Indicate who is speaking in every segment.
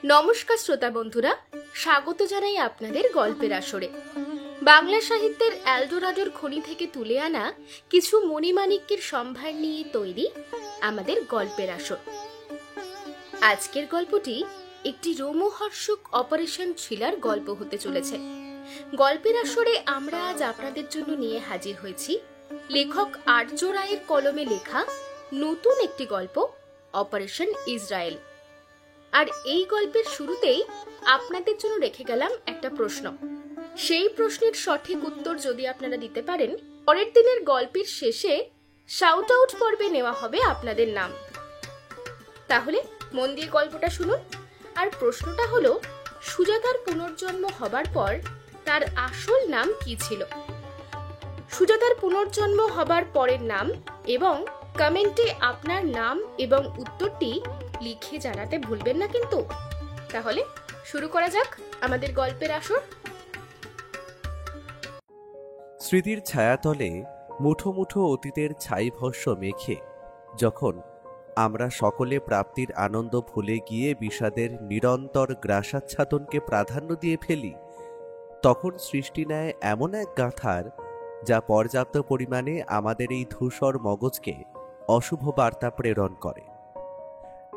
Speaker 1: নমস্কার শ্রোতা বন্ধুরা, স্বাগত জানাই আপনাদের গল্পের আসরে। বাংলা সাহিত্যের এলডোরাডোর খনি থেকে তুলে আনা কিছু মণিমাণিক্যের সম্ভার নিয়ে তৈরি আমাদের গল্পের আসর। আজকের গল্পটি একটি রোমহর্ষক অপারেশন থ্রিলার গল্প হতে চলেছে। গল্পের আসরে আমরা আজ আপনাদের জন্য নিয়ে হাজির হয়েছি লেখক আর্য রায়ের কলমে লেখা নতুন একটি গল্প, অপারেশন ইসরায়েল। আর এই গল্পের শুরুতেই আপনাদের জন্য রেখে গেলাম একটা প্রশ্ন। সেই প্রশ্নের সঠিক উত্তর যদি আপনারা দিতে পারেন, পরের দিনের গল্পের শেষে শাউট আউট পর্বে নেওয়া হবে আপনাদের নাম। তাহলে মন দিয়ে গল্পটা শুনুন। আর প্রশ্নটা হলো, সুজাতার পুনর্জন্ম হবার পর তার আসল নাম কি ছিল? সুজাতার পুনর্জন্ম হবার পরের নাম এবং কমেন্টে আপনার নাম এবং উত্তরটি লিখে জানাতে ভুলবেন না কিন্তু। তাহলে শুরু করা যাক আমাদের গল্পের আসর।
Speaker 2: স্মৃতির ছায়াতলে মুঠো মুঠো অতীতের ছাই ভস্য মেখে যখন আমরা সকলে প্রাপ্তির আনন্দ ভুলে গিয়ে বিষাদের নিরন্তর গ্রাসাচ্ছাদনকে প্রাধান্য দিয়ে ফেলি, তখন সৃষ্টি নেয় এমন এক গাঁথার যা পর্যাপ্ত পরিমাণে আমাদের এই ধূসর মগজকে অশুভ বার্তা প্রেরণ করে।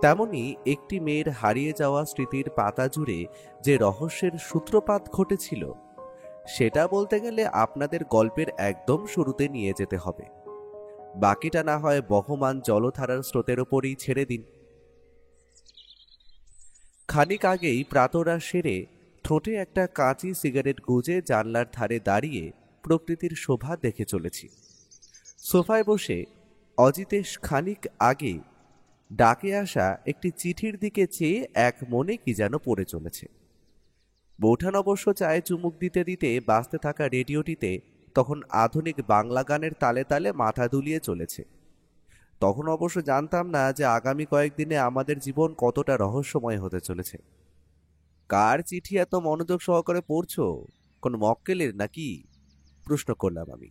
Speaker 2: তেমনি একটি মেয়ের হারিয়ে যাওয়া স্মৃতির পাতা জুড়ে যে রহস্যের সূত্রপাত ঘটেছিল, সেটা বলতে গেলে আপনাদের গল্পের একদম শুরুতে নিয়ে যেতে হবে। বাকিটা না হয় বহমান জলধারার স্রোতের ওপরই ছেড়ে দিন। খানিক আগেই প্রাতরা সেরে ঠোঁটে একটা কাঁচি সিগারেট গুজে জানলার ধারে দাঁড়িয়ে প্রকৃতির শোভা দেখে চলেছি। সোফায় বসে অজিতেশ খানিক আগে ডাকে আসা একটি চিঠির দিকে চেয়ে এক মনে কি যেন পড়ে চলেছে। বৌঠান অবশ্য চায়ে চুমুক দিতে দিতে বাজতে থাকা রেডিওটিতে তখন আধুনিক বাংলা গানের তালে তালে মাথা দুলিয়ে চলেছে। তখন অবশ্য জানতাম না যে আগামী কয়েকদিনে আমাদের জীবন কতটা রহস্যময় হতে চলেছে। কার চিঠি এত মনোযোগ সহকারে পড়ছো? কোন মক্কেলের নাকি? প্রশ্ন করলাম আমি।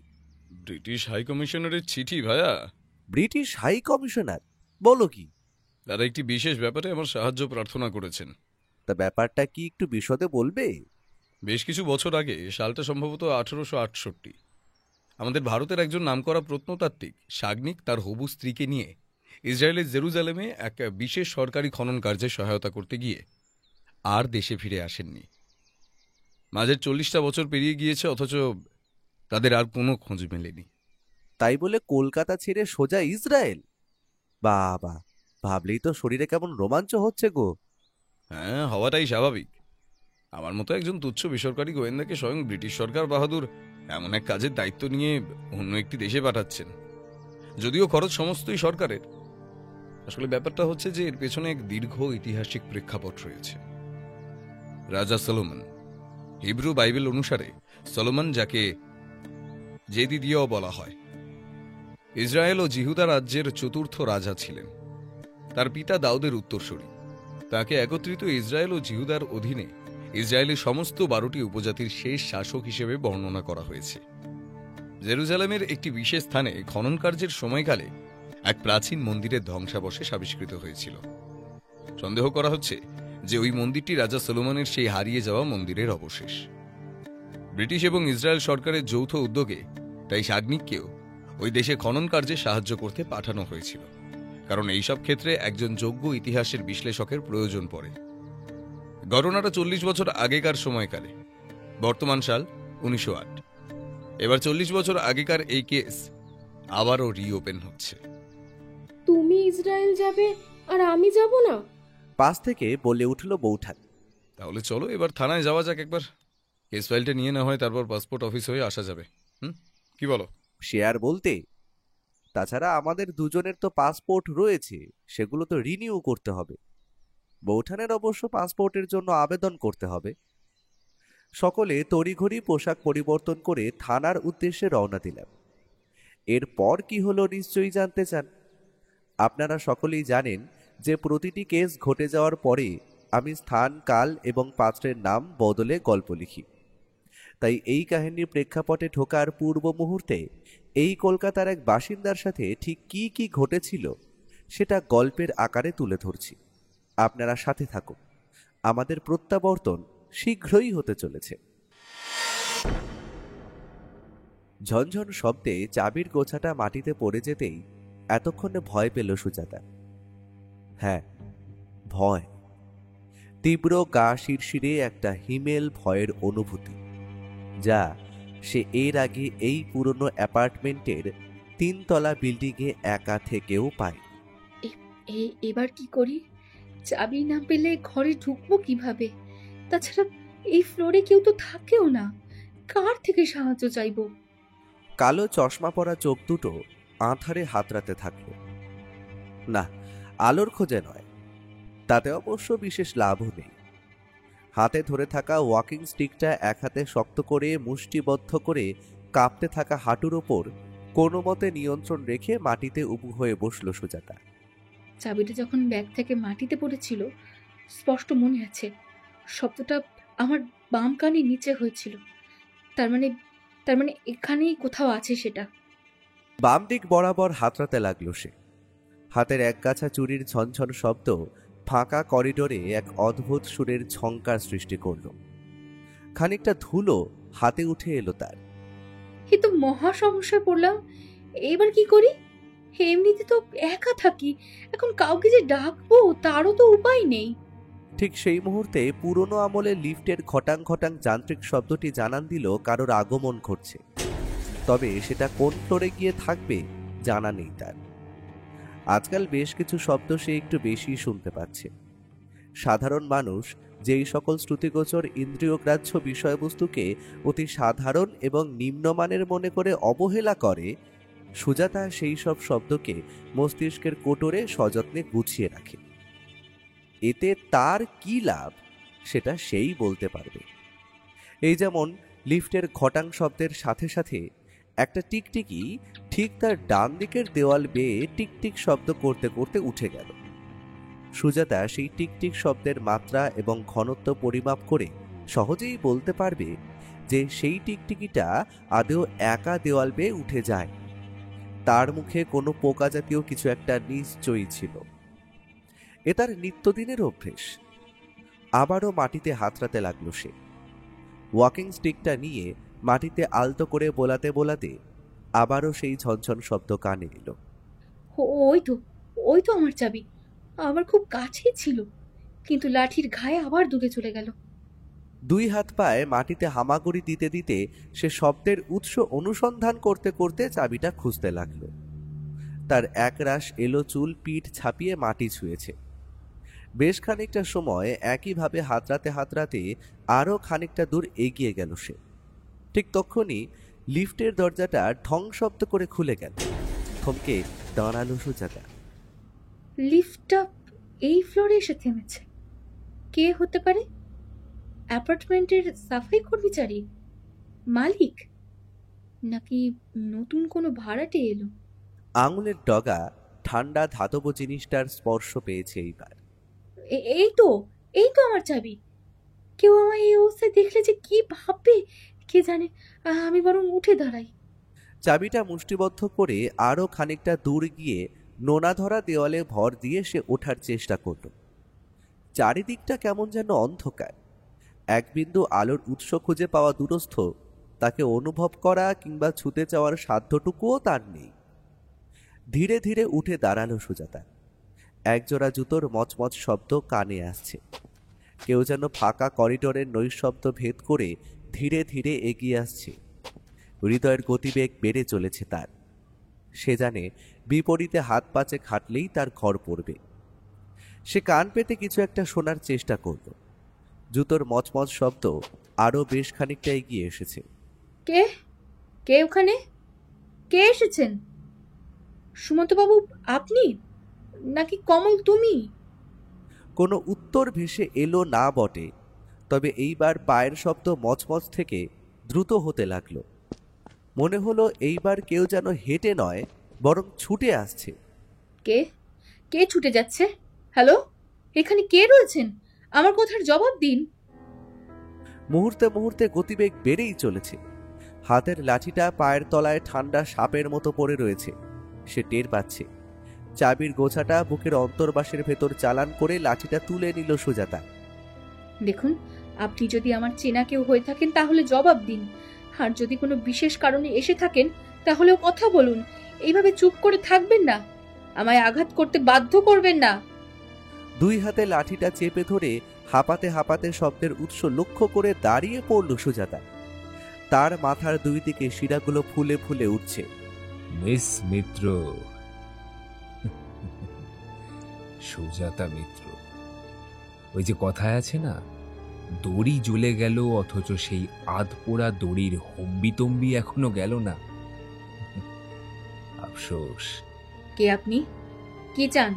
Speaker 3: ব্রিটিশ হাই কমিশনারের চিঠি ভাইয়া।
Speaker 2: British high commissioner? বলো কি?
Speaker 3: তারা একটি বিশেষ ব্যাপারে আমার সাহায্য প্রার্থনা করেছেন।
Speaker 2: তা ব্যাপারটা কি একটু বিশদে বলবে?
Speaker 3: বেশ কিছু বছর আগে, সালটা সম্ভবত 1868, আমাদের ভারতের একজন নামকরা প্রত্নতাত্ত্বিক শাগনিক তার হবু স্ত্রীকে নিয়ে ইসরায়েলের জেরুজালেমে এক বিশেষ সরকারি খনন কার্যে সহায়তা করতে গিয়ে আর দেশে ফিরে আসেননি। মাঝের 40টা বছর পেরিয়ে গিয়েছে, অথচ তাদের আর কোনো খোঁজ মেলেনি।
Speaker 2: তাই বলে কলকাতা ছেড়ে সোজা ইসরায়েল? বাবা, ভাবলেই তো শরীরে কেমন রোমাঞ্চ হচ্ছে গো।
Speaker 3: হ্যাঁ, হওয়াটাই স্বাভাবিক। আমার মতো একজন তুচ্ছ বেসরকারি গোয়েন্দাকে স্বয়ং ব্রিটিশ সরকার বাহাদুর এমন এক কাজের দায়িত্ব নিয়ে অন্য একটি দেশে পাঠাচ্ছেন, যদিও খরচ সমস্তই সরকারের। আসলে ব্যাপারটা হচ্ছে যে এর পেছনে এক দীর্ঘ ঐতিহাসিক প্রেক্ষাপট রয়েছে। রাজা সলোমন, হিব্রু বাইবেল অনুসারে সলোমন, যাকে জেদিদিয়াও বলা হয়, ইসরায়েল ও জিহুদা রাজ্যের চতুর্থ রাজা ছিলেন। তার পিতা দাউদের উত্তরসূরি। তাকে একত্রিত ইসরায়েল ও জিহুদার অধীনে ইসরায়েলের সমস্ত 12টি উপজাতির শেষ শাসক হিসেবে বর্ণনা করা হয়েছে। জেরুজালেমের একটি বিশেষ স্থানে খনন কার্যের সময়কালে এক প্রাচীন মন্দিরের ধ্বংসাবশেষ আবিষ্কৃত হয়েছিল। সন্দেহ করা হচ্ছে যে ওই মন্দিরটি রাজা সলোমনের সেই হারিয়ে যাওয়া মন্দিরের অবশেষ। ব্রিটিশ এবং ইসরায়েল সরকারের যৌথ উদ্যোগে তাই শাগনিককেও ওই দেশে খনন কার্যে সাহায্য করতে পাঠানো হয়েছিল, কারণ এইসব ক্ষেত্রে একজন যোগ্য ইতিহাসের বিশ্লেষকের প্রয়োজন পড়ে। ঘটনাটা 40 বছর আগেকার সময়কালে। বর্তমান সাল 1908। এবার 40 বছর আগেকার এই কেস আবারও রিওপেন হচ্ছে।
Speaker 1: তুমি ইসরায়েল যাবে আর আমি যাব না?
Speaker 2: পাশ থেকে বলে উঠল বৌঠান।
Speaker 3: তাহলে চলো এবার থানায় যাওয়া যাক একবার। কেস ফাইলটা নিয়ে না হয় তারপর পাসপোর্ট অফিস হয়ে আসা যাবে। কি বলো?
Speaker 2: শেয়ার বলতে, তাছাড়া আমাদের দুজনের তো পাসপোর্ট রয়েছে, সেগুলো তো রিনিউ করতে হবে। বৌঠানের অবশ্য পাসপোর্টের জন্য আবেদন করতে হবে। সকলে তড়িঘড়ি পোশাক পরিবর্তন করে থানার উদ্দেশ্যে রওনা দিলাম। এরপর কি হলো নিশ্চয়ই জানতে চান। আপনারা সকলেই জানেন যে প্রতিটি কেস ঘটে যাওয়ার পরে আমি স্থান, কাল এবং পাত্রের নাম বদলে গল্প লিখি। তাই এই কাহিনীর প্রেক্ষাপটে ঢোকার পূর্ব মুহূর্তে এই কলকাতার এক বাসিন্দার সাথে ঠিক কি কি ঘটেছিল সেটা গল্পের আকারে তুলে ধরছি। আপনারা সাথে থাকুন, আমাদের প্রত্যাবর্তন শীঘ্রই হতে চলেছে। ঝনঝন শব্দে চাবির গোছাটা মাটিতে পড়ে যেতেই এতক্ষণে ভয় পেল সুজাতা। হ্যাঁ, ভয়, তীব্র গা শিরশিরে একটা হিমেল ভয়ের অনুভূতি, যা সে এর আগে এই পুরনো অ্যাপার্টমেন্টের 3 তলা বিল্ডিংয়ে একা থেকেও পায়।
Speaker 4: এবার কি করি? চাবি না পেলে ঘরে ঢুকবো কিভাবে? তাছাড়া এই ফ্লোরে কেউ তো থাকেও না, কার থেকে সাহায্য চাইবো?
Speaker 2: কালো চশমা পরা চোখ দুটো আঁধারে হাতড়াতে থাকল। না, আলোর খোঁজে নয়, তাতে অবশ্য বিশেষ লাভও নেই। হাতে ধরে থাকা ওয়াকিং স্টিকটা এক হাতে শক্ত করে মুষ্টিবদ্ধ করে কাঁপতে থাকা হাঁটুর ওপর কোনো মতে নিয়ন্ত্রণ রেখে মাটিতে উবু হয়ে বসল সুজাতা।
Speaker 4: চাবিটা যখন ব্যাগ থেকে মাটিতে পড়েছিল স্পষ্ট মনে আছে, শব্দটা আমার বাম কানে নিচে হয়েছিল। তার মানে এখানেই কোথাও আছে সেটা।
Speaker 2: বাম দিক বরাবর হাতড়াতে লাগলো সে। হাতের একগাছা চুরির ঝনঝন শব্দ ফাঁকা করিডোরে এক অদ্ভুত সুরের ঝংকার সৃষ্টি করল। খানিকটা ধুলো হাতে উঠে এলো তার।
Speaker 4: এ তো মহা সমস্যায় পড়লাম, এবার কি করি? এমনিতে তো একা থাকি, এখন কাউকে যে ডাকবো তারও তো উপায় নেই।
Speaker 2: ঠিক সেই মুহূর্তে পুরনো আমলে লিফটের ঘটাং ঘটাং যান্ত্রিক শব্দটি জানান দিল কারোর আগমন ঘটছে। তবে সেটা কোন ফ্লোরে গিয়ে থাকবে জানা নেই তার। আজকাল বেশ কিছু শব্দ সে একটু বেশি শুনতে পাচ্ছে। সাধারণ মানুষ যেই সকল শ্রুতিগোচর ইন্দ্রিয়গ্রাহ্য বিষয়বস্তুকে অতি সাধারণ এবং নিম্নমানের মনে করে অবহেলা করে, সুজাতা সেই সব শব্দকে মস্তিষ্কের কোটরে সযত্নে গুছিয়ে রাখে। এতে তার কি লাভ সেটা সেই বলতে পারবে। এই যেমন লিফটের ঘটাং শব্দের সাথে সাথে একটা টিকটিকি ঠিক তার ডান দিকের দেওয়াল বেয়ে টিকটিক শব্দ করতে করতে উঠে গেল। সুজাতা সেই টিকটিক শব্দের মাত্রা এবং ঘনত্ব পরিমাপ করে সহজেই বলতে পারবে যে সেই টিকটিকিটা আদৌ একা দেওয়াল বেয়ে উঠে যায়। তার মুখে কোনো পোকা জাতীয় কিছু একটা নিশ্চয়ই ছিল। এ তার নিত্যদিনের অভ্যেস। আবারও মাটিতে হাতড়াতে লাগলো সে। ওয়াকিং স্টিকটা নিয়ে মাটিতে আলতো করে বোলাতে বোলাতে আবারও সেই ঝনঝন শব্দ কানে এলো।
Speaker 4: ওই তো আমার চাবি, আমার খুব কাছেই ছিল, কিন্তু লাঠির ঘায়ে আবার দূরে চলে গেল।
Speaker 2: 2 হাত পায়ে মাটিতে হামাগুড়ি দিতে দিতে সে শব্দের উৎস অনুসন্ধান করতে করতে চাবিটা খুঁজতে লাগলো। তার একরাশ এলো চুল পিঠ ছাপিয়ে মাটি ছুঁয়েছে। বেশ খানিকটা সময় একইভাবে হাতড়াতে হাতড়াতে আরও খানিকটা দূর এগিয়ে গেল সে। ঠিক তখনই লিফটের দরজাটা ঢং শব্দ করে খুলে গেল। থমকে দাঁড়ালো সুজাতা।
Speaker 4: লিফটটা এই ফ্লোরে এসে থেমেছে। কে হতে পারে? অ্যাপার্টমেন্টের সাফাই কর্মচারী, মালিক, নাকি নতুন কোনো ভাড়াটে এলো?
Speaker 2: আঙুলের ডগা ঠান্ডা ধাতব জিনিসটার স্পর্শ পেয়েছে এইবার।
Speaker 4: এই তো আমার চাবি। কেউ আমায় এই অবস্থায় দেখলে যে কি ভাববে কে জানে। আমি বরং উঠে দাঁড়াই।
Speaker 2: চাবিটা মুষ্টিবদ্ধ করে আরও খানিকটা দূর গিয়ে নোনা ধরা দেওয়ালে ভর দিয়ে সে ওঠার চেষ্টা করল। চারিদিকটা কেমন যেন অন্ধকার। এক বিন্দু আলোর উৎস খুঁজে পাওয়া দূরস্থ তাকে অনুভব করা কিংবা ছুতে যাওয়ার সাধ্যটুকুও তার নেই। ধীরে ধীরে উঠে দাঁড়ালো সুজাতা। একজোড়া জুতোর মচমচ শব্দ কানে আসছে। কেউ যেন ফাঁকা করিডোরের নৈশব্দ ভেদ করে ধীরে ধীরে এগিয়ে আসছে। হৃদয়ের গতিবেগ বেড়ে চলেছে তার। সে জানে বিপরীতে হাত পাচে খাটলেই তার ঘর পড়বে। সে কান পেতে কিছু একটা শোনার চেষ্টা করল। জুতোর মচমচ শব্দ আরও বেশ খানিকটা এগিয়ে এসেছে।
Speaker 4: কে ওখানে? কে এসেছেন? সুমন্তবাবু আপনি, নাকি কমল তুমি?
Speaker 2: কোনো উত্তর ভেসে এলো না বটে, তবে এইবার পায়ের শব্দ মচমচ থেকে দ্রুত হতে লাগলো। মনে হলো এইবার কেউ যেন হেঁটে নয় বরং ছুটে আসছে।
Speaker 4: কে ছুটে যাচ্ছে? হ্যালো, এখানে কে রয়েছেন? আমার কথার জবাব দিন।
Speaker 2: মুহূর্তে মুহূর্তে গতিবেগ বেড়েই চলেছে। হাতের লাঠিটা পায়ের তলায় ঠান্ডা সাপের মতো পড়ে রয়েছে। সে টের পাচ্ছে। চাবির গোছাটা বুকের অন্তর্বাসের ভেতর চালান করে লাঠিটা তুলে নিল সুজাতা।
Speaker 4: দেখুন, আপনি যদি আমার চেনা কেউ হয়ে থাকেন তাহলে জবাব দিন, আর যদি কোনো বিশেষ কারণে এসে থাকেন তাহলেও কথা বলুন। এইভাবে চুপ করে থাকবেন না, আমায় আঘাত করতে বাধ্য করবেন না।
Speaker 2: দুই হাতে লাঠিটা চেপে ধরে হাঁপাতে হাঁপাতে শব্দের উৎস লক্ষ্য করে দাঁড়িয়ে পড়ল সুজাতা। তার মাথার দুই দিকে শিরাগুলো ফুলে ফুলে উঠছে।
Speaker 5: মিস মিত্র, সুজাতা মিত্র, ওই যে কথায় আছে না, দড়ি জ্বলে গেল অথচ সেই আধপোড়া দড়ির হম্বিতম্বি এখনো গেল না। আফসোস।
Speaker 4: কে আপনি? কি চান?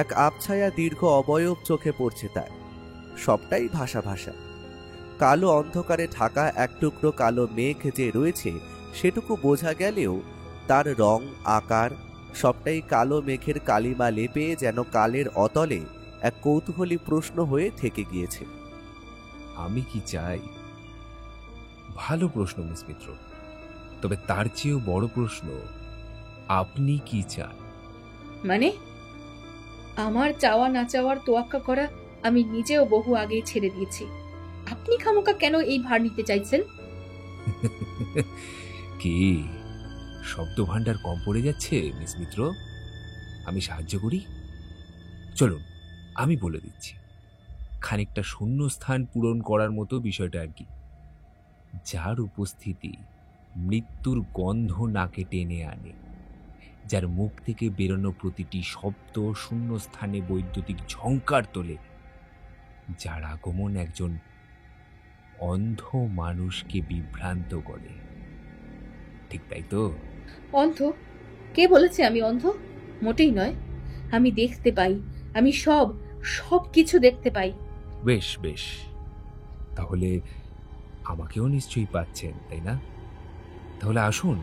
Speaker 2: এক আবছায়া দীর্ঘ অবয়ব চোখে পড়ছে তার, সবটাই ভাষা ভাষা। কালো অন্ধকারে ঢাকা এক টুকরো কালো মেঘ যে রয়েছে সেটুকু বোঝা গেলেও তার রং আকার সবটাই কালো মেঘের কালিমা লেপে যেন কালের অতলে এক কৌতূহলী প্রশ্ন হয়ে থেকে গিয়েছে।
Speaker 5: আমি কি চাই? ভালো প্রশ্ন মিস মিত্র, তবে তার চেয়েও বড় প্রশ্ন, আপনি কি চান?
Speaker 4: মানে? আমার চাওয়া না চাওয়ার তোয়াক্কা করা আমি নিজেও বহু আগেই ছেড়ে দিয়েছি। আপনি খামোকা কেন এই ভার নিতে চাইছেন?
Speaker 5: কি শব্দ ভান্ডার কম পড়ে যাচ্ছে মিস মিত্র? আমি সাহায্য করি? চলুন আমি বলে দিচ্ছি। খানিকটা শূন্য স্থান পূরণ করার মতো বিষয়টা আর কি। যার উপস্থিতি মৃত্যুর গন্ধ নাকে টেনে আনে, যার মুখ থেকে বেরোনো প্রতিটি শব্দ শূন্য স্থানে বৈদ্যুতিক ঝংকার তোলে, যার আগমন একজন অন্ধ মানুষকে বিভ্রান্ত করে। ঠিক তাই তো?
Speaker 4: অন্ধ? কে বলেছে আমি অন্ধ? মোটেই নয়। আমি দেখতে পাই, আমি সব কিছু দেখতে পাই।
Speaker 5: বেশ বেশ, তাহলে আমাকেও নিশ্চয়ই পাচ্ছেন, তাই না? তাহলে আসুন,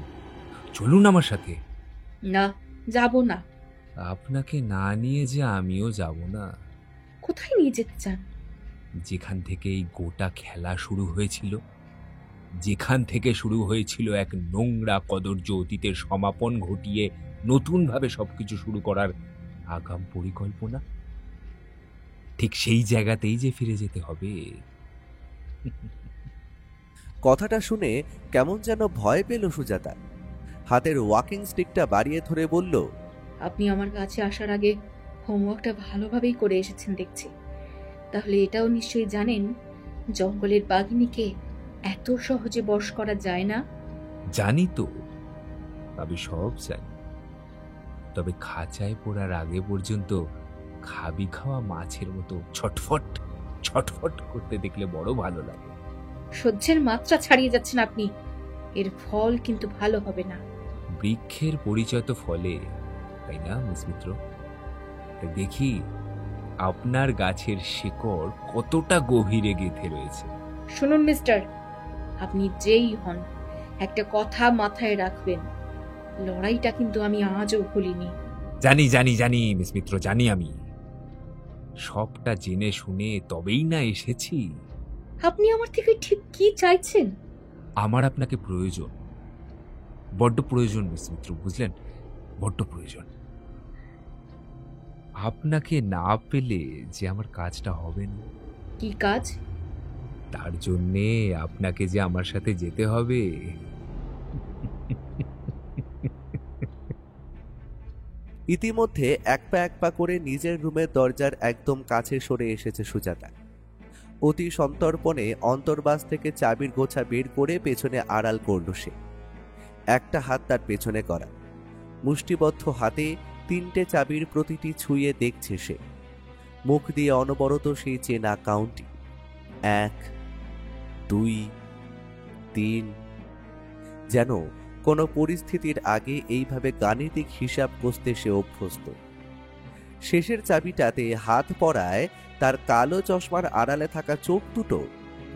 Speaker 5: চলুন আমার সাথে।
Speaker 4: না, যাব না।
Speaker 5: আপনাকে না নিয়ে যে আমিও যাব না।
Speaker 4: কোথায় নিয়ে যেতে চান?
Speaker 5: যেখান থেকে এই গোটা খেলা শুরু হয়েছিল, যেখান থেকে শুরু হয়েছিল এক নোংরা কদর্য অতীতের সমাপন ঘটিয়ে নতুনভাবে সবকিছু শুরু করার আগাম পরিকল্পনা, ঠিক সেই জায়গাতেই যে ফিরে যেতে হবে।
Speaker 2: কথাটা শুনে কেমন যেন ভয় পেল সুজাতা। হাতের ওয়াকিং স্টিকটা বাড়িয়ে ধরে বলল,
Speaker 4: আপনি আমার কাছে আসার আগে হোমওয়ার্কটা ভালোভাবেই করে এসেছেন দেখছি। তাহলে এটাও নিশ্চয়ই জানেন জঙ্গলের বাঘিনীকে এত সহজে বশ করা যায় না।
Speaker 5: জানি তো, আমি সব জানি। তবে খাঁচায় পড়ার আগে পর্যন্ত খাবি খাওয়া মাছের মতো ছটফট ছটফট করতে দেখলে বড় ভালো লাগে।
Speaker 4: সহ্যের মাত্রা ছাড়িয়ে যাচ্ছেন আপনি। এর ফল কিন্তু ভালো হবে না।
Speaker 5: বৃক্ষের পরিচয় তো ফলে, তাই না মিস মিত্র? তাই দেখি আপনার গাছের শিকড় কতটা গভীরে গেঁথে রয়েছে।
Speaker 4: শুনুন মিস্টার, আপনি যেই হন একটা কথা মাথায় রাখবেন, লড়াইটা কিন্তু আমি আজও ভুলিনি।
Speaker 5: জানি জানি জানি মিস মিত্র, জানি। আমি সবটা জেনে শুনে তবেই না এসেছি।
Speaker 4: আপনি আমার থেকে ঠিক কি চাইছেন?
Speaker 5: আমার আপনাকে প্রয়োজন, বড্ড প্রয়োজন মিস মিত্র, বুঝলেন? বড্ড প্রয়োজন। আপনাকে না পেলে যে আমার কাজটা হবে না।
Speaker 4: কি কাজ?
Speaker 5: তার জন্যে আপনাকে যে আমার সাথে যেতে হবে।
Speaker 2: ইতিমধ্যে এক পা করে নিজের রুমের দরজার একদম কাছে সরে এসেছে সুজাতা। অতি সন্তর্পণে অন্তর্বাস থেকে চাবির গোছা বের করে পেছনে আড়াল করল সে। একটা হাত তার পেছনে করা, মুষ্টিবদ্ধ হাতে 3টে চাবির প্রতিটি ছুঁয়ে দেখছে সে। মুখ দিয়ে অনবরত সেই চেনা কাউন্টি, 1, 2, 3। যেন কোনো পরিস্থিতির আগে এইভাবে গাণিতিক হিসাব কষতে সে অভ্যস্ত। শেষের চাবিটাতে হাত পড়ায় তার কালো চশমার আড়ালে থাকা চোখ দুটো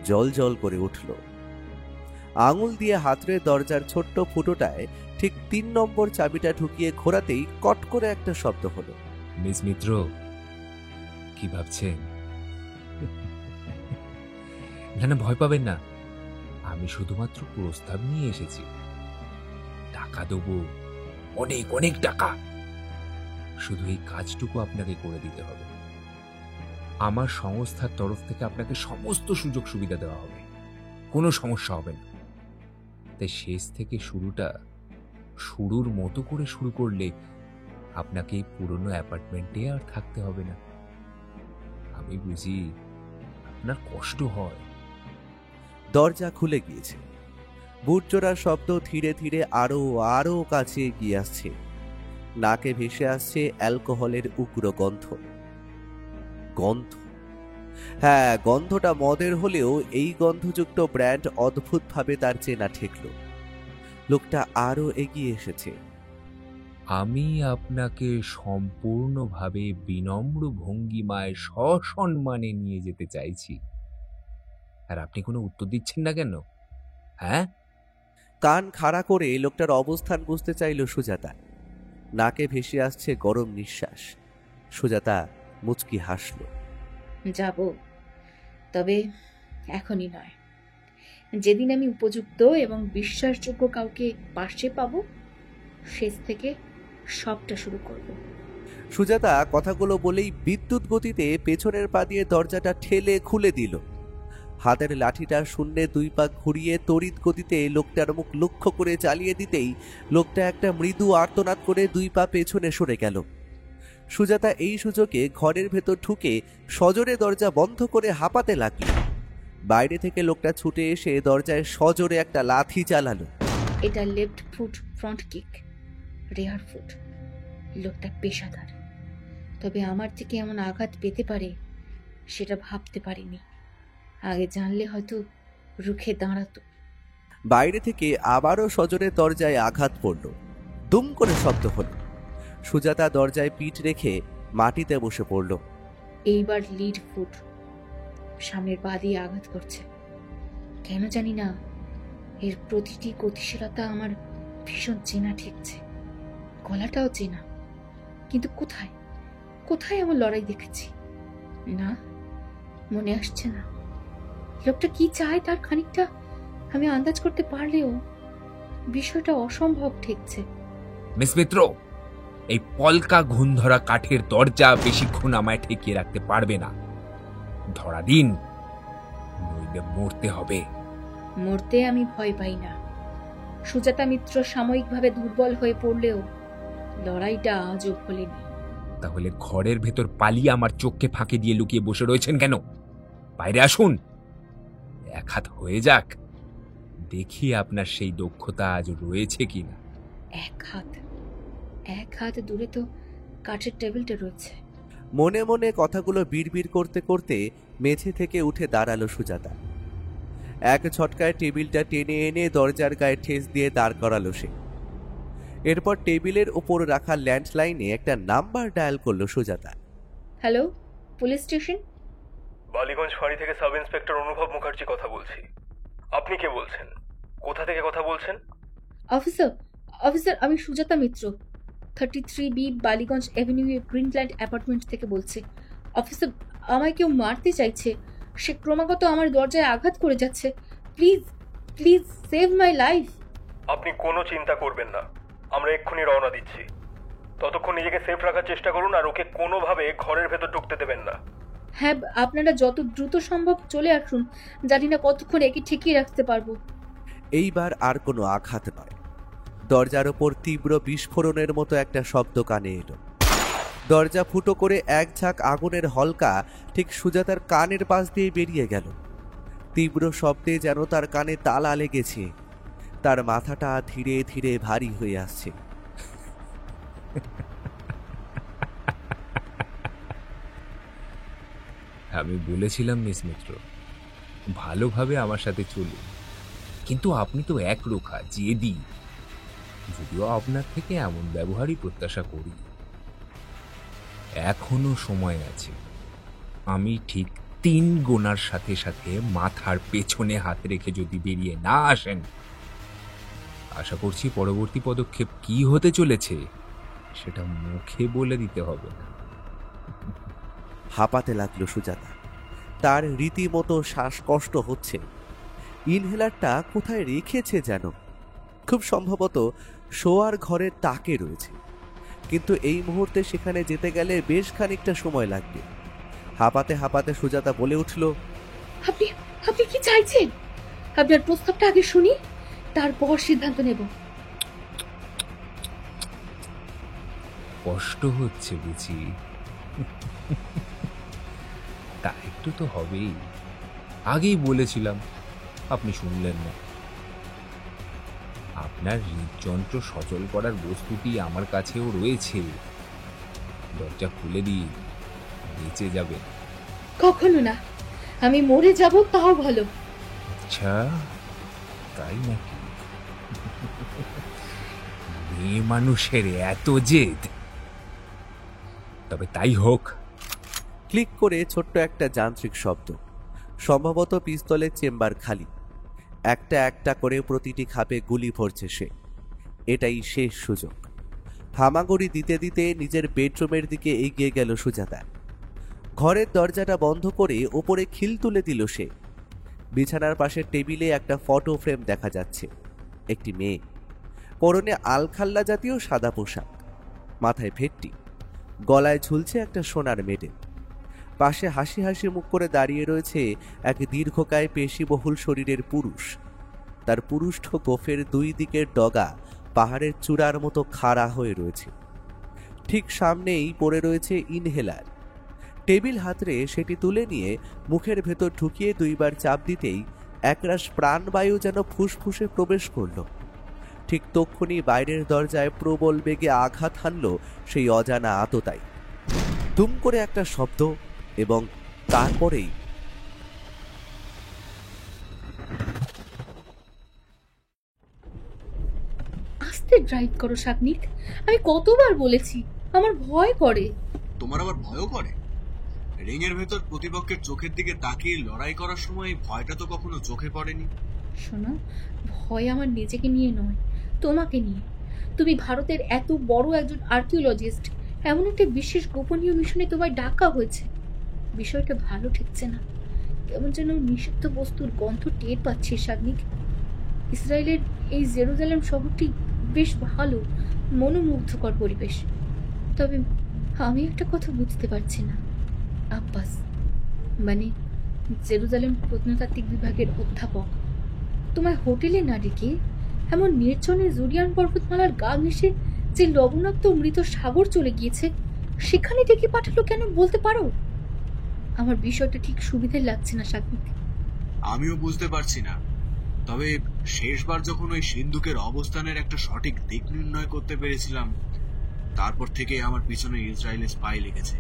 Speaker 2: জল জল করে উঠল। আঙুল দিয়ে হাতড়ে দরজার ছোট্ট ফুটোটায় ঠিক 3 নম্বর চাবিটা ঢুকিয়ে ঘোরাতেই কট করে একটা শব্দ হলো।
Speaker 5: মিস মিত্র, কি ভাবছেন? না না, ভয় পাবেন না। আমি শুধুমাত্র প্রস্তাব নিয়ে এসেছি। টাকা দেবো, অনেক অনেক টাকা। শুধু এই কাজটুকু আপনাকে করে দিতে হবে। আমার সংস্থার তরফ থেকে আপনাকে সমস্ত সুযোগ সুবিধা দেওয়া হবে, কোনো সমস্যা হবে না। তাই শেষ থেকে শুরুর মতো করে শুরু করলে আপনাকে এই পুরনো অ্যাপার্টমেন্টে আর থাকতে হবে না। আমি বুঝি আপনার কষ্ট হয়।
Speaker 2: দরজা খুলে গিয়েছে। বুট জোড়ার শব্দ ধীরে ধীরে আরো আরো কাছে এগিয়ে আসছে। নাকে ভেসে আসছে অ্যালকোহলের উগ্র গন্ধ। হ্যাঁ, গন্ধটা মদের হলেও এই গন্ধযুক্ত ব্র্যান্ড অদ্ভুতভাবে তার চেনা ঠেকল। লোকটা আরো এগিয়ে এসেছে।
Speaker 5: আমি আপনাকে সম্পূর্ণভাবে বিনম্র ভঙ্গিমায় সসম্মানে নিয়ে যেতে চাইছি, আর আপনি কোনো উত্তর দিচ্ছেন না কেন? হ্যাঁ,
Speaker 2: কান খাড়া করে লোকটার অবস্থান বুঝতে চাইল সুজাতা। নাকে ভেসে আসছে গরম নিঃশ্বাস। সুজাতা মুচকি হাসল।
Speaker 4: যাব, তবে এখনই নয়। যেদিন আমি উপযুক্ত এবং বিশ্বাসযোগ্য কাউকে পাশে পাবো, শেষ থেকে সবটা শুরু করব।
Speaker 2: সুজাতা কথাগুলো বলেই বিদ্যুৎ গতিতে পেছনের পা দিয়ে দরজাটা ঠেলে খুলে দিল। হাতের লাঠিটা শূন্যে 2 পা ঘুরিয়ে তড়িৎ গতিতে লোকটার মুখ লক্ষ্য করে চালিয়ে দিতেই লোকটা একটা মৃদু আর্তনাদ করে 2 পা পেছনে সরে গেল। সুজাতা এই সুযোগে ঘরের ভেতর ঢুকে সজোরে দরজা বন্ধ করে হাঁপাতে লাগল। বাইরে থেকে লোকটা ছুটে এসে দরজায় সজোরে একটা লাথি চালালো।
Speaker 4: এটা left foot front kick, rare foot. লোকটা পেশাদার, তবে আমার থেকে এমন আঘাত পেতে পারে সেটা ভাবতে পারিনি। আগে জানলে হয়তো রুখে দাঁড়াতো।
Speaker 2: বাইরে থেকে আবারও সজোরে দরজায় আঘাত পড়ল। দুম করে শব্দ হল। সুজাতা দরজায় পিঠ রেখে মাটিতে বসে পড়ল।
Speaker 4: এইবার লিড ফুট, সামনের পা দিয়ে আঘাত করছে। কেন জানি না, এর প্রতিটি গতিশীলতা আমার ভীষণ চেনা ঠেকছে। গলাটাও চেনা, কিন্তু কোথায় কোথায় এমন লড়াই দেখেছি? না, মনে আসছে না। লোকটা কি চায় তার খানিকটা আমি আন্দাজ করতে পারলেও বিষয়টা অসম্ভব ঠেকছে।
Speaker 5: মিস মিত্র, এই পলকা ঘুণ ধরা কাঠের দরজা বেশিক্ষণ আমায় ঠেকিয়ে রাখতে পারবে না। ধরা দিন, নইলে মরতে হবে।
Speaker 4: মরতে আমি ভয় পাই না। সুজাতা মিত্র সাময়িকভাবে দুর্বল হয়ে পড়লেও লড়াইটা আজও ভোলেনি।
Speaker 5: তাহলে ঘরের ভেতর পালিয়ে আমার চোখকে ফাঁকি দিয়ে লুকিয়ে বসে রয়েছেন কেন? বাইরে আসুন, এক হাত হয়ে যাক, দেখি আপনার সেই দক্ষতা আজ রয়েছে কিনা।
Speaker 4: এক হাত দূরে তো কাঠের টেবিলটা রয়েছে।
Speaker 2: মনে মনে কথাগুলো বিড়বিড় করতে করতে মেঝে থেকে উঠে দাঁড়ালো সুজাতা। এক ঝটকায় টেবিলটা টেনে এনে দরজার গায়ে ঠেস দিয়ে দাঁড় করালো সে। এরপর টেবিলের ওপর রাখা ল্যান্ডলাইনে একটা নাম্বার ডায়াল করলো Sujata.
Speaker 4: Hello, police station.
Speaker 6: Ballygunge ফাঁড়ি থেকে সাব ইন্সপেক্টর অনুভব মুখার্জি কথা বলছি। আপনি কে বলছেন? কোথা থেকে কথা বলছেন?
Speaker 4: অফিসার, আমি সুজাতা মিত্র, 33B Ballygunge Avenue Greenland apartment থেকে বলছি। অফিসার, আমায় কেউ মারতে চাইছে। সে ক্রমাগত আমার দরজায় আঘাত করে যাচ্ছে। Please save my life.
Speaker 6: আপনি কোনো চিন্তা করবেন না, আমরা এক্ষুনি রওনা দিচ্ছি। ততক্ষণ নিজেকে সেফ রাখার চেষ্টা করুন, আর ওকে কোনোভাবে ঘরের ভেতর ঢুকতে দেবেন না।
Speaker 4: হ্যাঁ, আপনারা যত দ্রুত সম্ভব চলে আসুন। জানি না কতক্ষণ একে ঠেকিয়ে রাখতে পারবো।
Speaker 2: এইবার আর কোনো আঘাত নয়। দরজার ওপর তীব্র বিস্ফোরণের মতো একটা শব্দ কানে এলো। দরজা ফুটো করে এক ঝাঁক আগুনের হলকা ঠিক সুজাতার কানের পাশ দিয়ে বেরিয়ে গেল। তীব্র শব্দে যেন তার কানে তালা লেগেছে। তার মাথাটা ধীরে ধীরে ভারী হয়ে আসছে।
Speaker 5: আমি বলেছিলাম মিস মিত্র, ভালোভাবে আমার সাথে চলুন, কিন্তু আপনি তো একরোখা জেদি। যদিও আপনার থেকে এমন ব্যবহারই প্রত্যাশা করি। এখনো সময় আছে। আমি ঠিক 3 গোনার সাথে সাথে মাথার পেছনে হাত রেখে যদি বেরিয়ে না আসেন, আশা করছি পরবর্তী পদক্ষেপ কি হতে চলেছে সেটা মুখে বলে দিতে হবে না।
Speaker 2: হাঁপাতে লাগলো সুজাতা। তার রীতিমতো শ্বাসকষ্ট হচ্ছে। ইনহেলারটা কোথায় রেখেছে যেন। খুব সম্ভবত শোয়ার ঘরের তাকে রয়েছে, কিন্তু এই মুহূর্তে সেখানে যেতে গেলে বেশ খানিকটা সময় লাগবে। হাঁপাতে হাঁপাতে সুজাতা বলে উঠল,
Speaker 4: আপনি আপনি কি চাইছেন? আপনার প্রস্তাবটা আগে শুনি, তারপর সিদ্ধান্ত নেব।
Speaker 5: কষ্ট হচ্ছে বুঝি? তা একটু তো হবেই, আগেই বলেছিলাম, আপনি শুনলেন না। আপনার হৃদযন্ত্র সচল করার বস্তুটি আমার কাছেও রয়েছে, দরজা খুলে দিন, বেঁচে যাবেন।
Speaker 4: কখনো না, আমি মরে যাব তাও ভালো।
Speaker 5: আচ্ছা তাই নাকি? মেয়ে মানুষের এত জেদ, তবে তাই হোক।
Speaker 2: ক্লিক করে ছোট্ট একটা যান্ত্রিক শব্দ, সম্ভবত পিস্তলের চেম্বার খালি। একটা একটা করে প্রতিটি খাপে গুলি ভরছে সে। এটাই শেষ সুযোগ। হামাগুড়ি দিতে দিতে নিজের বেডরুমের দিকে এগিয়ে গেল সুজাতা। ঘরের দরজাটা বন্ধ করে ওপরে খিল তুলে দিল সে। বিছানার পাশের টেবিলে একটা ফটো ফ্রেম দেখা যাচ্ছে। একটি মেয়ে, পরনে আলখাল্লা জাতীয় সাদা পোশাক, মাথায় ভেট্টি, গলায় ঝুলছে একটা সোনার মেডেল। পাশে হাসি হাসি মুখ করে দাঁড়িয়ে রয়েছে এক দীর্ঘকায় পেশিবহুল শরীরের পুরুষ। তার পুরুষ্ঠ গোফের দুই দিকের ডগা পাহাড়ের চূড়ার মতো খাড়া হয়ে রয়েছে। ঠিক সামনেই পড়ে রয়েছে ইনহেলার। টেবিল হাতড়ে সেটি তুলে নিয়ে মুখের ভেতর ঢুকিয়ে দুইবার চাপ দিতেই একরাশ প্রাণবায়ু যেন ফুসফুসে প্রবেশ করল। ঠিক তক্ষুনি বাইরের দরজায় প্রবল বেগে আঘাত হানল সেই অজানা আততায়ী। দুম করে একটা শব্দ, এবং তারপরেই
Speaker 4: আস্তে ড্রাইভ করো সাগনিক, আমি কতবার বলেছি, আমার ভয় করে।
Speaker 7: তোমার আবার ভয়ও করে? রিংয়ের ভেতর প্রতিপক্ষের চোখের দিকে তাকিয়ে লড়াই করার সময় ভয়টা তো কখনো চোখে পড়েনি।
Speaker 4: শোনো, ভয় আমার নিজেকে নিয়ে নয়, তোমাকে নিয়ে। তুমি ভারতের এত বড় একজন আর্কিওলজিস্ট, এমন একটা বিশেষ গোপনীয় মিশনে তোমায় ডাকা হয়েছে। বিষয়টা ভালো ঠেকছে না, কেমন যেন নিষিদ্ধ বস্তুর গন্ধ টের পাচ্ছি সাগনিক। ইসরায়েলের এই জেরুজালেম শহরটি বেশ ভালো, মনোমুগ্ধকর পরিবেশ। তবে আমি একটা কথা বুঝতে পারছি না, আব্বাস মানে জেরুজালেম প্রত্নতাত্ত্বিক বিভাগের অধ্যাপক তোমায় হোটেলে না ডেকে এমন নির্জনে জুরিয়ান পর্বতমালার গা ঘেঁষে যে লবণাক্ত মৃত সাগর চলে গিয়েছে সেখানে ডেকে পাঠালো কেন, বলতে পারো? আমার বিষয়টা ঠিক সুবিধে লাগছে না সাগনিক।
Speaker 7: আমিও বুঝতে পারছি না, তবে শেষবার যখন ওই সিন্ধুকের অবস্থানের একটা সঠিক দিক নির্ণয় করতে পেরেছিলাম, তারপর থেকে আমার পিছনে ইসরায়েলের স্পাই লেগেছে।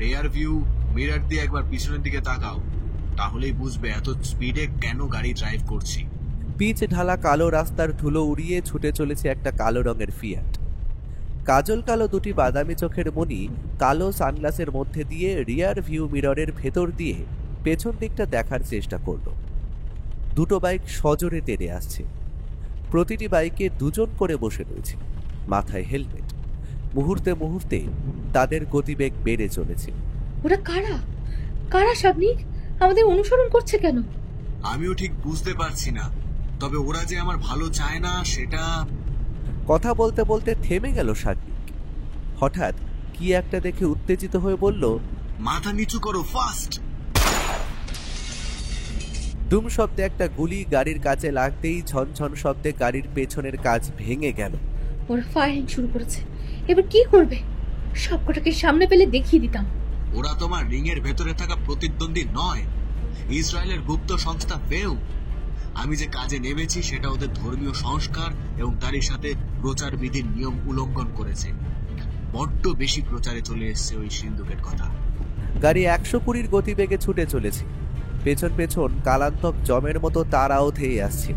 Speaker 7: রেয়ার ভিউ মিরর দিয়ে একবার পিছনের দিকে তাকাও, তাহলেই বুঝবে এত স্পিডে কেন গাড়ি ড্রাইভ করছি।
Speaker 2: পিচ ঢালা কালো রাস্তার ধুলো উড়িয়ে ছুটে চলেছে একটা কালো রঙের ফিয়াট। কাজল কালো দুটি বাদামি চোখের মণি কালো সানগ্লাসের মধ্যে দিয়ে রিয়ার ভিউ মিররের ভেতর দিয়ে পেছন দিকটা দেখার চেষ্টা করল। দুটো বাইক সজোরে তেড়ে আসছে। প্রতিটি বাইকে দুজন করে বসে রয়েছে, মাথায় হেলমেট। মুহূর্তে মুহূর্তে তাদের গতিবেগ বেড়ে চলেছে।
Speaker 4: ওরা কারা কারা সাগনিক? আমাদের অনুসরণ করছে কেন?
Speaker 7: আমিও ঠিক বুঝতে পারছি না, তবে ওরা যে আমার ভালো চায় না সেটা।
Speaker 2: কথা বলতে বলতে থেমে গেল সাগনিক। হঠাৎ কি একটা দেখে উত্তেজিত হয়ে বলল,
Speaker 7: মাথা নিচু করো, ফাস্ট!
Speaker 2: দুম শব্দে একটা গুলি গাড়ির কাছে লাগতেই ঝনঝন শব্দে গাড়ির পেছনের কাচ ভেঙে গেল।
Speaker 4: ওরা ফায়ারিং শুরু করেছে, এবার কি করবে? সবকটাকে সামনে পেলে দেখিয়ে দিতাম।
Speaker 7: ওরা তোমার রিংয়ের ভেতরে থাকা প্রতিদ্বন্দ্বী নয়, ইসরায়েলের গুপ্ত সংস্থা ফেউ। আমি যে কাজে নেমেছি সেটা ওদের ধর্মীয় সংস্কার এবং তারই সাথে প্রচার বিধির নিয়ম উল্লঙ্ঘন করেছে। বড্ড বেশি প্রচারে চলে এসছে ওই সিন্ধুকের কথা।
Speaker 2: গাড়ি 120 গতিবেগে ছুটে চলেছে। পেছন পেছন কালান্তক জমের মতো তারাও ধেয়ে আসছে।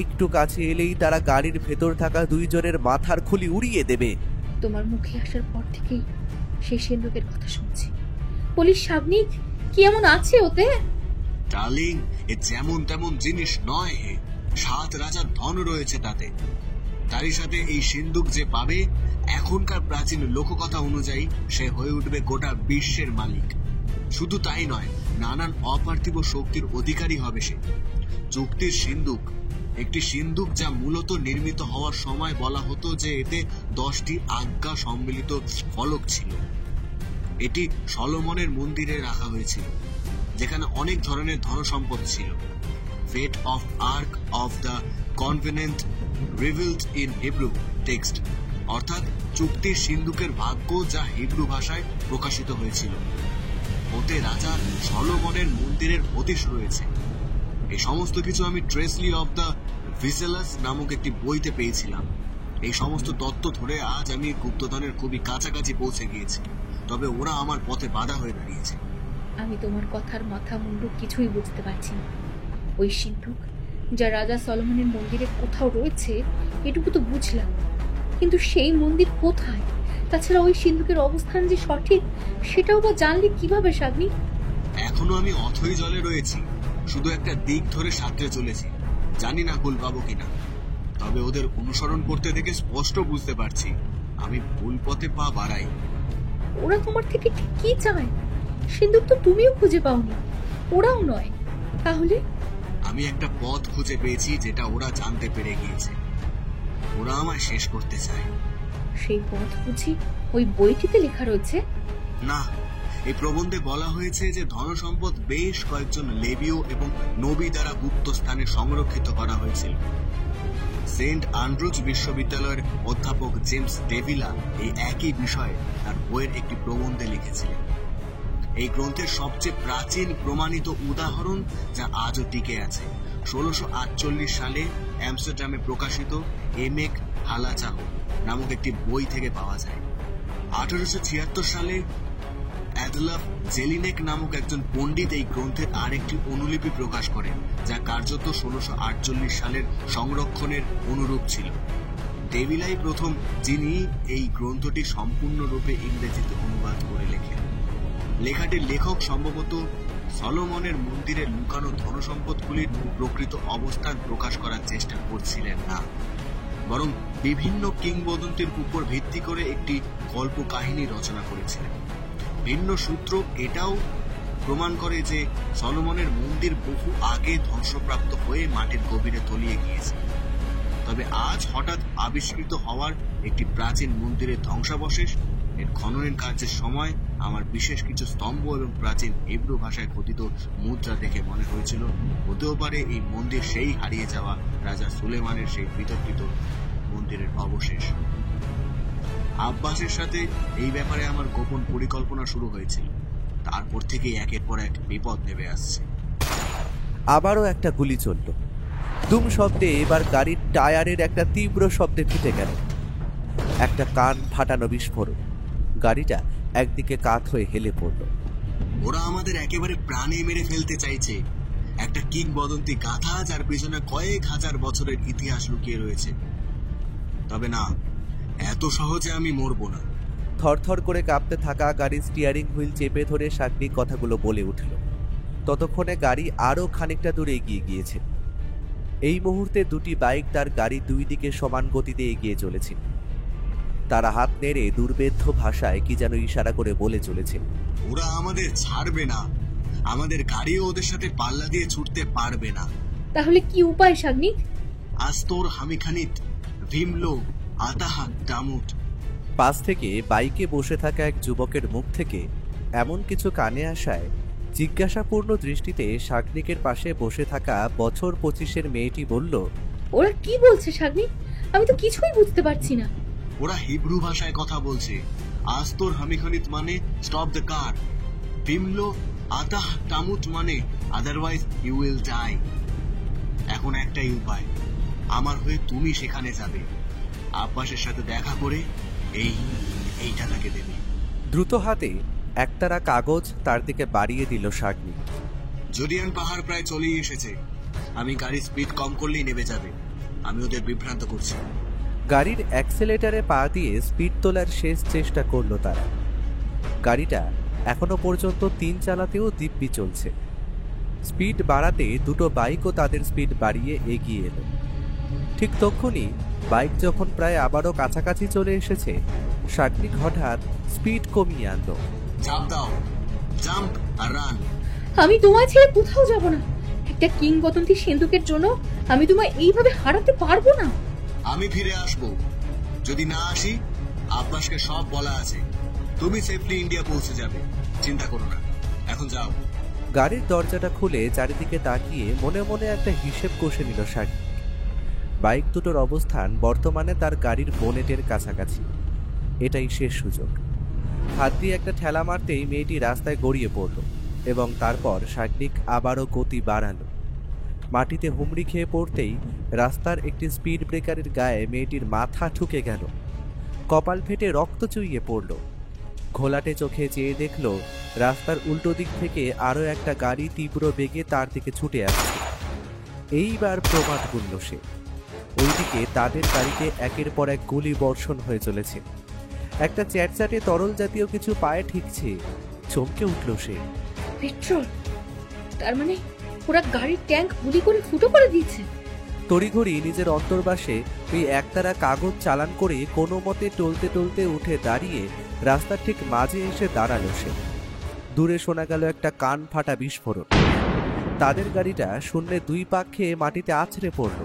Speaker 2: একটু কাছে এলেই তারা গাড়ির ভেতর থাকা দুইজনের মাথার খুলি উড়িয়ে দেবে।
Speaker 4: তোমার মুখে আসার পর থেকেই সেই সিন্ধুকের কথা শুনছি। পুলিশ সাগনিক কি এমন আছে ওতে?
Speaker 7: ডার্লিং, এ যেমন তেমন জিনিস নয়, 7 রাজার ধন রয়েছে তাতে। তারই সাথে এই সিন্ধুক যে পাবে, এখনকার প্রাচীন লোককথা অনুযায়ী সে হয়ে উঠবে গোটা বিশ্বের মালিক। শুধু তাই নয়, নানান অপার্থিব শক্তির অধিকারী হবে সে। যুক্তির সিন্ধুক, একটি সিন্ধুক যা মূলত নির্মিত হওয়ার সময় বলা হতো যে এতে 10টি আজ্ঞা সম্মিলিত ফলক ছিল। এটি সলোমনের মন্দিরে রাখা হয়েছিল, যেখানে অনেক ধরনের ধনসম্পদ ছিল। Fate of ark of the covenant revealed in Hebrew text, অর্থাৎ চুক্তির সিন্ধুকের ভাগ্য, যা হিব্রু ভাষায় প্রকাশিত হয়েছিল। ওতে রাজা সলোমনের মন্দিরের হদিশ রয়েছে। এই সমস্ত কিছু আমি ট্রেসলি অফ দ্য ভিসেলাস নামক একটি বইতে পেয়েছিলাম। এই সমস্ত তত্ত্ব ধরে আজ আমি গুপ্তধনের খুবই কাছাকাছি পৌঁছে গিয়েছি, তবে ওরা আমার পথে বাধা হয়ে দাঁড়িয়েছে।
Speaker 4: আমি তোমার কথার মাথা মুন্ডু কিছুই বুঝতে পারছি না। ওই সিন্ধুক যা রাজা সলোমনের মন্দিরে কোথাও রয়েছে এটুকু তো বুঝলাম, কিন্তু সেই মন্দির কোথায়? তাছাড়া ওই সিন্ধুকের অবস্থান যে সঠিক সেটাও বা জানলে কিভাবে সাগ্নি?
Speaker 7: এখনো আমি অথই জলে রয়েছি, শুধু একটা দিক ধরে সাঁতরে চলেছি। জানি না ভুল পাবো কিনা, তবে ওদের অনুসরণ করতে দেখে স্পষ্ট বুঝতে পারছি আমি ভুল পথে পা বাড়াই।
Speaker 4: ওরা তোমার থেকে ঠিক কি চায়? সিন্ধুক তো তুমিও খুঁজে পাওনি, ওরাও নয়। তাহলে
Speaker 7: আমি একটা পথ খুঁজে পেয়েছি যেটা ওরা জানতে পেরে গিয়েছে। ওরা আমায় শেষ করতে চায়।
Speaker 4: সেই পথ বুঝি ওই বইটিতে লেখা রয়েছে?
Speaker 7: না, এই প্রবন্ধে বলা হয়েছে যে ধনসম্পদ বেশ কয়েকজন লেবীয় এবং নবী দ্বারা গুপ্ত স্থানে সংরক্ষিত করা হয়েছিল। সেন্ট আন্ড্রুজ বিশ্ববিদ্যালয়ের অধ্যাপক জেমস ডেভিলা এই একই বিষয়ে তার বইয়ের একটি প্রবন্ধে লিখেছিলেন। এই গ্রন্থের সবচেয়ে প্রাচীন প্রমাণিত উদাহরণ, যা আজও টিকে আছে, 1648 সালে অ্যামস্টারডামে প্রকাশিত এমেক হালাচাহ নামক একটি বই থেকে পাওয়া যায়। 1876 সালে অ্যাডলাফ জেলিনেক নামক একজন পণ্ডিত এই গ্রন্থের আরেকটি অনুলিপি প্রকাশ করেন, যা কার্যত 1648 সালের সংরক্ষণের অনুরূপ ছিল। ডেভিলাই প্রথম, যিনি এই গ্রন্থটি সম্পূর্ণরূপে ইংরেজিতে অনুবাদ করে লেখেন। লেখাটির লেখক সম্ভবত সলোমনের মন্দিরে লুকানো ধনসম্পদগুলির প্রকৃত অবস্থান প্রকাশ করার চেষ্টা করছিলেন না, বরং বিভিন্ন কিংবদন্তির উপর ভিত্তি করে একটি গল্প কাহিনী রচনা করেছিলেন। ভিন্ন সূত্র এটাও প্রমাণ করে যে সলোমনের মন্দির বহু আগে ধ্বংসপ্রাপ্ত হয়ে মাটির গভীরে তলিয়ে গিয়েছে। তবে আজ হঠাৎ আবিষ্কৃত হওয়ার একটি প্রাচীন মন্দিরের ধ্বংসাবশেষ, এর খননের কার্যের সময় আমার বিশেষ কিছু স্তম্ভ এবং প্রাচীন হিব্রু ভাষায় খোদিত মুদ্রা দেখে মনে হয়েছিল হতেও পারে এই মন্দির সেই হারিয়ে যাওয়া রাজা সুলেমানের সেই বিতর্কিত মন্দিরের অবশেষ। আব্বাসের সাথে এই ব্যাপারে আমার গোপন পরিকল্পনা শুরু হয়েছিল। তারপর থেকে একের পর এক বিপদ নেমে আসছে।
Speaker 2: আবারও একটা গুলি চলল। দুম শব্দে এবার গাড়ির টায়ারের একটা তীব্র শব্দে ফেটে গেল। একটা কান ফাটানো বিস্ফোরণ। গাড়িটা একদিকে কাত হয়ে হেলে পড়ল।
Speaker 7: ওরা আমাদের একেবারে প্রাণে মেরে ফেলতে চাইছে। একটা কিংবদন্তি গাথা, যার পিছনে কয়েক হাজার বছরের ইতিহাস লুকিয়ে রয়েছে। তবে না, এত সহজে আমি মরব না।
Speaker 2: থরথর করে কাঁপতে থাকা গাড়ির স্টিয়ারিং হুইল চেপে ধরে সাগ্নিক কথাগুলো বলে উঠল। ততক্ষণে গাড়ি আরও খানিকটা দূরে এগিয়ে গিয়েছে। এই মুহূর্তে দুটি বাইক তার গাড়ি দুই দিকে সমান গতিতে এগিয়ে চলেছে। তারা হাত নেড়ে দুর্বেদ্য ভাষায় কি যেন ইশারা করে বলে চলেছে।
Speaker 7: ওরা আমাদের ছাড়বে না, আমাদের গাড়িও ওদের সাথে পাল্লা দিয়ে ছুটতে পারবে না।
Speaker 4: তাহলে কি উপায় সাগ্নিক?
Speaker 7: আস্তর হামিখানিত ভিমলো আতাহা দামুট।
Speaker 2: পাশ থেকে বাইকে বসে থাকা এক যুবকের মুখ থেকে এমন কিছু কানে আসায় জিজ্ঞাসাপূর্ণ দৃষ্টিতে সাগ্নিকের পাশে বসে থাকা বছর 25-এর মেয়েটি বলল,
Speaker 4: ওরা কি বলছে সাগ্নিক? আমি তো কিছুই বুঝতে পারছি না।
Speaker 7: ওরা হিব্রু ভাষায় কথা বলছে। আস্তর হামিখানিত মানে স্টপ দ্য কার, ভিমলো আতাহ তামুট মানে আদারওয়াইজ ইউ উইল ডাই। এখন একটাই উপায়, আমার হয়ে তুমি সেখানে যাবে, আব্বাসের সাথে দেখা করে এই টাকাকে দেবে।
Speaker 2: দ্রুত হাতে একতারা কাগজ তার দিকে বাড়িয়ে দিল সাগ্নিক।
Speaker 7: জোডিয়ান পাহাড় প্রায় চলেই এসেছে, আমি গাড়ির স্পিড কম করলেই নেমে যাবে। আমি ওদের বিভ্রান্ত করছি।
Speaker 2: গাড়ির অ্যাক্সেলেটারে পা দিয়ে স্পিড তোলার শেষ চেষ্টা করল তারা। গাড়িটা এখনো পর্যন্ত 3 চালাতেও দিব্যি চলছে। স্পিড বাড়াতে দুটো বাইকও তাদের স্পিড বাড়িয়ে এগিয়ে এলো। ঠিক তখনই বাইক যখন প্রায় আবারও কাছাকাছি চলে এসেছে, সাগ্নিক হঠাৎ স্পিড কমিয়ে আনল।
Speaker 7: জাম্প দাও, জাম্প আর রান।
Speaker 4: আমি তোমায় ছেড়ে কোথাও যাব না। একটা কিংবদন্তি সিন্ধুকের জন্য আমি তোমায় এইভাবে হারাতে পারবো না।
Speaker 7: আমি ফিরে আসব। যদি না আসি, আব্বাসকে সব বলা আছে। তুমি সেফলি ইন্ডিয়া পৌঁছে যাবে, চিন্তা করো না। এখন যাও।
Speaker 2: গাড়ির দরজাটা খুলে চারিদিকে তাকিয়ে মনে মনে একটা হিসেব কষে নিল সাগনিক। বাইক দুটোর অবস্থান বর্তমানে তার গাড়ির বোনেটের কাছাকাছি। এটাই শেষ সুযোগ। হাত দিয়ে একটা ঠেলা মারতেই মেয়েটি রাস্তায় গড়িয়ে পড়ল এবং তারপর সাগনিক আবারও গতি বাড়ালো। মাটিতে হুমড়ি খেয়ে পড়তেই রাস্তার একটি স্পিড ব্রেকারের গায়ে মেয়েটির মাথা ঠুকে গেল। কপাল ফেটে রক্ত চুইয়ে পড়ল। ঘোলাটে চোখে চেয়ে দেখল রাস্তার উল্টো দিক থেকে আরও একটা গাড়ি তীব্র বেগে তার দিকে ছুটে আসছে। এইবার প্রমাদ গুনল সে। ওইদিকে তাদের গাড়িতে একের পর এক গুলি বর্ষণ হয়ে চলেছে। একটা চ্যাটচ্যাটে তরল জাতীয় কিছু পায়ে ঠিকছে। চমকে উঠল সে।
Speaker 4: পেট্রোল! তার মানে ওরা গাড়ির ট্যাঙ্ক গুলি করে ফুটো করে দিয়েছে।
Speaker 2: তড়িঘড়ি নিজের অন্তর্বাসে ওই একতারা কাগজ চালান করে কোনো মতে টলতে টলতে উঠে দাঁড়িয়ে রাস্তার ঠিক মাঝে এসে দাঁড়ালো সে। দূরে শোনা গেল একটা কান ফাটা বিস্ফোরণ। তাদের গাড়িটা শূন্যে 2 পাক খেয়ে মাটিতে আছড়ে পড়ল।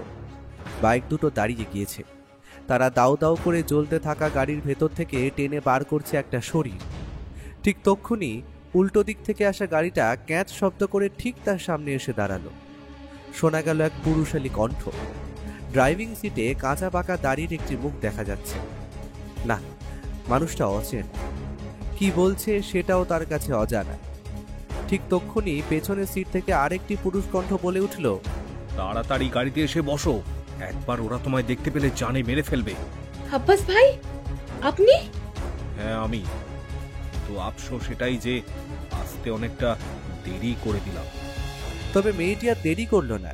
Speaker 2: বাইক দুটো দাঁড়িয়ে গিয়েছে। তারা দাউ দাউ করে জ্বলতে থাকা গাড়ির ভেতর থেকে টেনে বার করছে একটা শরীর। ঠিক তক্ষুনি উল্টো দিক থেকে আসা গাড়িটা ক্যাঁচ শব্দ করে ঠিক তার সামনে এসে দাঁড়ালো। শোনা গেল এক পুরুষালী কণ্ঠ। ড্রাইভিং সিটে কাঁচা পাকা দাড়ির একটি মুখ দেখা যাচ্ছে। না, মানুষটা অচেনা। কি বলছে সেটাও তার কাছে অজানা। ঠিক তক্ষুনি পেছনের সিট থেকে আরেকটি পুরুষ কণ্ঠ বলে উঠল,
Speaker 5: তাড়াতাড়ি গাড়িতে এসে বসো, একবার ওরা তোমায় দেখতে পেলে জানে মেরে ফেলবে।
Speaker 4: আব্বাস ভাই, আপনি?
Speaker 5: হ্যাঁ আমি। তো আফসোস সেটাই যে আসতে অনেকটা দেরি করে দিলাম।
Speaker 2: তবে মেয়েটি আর দেরি করল না।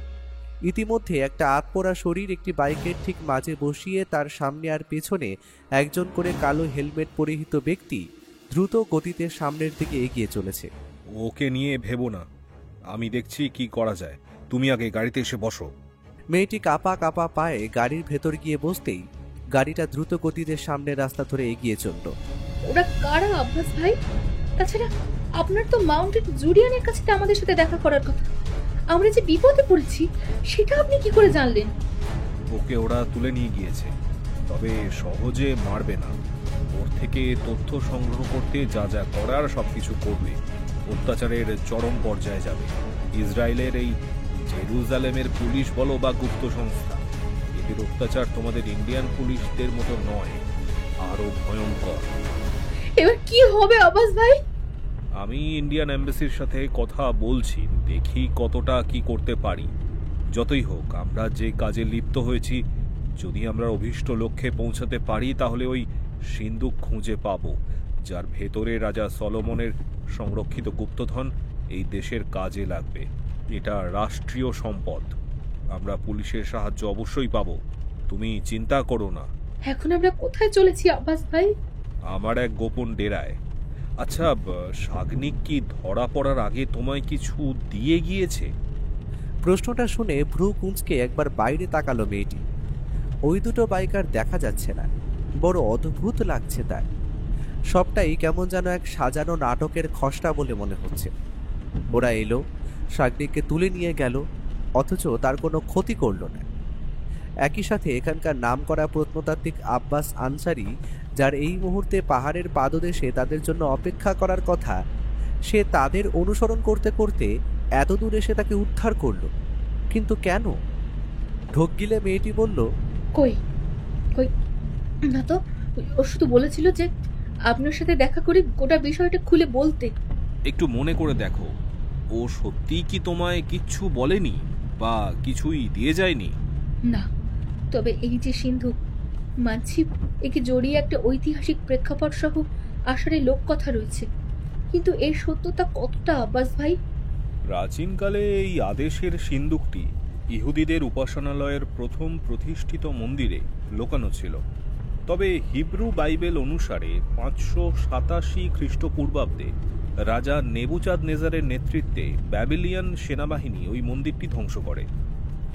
Speaker 2: ইতিমধ্যে একটা আতপোড়া শরীর একটি বাইকের ঠিক মাঝে বসিয়ে তার সামনে আর পেছনে একজন করে কালো হেলমেট পরিহিত ব্যক্তি দ্রুত গতিতে সামনের দিকে এগিয়ে চলেছে।
Speaker 5: ওকে নিয়ে ভেবো না, আমি দেখছি কি করা যায়। তুমি আগে গাড়িতে এসে বসো।
Speaker 2: মেয়েটি কাপা কাপা পায়ে গাড়ির ভেতর গিয়ে বসতেই গাড়িটা দ্রুত গতিতে সামনের রাস্তা ধরে এগিয়ে চলল।
Speaker 4: ওরা কারা আব্বাস ভাই? তাছাড়া আপনার তো মাউন্টেন জুডিয়ানের কাছে তো আমাদের সাথে দেখা করার কথা। আমরা যে বিপদে পড়েছি সেটা আপনি কি করে জানলেন?
Speaker 5: ওকে ওরা তুলে নিয়ে গিয়েছে, তবে সহজে মারবে না। ওর থেকে তথ্য সংগ্রহ করতে যা যা করার সবকিছু করবে। অত্যাচারের চরম পর্যায়ে যাবে। ইসরায়েলের এই জেরুজালেমের পুলিশ বলো বা গুপ্ত সংস্থা, এদের অত্যাচার তোমাদের ইন্ডিয়ান পুলিশদের মতো নয়, আরো ভয়ঙ্কর।
Speaker 4: এবার কি হবে আব্বাস ভাই?
Speaker 5: আমি ইন্ডিয়ান এম্বাসির সাথে কথা বলছি, দেখি কতটা কি করতে পারি। যতই হোক, আমরা যে কাজে লিপ্ত হয়েছি, যদি আমরা অভীষ্ট লক্ষ্যে পৌঁছাতে পারি তাহলে ওই সিন্ধুক খুঁজে পাবো, যার ভেতরে রাজা সলোমনের সংরক্ষিত গুপ্তধন এই দেশের কাজে লাগবে। এটা রাষ্ট্রীয় সম্পদ। আমরা পুলিশের সাহায্য অবশ্যই পাবো, তুমি চিন্তা করো না।
Speaker 4: এখন আমরা কোথায় চলেছি আব্বাস ভাই?
Speaker 5: আমার এক গোপন ডেরায়। আচ্ছা, সাগনিক কি ধরা পড়ার আগে তোমায় কিছু দিয়ে গিয়েছে?
Speaker 2: প্রশ্নটা শুনে ভ্রু কুঁচকে একবার বাইরে তাকালো মেয়েটি। ওই দুটো বাইক আর দেখা যাচ্ছে না। বড় অদ্ভুত লাগছে তার। সবটাই কেমন যেন এক সাজানো নাটকের খসড়া বলে মনে হচ্ছে। ওরা এলো, সাগনিককে তুলে নিয়ে গেল, অথচ তার কোনো ক্ষতি করল না। একই সাথে এখানকার নামকরা প্রত্নতাত্ত্বিক আব্বাস আনসারি, যার এই মুহূর্তে পাহাড়ের পাদদেশে তাদের জন্য অপেক্ষা করার কথা, সে তাদের অনুসরণ করতে করতে এত দূর এসে তাকে উদ্ধার করল। কিন্তু কেন? ঢোক গিলে মেয়েটি বলল,
Speaker 4: কই কই না তো, ও শুধু বলেছিল যে আপনার সাথে দেখা করে গোটা বিষয়টা খুলে বলতে।
Speaker 5: একটু মনে করে দেখো, ও সত্যিই কি তোমায় কিচ্ছু বলেনি বা কিছুই দিয়ে যায়নি?
Speaker 4: না, তবে এই যে সিন্ধু, মানছি একে জড়িয়ে একটা ঐতিহাসিক প্রেক্ষাপট সহ আষাঢ়ে লোককথা রয়েছে, কিন্তু এর সত্যতা কতটা আব্বাস ভাই?
Speaker 5: প্রাচীনকালে এই আদেশের সিন্ধুকটি ইহুদিদের উপাসনালয়ের প্রথম প্রতিষ্ঠিত মন্দিরে লোকানো ছিল। তবে হিব্রু বাইবেল অনুসারে 587 খ্রিস্টপূর্বাব্দে রাজা নেবুচাঁদনেজারের নেতৃত্বে ব্যাবিলিয়ান সেনাবাহিনী ওই মন্দিরটি ধ্বংস করে।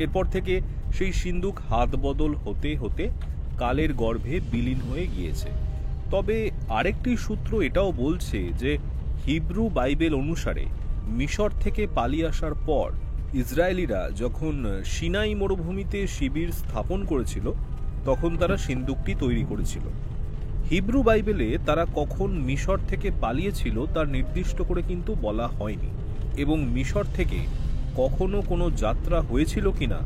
Speaker 5: এরপর থেকে সেই সিন্ধুক হাত বদল হতে হতে কালের গর্ভে বিলীন হয়ে গিয়েছে। তবে আরেকটি সূত্র এটাও বলছে যে হিব্রু বাইবেল অনুসারে মিশর থেকে পালিয়ে আসার পর ইসরায়েলিরা যখন সিনাই মরুভূমিতে শিবির স্থাপন করেছিল, তখন তারা সিন্ধুকটি তৈরি করেছিল।
Speaker 8: হিব্রু বাইবেলে তারা কখন মিশর থেকে পালিয়েছিল তার নির্দিষ্ট করে কিন্তু বলা হয়নি, এবং মিশর থেকে কখনো কোনো যাত্রা হয়েছিল কিনা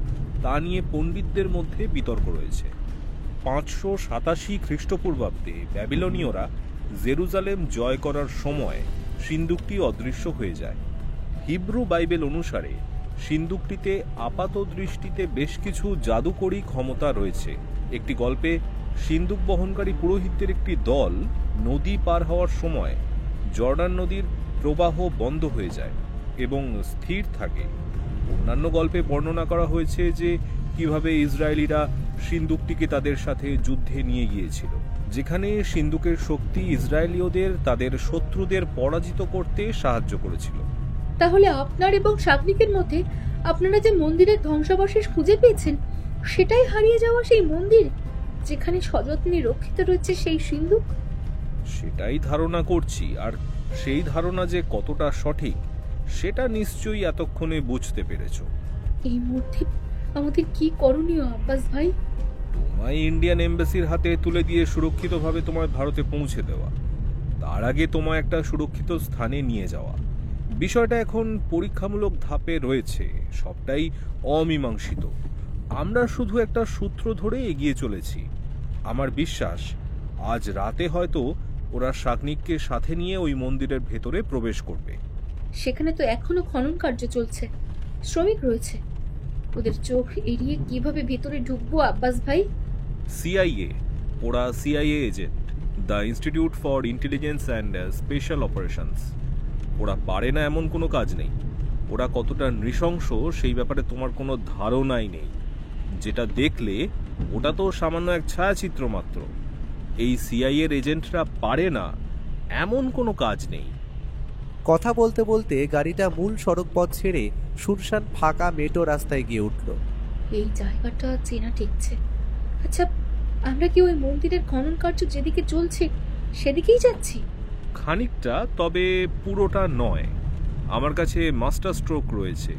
Speaker 8: তা নিয়ে পণ্ডিতদের মধ্যে বিতর্ক রয়েছে। 587 খ্রিস্টপূর্বাব্দে ব্যাবিলনীয়রা জেরুজালেম জয় করার সময় সিন্দুকটি অদৃশ্য হয়ে যায়। হিব্রু বাইবেল অনুসারে সিন্দুকটিতে আপাত দৃষ্টিতে বেশ কিছু জাদুকরী ক্ষমতা রয়েছে। একটি গল্পে সিন্দুক বহনকারী পুরোহিতদের একটি দল নদী পার হওয়ার সময় জর্ডান নদীর প্রবাহ বন্ধ হয়ে যায় এবং স্থির থাকে। অন্যান্য গল্পে বর্ণনা করা হয়েছে যে কিভাবে ইসরায়েলিরা সিন্দুকটিকে তাদের সাথে যুদ্ধে নিয়ে গিয়েছিল, যেখানে সিন্দুকের শক্তি ইসরায়েলীয়দের তাদের শত্রুদের পরাজিত করতে সাহায্য করেছিল।
Speaker 4: তাহলে আপনার এবং শাগনিকের মধ্যে আপনারা যে মন্দিরের ধ্বংসাবশেষ খুঁজে পেয়েছেন সেটাই হারিয়ে যাওয়া সেই মন্দির যেখানে সযত্নে রক্ষিত রয়েছে সেই সিন্দুক?
Speaker 8: সেটাই ধারণা করছি, আর সেই ধারণা যে কতটা সঠিক সেটা নিশ্চয়ই এতক্ষণে বুঝতে পেরেছ।
Speaker 4: এই মুহূর্তে আমাদের কি করণীয় আব্বাস ভাই?
Speaker 8: তোমায় ইন্ডিয়ান এমবাসির হাতে তুলে দিয়ে সুরক্ষিতভাবে তোমায় ভারতে পৌঁছে দেওয়া, তার আগে তোমায় একটা সুরক্ষিত স্থানে নিয়ে যাওয়া। বিষয়টা এখন পরীক্ষামূলক ধাপে রয়েছে, সবটাই অমীমাংসিত। আমরা শুধু একটা সূত্র ধরে এগিয়ে চলেছি। আমার বিশ্বাস আজ রাতে হয়তো ওরা শাগনিককে সাথে নিয়ে ওই মন্দিরের ভেতরে প্রবেশ করবে।
Speaker 4: সেখানে তো এখনো খনন কার্য চলছে, শ্রমিক রয়েছে। ওদের চোখ এড়িয়ে কিভাবে ভেতরে ঢুকবো আব্বাস ভাই?
Speaker 8: সিআইএ, ওরা CIA agent, the institute for intelligence and special operations. ওরা পারে না এমন কোনো কাজ নেই। ওরা কতটা নৃশংস সেই ব্যাপারে তোমার কোনো ধারণাই নেই। যেটা দেখলে ওটা তো সামান্য এক ছায়াচিত্র মাত্র। এই সিআইএর এজেন্টরা পারে না এমন কোনো কাজ নেই।
Speaker 2: কথা বলতে বলতে গাড়িটা মূল সড়ক পথ ছেড়ে শুনশান ফাঁকা মেটো রাস্তায় গিয়ে উঠল।
Speaker 4: এই জায়গাটা চেনা ঠেকছে। আচ্ছা, আমরা কি ওই মন্দিরের খনন কার্য যেদিকে চলছে সেদিকেই যাচ্ছি?
Speaker 8: খানিকটা, তবে পুরোটা নয়। আমার কাছে মাস্টার স্ট্রোক রয়েছে।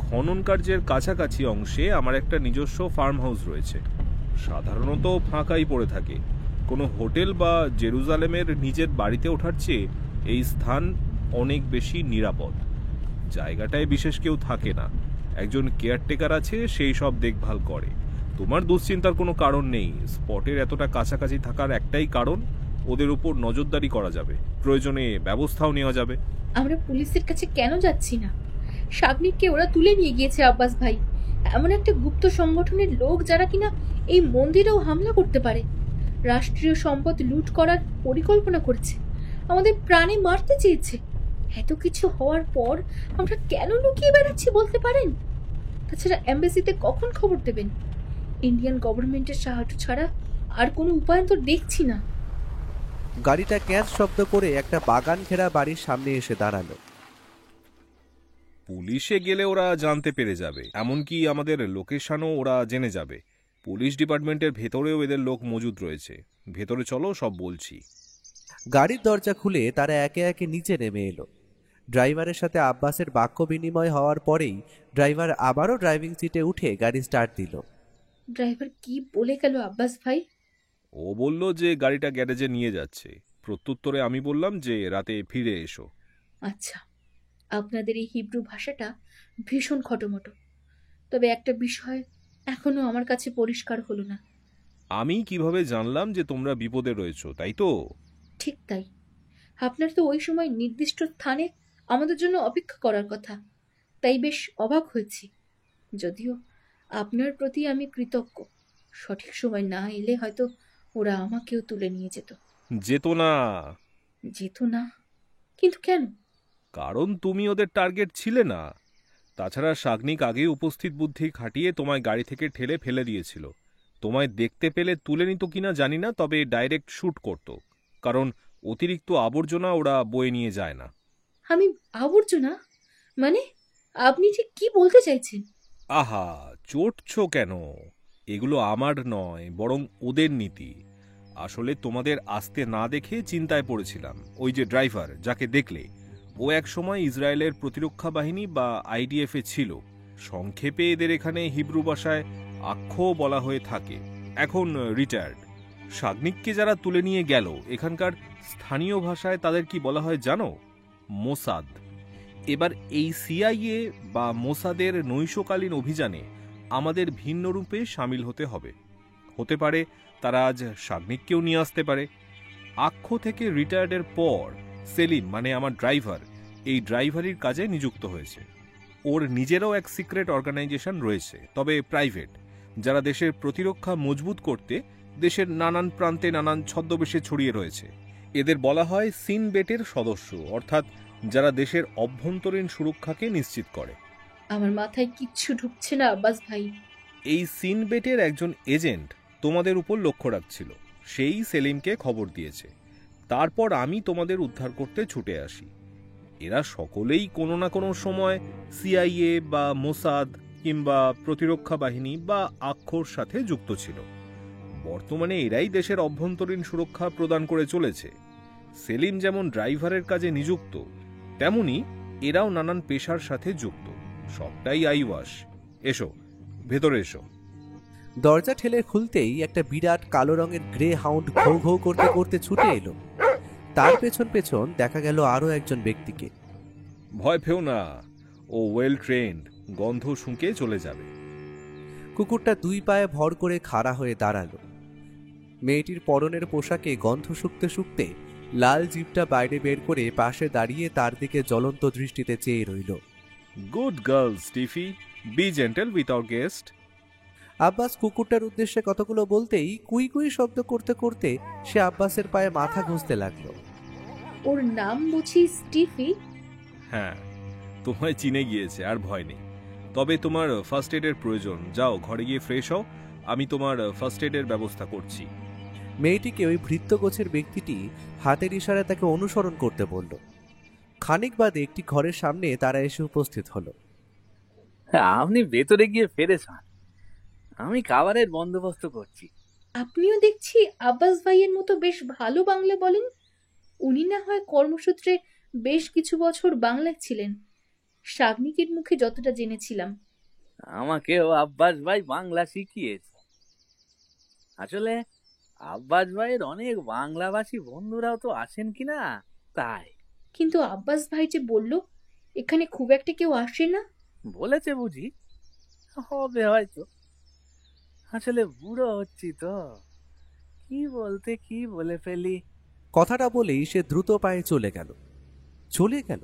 Speaker 8: খনন কার্যের কাছাকাছি অংশে আমার একটা নিজস্ব ফার্ম হাউস রয়েছে। সাধারণত ফাঁকাই পড়ে থাকে। কোনো হোটেল বা জেরুজালেমের নিজের বাড়িতে ওঠার চেয়ে এই স্থান অনেক বেশি নিরাপদ। জায়গাটায় বিশেষ কেউ থাকে না, একজন কেয়ারটেকার আছে, সেই সব দেখভাল করে। তোমার দুশ্চিন্তার কোনো কারণ নেই। স্পটের এতটা কাছাকাছি থাকার একটাই কারণ, ওদের উপর নজরদারি করা যাবে, প্রয়োজনে ব্যবস্থাও নেওয়া যাবে।
Speaker 4: আমরা পুলিশের কাছে কেন যাচ্ছি না? শাগনিককে ওরা তুলে নিয়ে গিয়েছে আব্বাস ভাই, এমন একটা গুপ্ত সংগঠনের লোক যারা কিনা এই মন্দিরেও হামলা করতে পারে, রাষ্ট্রীয় সম্পদ লুট করার পরিকল্পনা করেছে, আমাদের প্রাণে মারতে চেয়েছে। এত কিছু হওয়ার পর আমরা কেন লুকিয়ে বেড়াচ্ছি বলতে পারেন? তাছাড়া এমবাসিতে কখন খবর দেবেন? ইন্ডিয়ান গভর্নমেন্টের সাহায্য ছাড়া আর কোনো উপায় তো দেখছি না।
Speaker 2: গাড়িটা ক্যাচ শব্দ করে একটা বাগান ঘেরা বাড়ির সামনে এসে দাঁড়ালো।
Speaker 8: পুলিশে গেলে ওরা জানতে পেরে যাবে, এমনকি আমাদের লোকেশনও ওরা জেনে যাবে। পুলিশ ডিপার্টমেন্টের ভেতরেও এদের লোক মজুদ রয়েছে। ভেতরে চলো, সব বলছি।
Speaker 2: গাড়ির দরজা খুলে তারা একে একে নিচে নেমে এলো। ড্রাইভারের সাথে আব্বাসের বাক্য বিনিময় হওয়ার পরেই ড্রাইভার আবারও ড্রাইভিং সিটে উঠে গাড়ি স্টার্ট দিল।
Speaker 4: ড্রাইভার কি বলে গেল আব্বাস ভাই?
Speaker 8: ও বলল যে গাড়িটা গ্যারেজে নিয়ে যাচ্ছে। প্রত্যুত্তরে আমি বললাম যে রাতে ফিরে এসো।
Speaker 4: আচ্ছা, আপনাদের এই হিব্রু ভাষাটা ভীষণ খটোমটো। তবে একটা বিষয় এখনো আমার কাছে পরিষ্কার হলো না।
Speaker 8: আমি কিভাবে জানলাম যে তোমরা বিপদে রয়েছো, তাই তো?
Speaker 4: ঠিক তাই। আপনার তো ওই সময় নির্দিষ্ট স্থানে আমাদের জন্য অপেক্ষা করার কথা, তাই বেশ অবাক হয়েছি। যদিও আপনার প্রতি আমি কৃতজ্ঞ। সঠিক সময় না এলে হয়তো ওরা আমাকেও তুলে নিয়ে যেত।
Speaker 8: যেত না?
Speaker 4: যেত না? কিন্তু কেন?
Speaker 8: কারণ তুমি ওদের টার্গেট ছিলে না। তাছাড়া শাগনিক আগেই উপস্থিত বুদ্ধি খাটিয়ে তোমায় গাড়ি থেকে ঠেলে ফেলে দিয়েছিল। তোমায় দেখতে পেলে তুলে নিত কিনা জানি না, তবে ডাইরেক্ট শুট করত, কারণ অতিরিক্ত আবর্জনা ওরা বয়ে নিয়ে যায় না।
Speaker 4: আমি আবর্জনা? মানে আপনি ঠিক কি বলতে চাইছেন?
Speaker 8: আহা, চটছো কেন? এগুলো আমার নয়, বরং ওদের নীতি। আসলে তোমাদের আসতে না দেখে চিন্তায় পড়েছিলাম। ওই যে ড্রাইভার যাকে দেখলে, ও এক সময় ইসরায়েলের প্রতিরক্ষা বাহিনী বা আইডিএফে ছিল। সংক্ষেপে এদের এখানে হিব্রু ভাষায় আখ্য বলা হয়ে থাকে। এখন রিটায়ার্ড। সাগনিককে যারা তুলে নিয়ে গেল, এখানকার স্থানীয় ভাষায় তাদের কি বলা হয় জানো? মোসাদ। এবার এই সিআইএ বা মোসাদের নৈশকালীন অভিযানে আমাদের ভিন্ন রূপে সামিল হতে হবে। হতে পারে তারা আজ সাগনিককেও নিয়ে আসতে পারে। আক্ষ থেকে রিটায়ার্ডের পর সেলিম, মানে আমার ড্রাইভার, এই ড্রাইভারির কাজে নিযুক্ত হয়েছে। ওর নিজেরও এক সিক্রেট অর্গানাইজেশন রয়েছে, তবে প্রাইভেট, যারা দেশের প্রতিরক্ষা মজবুত করতে দেশের নানান প্রান্তে নানান ছদ্মবেশে ছড়িয়ে রয়েছে। এদের বলা হয় সিনবেটের সদস্য, অর্থাৎ যারা দেশের অভ্যন্তরীণ সুরক্ষাকে নিশ্চিত করে।
Speaker 4: আমার মাথায় কিচ্ছু ঢুকছে না আব্বাস ভাই।
Speaker 8: এই সিনবেটের একজন এজেন্ট তোমাদের উপর লক্ষ্য রাখছিল, সেই সেলিমকে খবর দিয়েছে। তারপর আমি তোমাদের উদ্ধার করতে ছুটে আসি। এরা সকলেই কোনো না কোনো সময় সিআইএ বা মোসাদ কিংবা প্রতিরক্ষা বাহিনী বা আক্ষর সাথে যুক্ত ছিল। বর্তমানে এরাই দেশের অভ্যন্তরীণ সুরক্ষা প্রদান করে চলেছে। সেলিম যেমন ড্রাইভারের কাজে নিযুক্ত, তেমনি এরাও নানান পেশার সাথে যুক্ত। সবটাই আইওয়াস। এসো, ভেতরে এসো।
Speaker 2: দরজা ঠেলে খুলতেই একটা বিরাট কালো রঙের গ্রে হাউন্ড ঘৌ ঘৌ করতে করতে ছুটে এলো। তার পেছন পেছন দেখা গেল আরো একজন ব্যক্তিকে।
Speaker 8: ভয় পেও না, ও ওয়েল ট্রেন্ড, গন্ধ শুঁকে চলে যাবে।
Speaker 2: কুকুরটা দুই পায়ে ভর করে খাড়া হয়ে দাঁড়ালো। মেয়েটির পরনের পোশাকে গন্ধ শুকতে শুকতে লাল জিভটা বাইরে বের করে পাশে দাঁড়িয়ে তার দিকে জ্বলন্ত দৃষ্টিতে চেয়ে রইল।
Speaker 8: Good girl Steffi, be gentle with our guest.
Speaker 2: Abbas কুকুরটার উদ্দেশ্যে কতগুলো বলতেই কুই কুই শব্দ করতে করতে সে আব্বাসের পায়ে মাথা ঘষতে লাগলো।
Speaker 4: ওর নাম বুঝি স্টিফি?
Speaker 8: হ্যাঁ, তোমায় চিনে গিয়েছে, আর ভয় নেই। তবে তোমার ফার্স্ট এডের প্রয়োজন। যাও ঘরে গিয়ে ফ্রেশ হও, আমি তোমার ফার্স্ট এডের ব্যবস্থা করছি।
Speaker 2: মেয়েটিকে ওই ভৃত্যগোছের ব্যক্তিটি হাতের ইশারায় তাকে অনুসরণ করতে বলল। খানিক বাদে একটি ঘরের সামনে তারা এসে উপস্থিত হলো।
Speaker 9: আপনি ভেতরে গিয়ে ফেরে যান, আমি খাবারের বন্দোবস্ত করছি।
Speaker 4: আপনিও দেখছি আব্বাস ভাইয়ের মতো বেশ ভালো বাংলা বলেন। উনি না হয় কর্মসূত্রে বেশ কিছু বছর বাংলায় ছিলেন, সাগনিকের মুখে যতটা জেনেছিলাম।
Speaker 9: আমাকেও আব্বাস ভাই বাংলা শিখিয়েছে। আসলে আব্বাস ভাইয়ের অনেক বাংলাভাষী বন্ধুরাও তো আছেন কিনা তাই।
Speaker 4: কিন্তু আব্বাস ভাই যে বলল এখানে খুব একটা কেউ আসে না।
Speaker 9: বলেছে বুঝি, হবে হয়তো। আসলে বুড়ো হচ্ছি তো, কি বলতে কি বলে ফেলি।
Speaker 2: কথাটা বলেই সে দ্রুত পায়ে চলে গেল। চলে গেল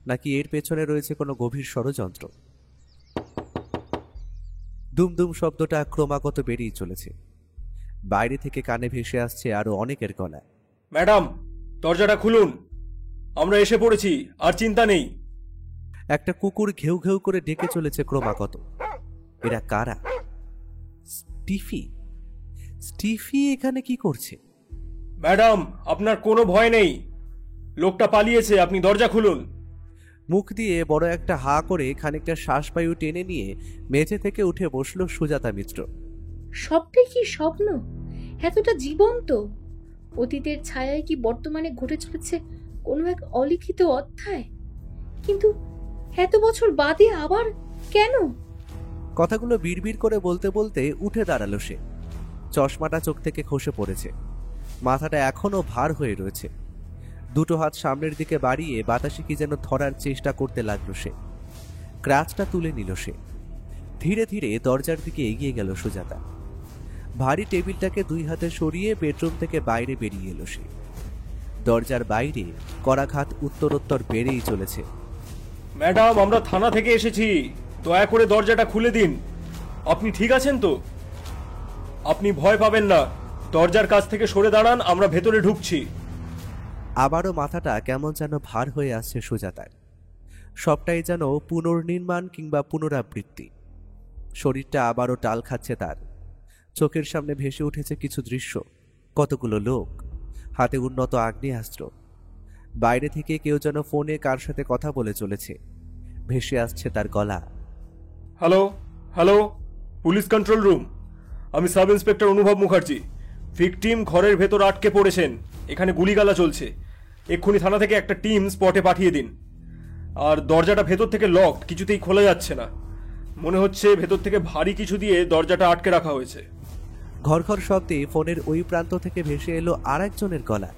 Speaker 2: নাকি এর পেছনে রয়েছে কোনো গভীর ষড়যন্ত্র? দুমদুম শব্দটা ক্রমাগত বেরিয়ে চলেছে। বাইরে থেকে কানে ভেসে আসছে আরো অনেকের গলা।
Speaker 6: ম্যাডাম, দরজাটা খুলুন, আমরা এসে পড়েছি, আর চিন্তা নেই।
Speaker 2: একটা কুকুর ঘেউ ঘেউ করে ডেকে চলেছে ক্রমাগত। এরা কারা? স্টিফি? স্টিফি এখানে কি করছে?
Speaker 6: ম্যাডাম, আপনার কোনো ভয় নেই, লোকটা পালিয়েছে, আপনি দরজা খুলুন।
Speaker 2: মুখ দিয়ে বড় একটা হা করে খানিকটা শ্বাসবায়ু টেনে নিয়ে মেঝে থেকে উঠে বসলো সুজাতা মিত্র।
Speaker 4: সবটাই কি স্বপ্ন? এতটা জীবন্ত? অতীতের ছায়ায় কি বর্তমানে ঘটে চলেছে কোনো এক অলিখিত অধ্যায়? কিন্তু এত বছর বাদে আবার কেন?
Speaker 2: কথাগুলো বিড়বিড় করে বলতে বলতে উঠে দাঁড়ালো সে। চশমাটা চোখ থেকে খসে পড়েছে, মাথাটা এখনো ভার হয়ে রয়েছে। দুটো হাত সামনের দিকে বাড়িয়ে বাতাসে কি যেন ধরার চেষ্টা করতে লাগলো সে। ক্রাচটা তুলে নিল সে। ধীরে ধীরে দরজার দিকে এগিয়ে গেল সুজাতা। ভারী টেবিলটাকে দুই হাতে সরিয়ে বেডরুম থেকে বাইরে বেরিয়ে এলো সে। দরজার বাইরে করাঘাত উত্তরোত্তর বেড়েই চলেছে।
Speaker 6: ম্যাডাম, আমরা থানা থেকে এসেছি, দয়া করে দরজাটা খুলে দিন। আপনি ঠিক আছেন তো? আপনি ভয় পাবেন না, দরজার কাছ থেকে সরে দাঁড়ান, আমরা ভেতরে ঢুকছি।
Speaker 2: আবারও মাথাটা কেমন যেন ভার হয়ে আসছে সুজাতার। সবটাই যেন পুনর্নির্মাণ কিংবা পুনরাবৃত্তি। শরীরটা আবারও টাল খাচ্ছে তার। চোখের সামনে ভেসে উঠেছে কিছু দৃশ্য, কতগুলো লোক, হাতে উন্নত আগ্নেয়াস্ত্র। বাইরে থেকে কেউ যেন ফোনে কার সাথে কথা বলে চলেছে। ভেসে আসছে তার গলা।
Speaker 6: Hello hello, police control room, আমি সাব ইন্সপেক্টর অনুভব মুখার্জি। ভিকটিম ঘরের ভেতর আটকে পড়েছেন, এখানে গুলিগালা চলছে। এক্ষুনি থানা থেকে একটা টিম স্পটে পাঠিয়ে দিন। আর দরজাটা ভেতর থেকে লকড, কিছুতেই খোলা যাচ্ছে না। মনে হচ্ছে ভেতর থেকে ভারী কিছু দিয়ে দরজাটা আটকে রাখা হয়েছে।
Speaker 2: ঘর ঘর শব্দে ফোনের ওই প্রান্ত থেকে ভেসে এলো আর একজনের গলা।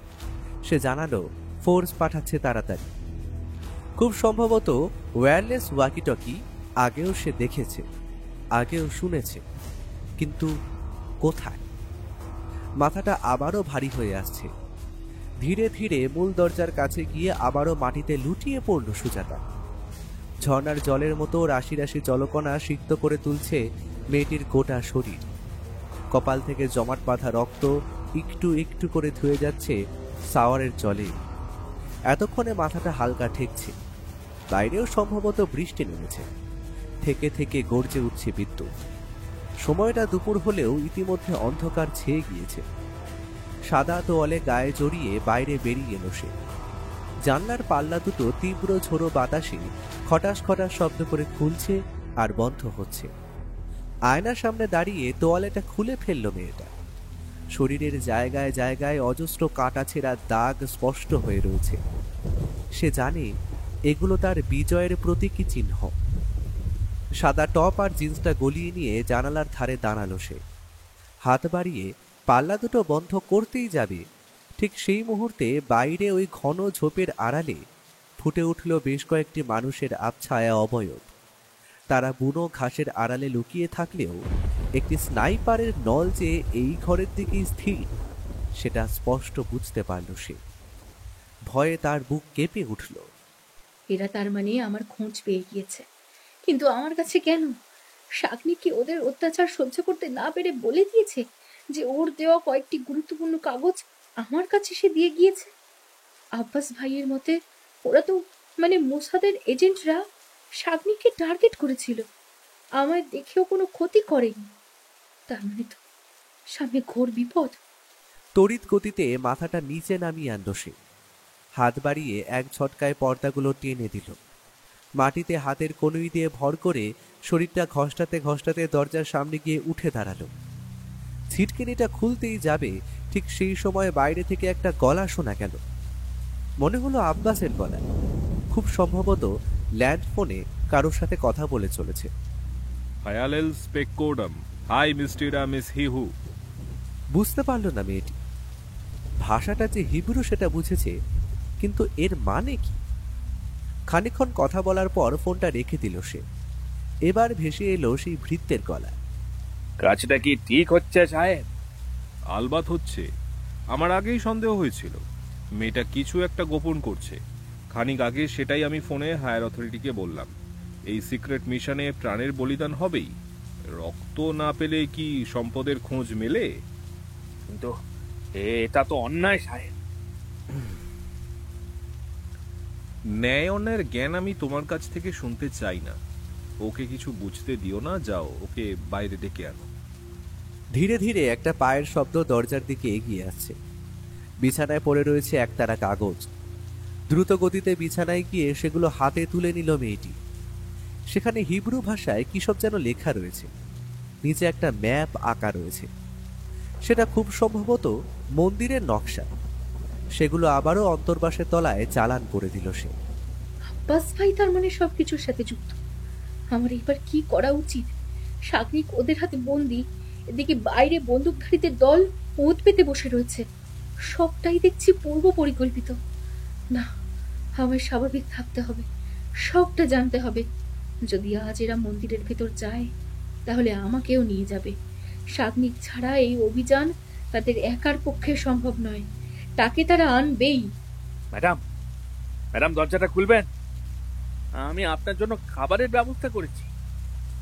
Speaker 2: সে জানালো ফোর্স পাঠাচ্ছে তাড়াতাড়ি। খুব সম্ভবত ওয়্যারলেস ওয়াকিটকি। আগেও সে দেখেছে, আগেও শুনেছে, কিন্তু কোথায়? মাথাটা আবারও ভারী হয়ে আসছে। ধীরে ধীরে মূল দরজার কাছে গিয়ে আবারও মাটিতে লুটিয়ে পড়ল সুজাতা। ঝর্ণার জলের মতো রাশি রাশি জলকণা সিক্ত করে তুলছে মেয়েটির গোটা শরীর। কপাল থেকে জমাট বাঁধা রক্ত একটু একটু করে ধুয়ে যাচ্ছে সাওয়ারের জলে। এতক্ষণে মাথাটা হালকা ঠেকছে। বাইরেও সম্ভবত বৃষ্টি নেমেছে। থেকে থেকে গর্জে উঠছে বিদ্যুৎ। সময়টা দুপুর হলেও ইতিমধ্যে অন্ধকার ছেয়ে গিয়েছে। সাদা তোয়ালে গায়ে জড়িয়ে বাইরে বেরিয়ে এলো সে। জানলার পাল্লা দুটো তীব্র ঝোড়ো বাতাসে খটাস খটাস শব্দ করে খুলছে আর বন্ধ হচ্ছে। আয়নার সামনে দাঁড়িয়ে তোয়ালেটা খুলে ফেলল মেয়েটা। শরীরের জায়গায় জায়গায় অজস্র কাটাছেঁড়া দাগ স্পষ্ট হয়ে রয়েছে। সে জানে এগুলো তার বিজয়ের প্রতীকী চিহ্ন। সাদা টপ আর জিন্সটা গলিয়ে নিয়ে জানালার ধারে দাঁড়ালো সে। হাত বাড়িয়ে পাল্লা দুটো বন্ধ করতেই যাবে, ঠিক সেই মুহূর্তে বাইরে ওই ঘন ঝোপের আড়ালে ফুটে উঠল বেশ কয়েকটি মানুষের আবছায়া অবয়ব। তারা বুনো ঘাসের আড়ালে লুকিয়ে থাকলেও একটি স্নাইপারের নল যে এই ঘরের দিকেই স্থির, সেটা স্পষ্ট বুঝতে পারল সে। ভয়ে তার বুক কেঁপে উঠল।
Speaker 4: এরা তার মানে আমার খোঁজ পেয়ে গিয়েছে, কিন্তু আমার কাছে কেন? শাগনি কি ওদের অত্যাচার সহ্য করতে না পেরে বলে দিয়েছে যে ওর দেওয়া কয়েকটি গুরুত্বপূর্ণ কাগজ আমার কাছে সে দিয়ে গিয়েছে? আব্বাস ভাইয়ের মতে ওরা তো মানে মোসাদের এজেন্টরা শাগনিকে টার্গেট করেছিল, আমায় দেখেও কোনো ক্ষতি করেনি। তার মানে তো সামনে ঘোর বিপদ।
Speaker 2: তড়িৎ গতিতে মাথাটা নিচে নামিয়ে আনল সে। হাত বাড়িয়ে এক ঝটকায় পর্দাগুলো টেনে দিল। মাটিতে হাতের কনুই দিয়ে ভর করে শরীরটা ঘষ্টাতে ঘষ্টাতে দরজার সামনে গিয়ে উঠে দাঁড়ালো। ছিটকিনিটা খুলতেই যাবে, ঠিক সেই সময় বাইরে থেকে একটা গলা শোনা গেল। মনে হলো আব্বাসের গলা। খুব সম্ভবত ল্যান্ড ফোনে কারোর সাথে কথা বলে চলেছে।
Speaker 8: হায়ালেল স্পেকোডাম হাই মিস্টিরা মিস হিহু।
Speaker 2: বুঝতে পারল না মেয়েটি। ভাষাটা যে হিব্রু সেটা বুঝেছে, কিন্তু এর মানে কি? খানিকক্ষণ কথা বলার পর ফোনটা রেখে দিল সে। এবার ভেসে এলো সেই ভৃত্যের গলা।
Speaker 9: কাজটা কি ঠিক হচ্ছে সাহেব?
Speaker 8: আলবাত হচ্ছে। আমার আগেই সন্দেহ হয়েছিল মেয়েটা কিছু একটা গোপন করছে। খানিক আগে সেটাই আমি ফোনে হায়ার অথরিটিকে বললাম। এই সিক্রেট মিশনে প্রাণের বলিদান হবেই। রক্ত না পেলে কি সম্পদের খোঁজ মেলে?
Speaker 9: কিন্তু এটা তো অন্যায় সাহেব।
Speaker 8: ন্যায় অন্যায়ের জ্ঞান আমি তোমার কাছ থেকে শুনতে চাই না। ওকে কিছু বুঝতে দিও না, যাও ওকে বাইরে ডেকে আনো।
Speaker 2: ধীরে ধীরে একটা পায়ের শব্দ দরজার দিকে এগিয়ে আসছে। বিছানায় পড়ে রয়েছে একতারা কাগজ। দ্রুত গতিতে বিছানায় গিয়ে সেগুলো হাতে তুলে নিল মেয়েটি। সেখানে হিব্রু ভাষায় কি সব যেন লেখা রয়েছে। নিচে একটা ম্যাপ আঁকা রয়েছে। সেটা খুব সম্ভবত মন্দিরের নকশা। সেগুলো আবারও অন্তর্বাসের তলায় চালান করে দিল সে।
Speaker 4: আব্বাস ভাই তার মানে সবকিছুর সাথে যুক্ত। আমার এবার কি করা উচিত? শাগনিক ওদের হাতে বন্দি, এদিকে বাইরে বন্দুকধারীদের দল ওত পেতে বসে রয়েছে। সবটাই দেখছি পূর্ব পরিকল্পিত। না, আমায় স্বাভাবিক থাকতে হবে, সবটা জানতে হবে। যদি আজ এরা মন্দিরের ভেতর যায় তাহলে আমাকেও নিয়ে যাবে। শাগনিক ছাড়া এই অভিযান তাদের একার পক্ষে সম্ভব নয়। তাকে তারা আনবেই।
Speaker 9: ম্যাডাম, ম্যাডাম দরজাটা খুলবেন? আমি আপনার জন্য খাবারের ব্যবস্থা করেছি।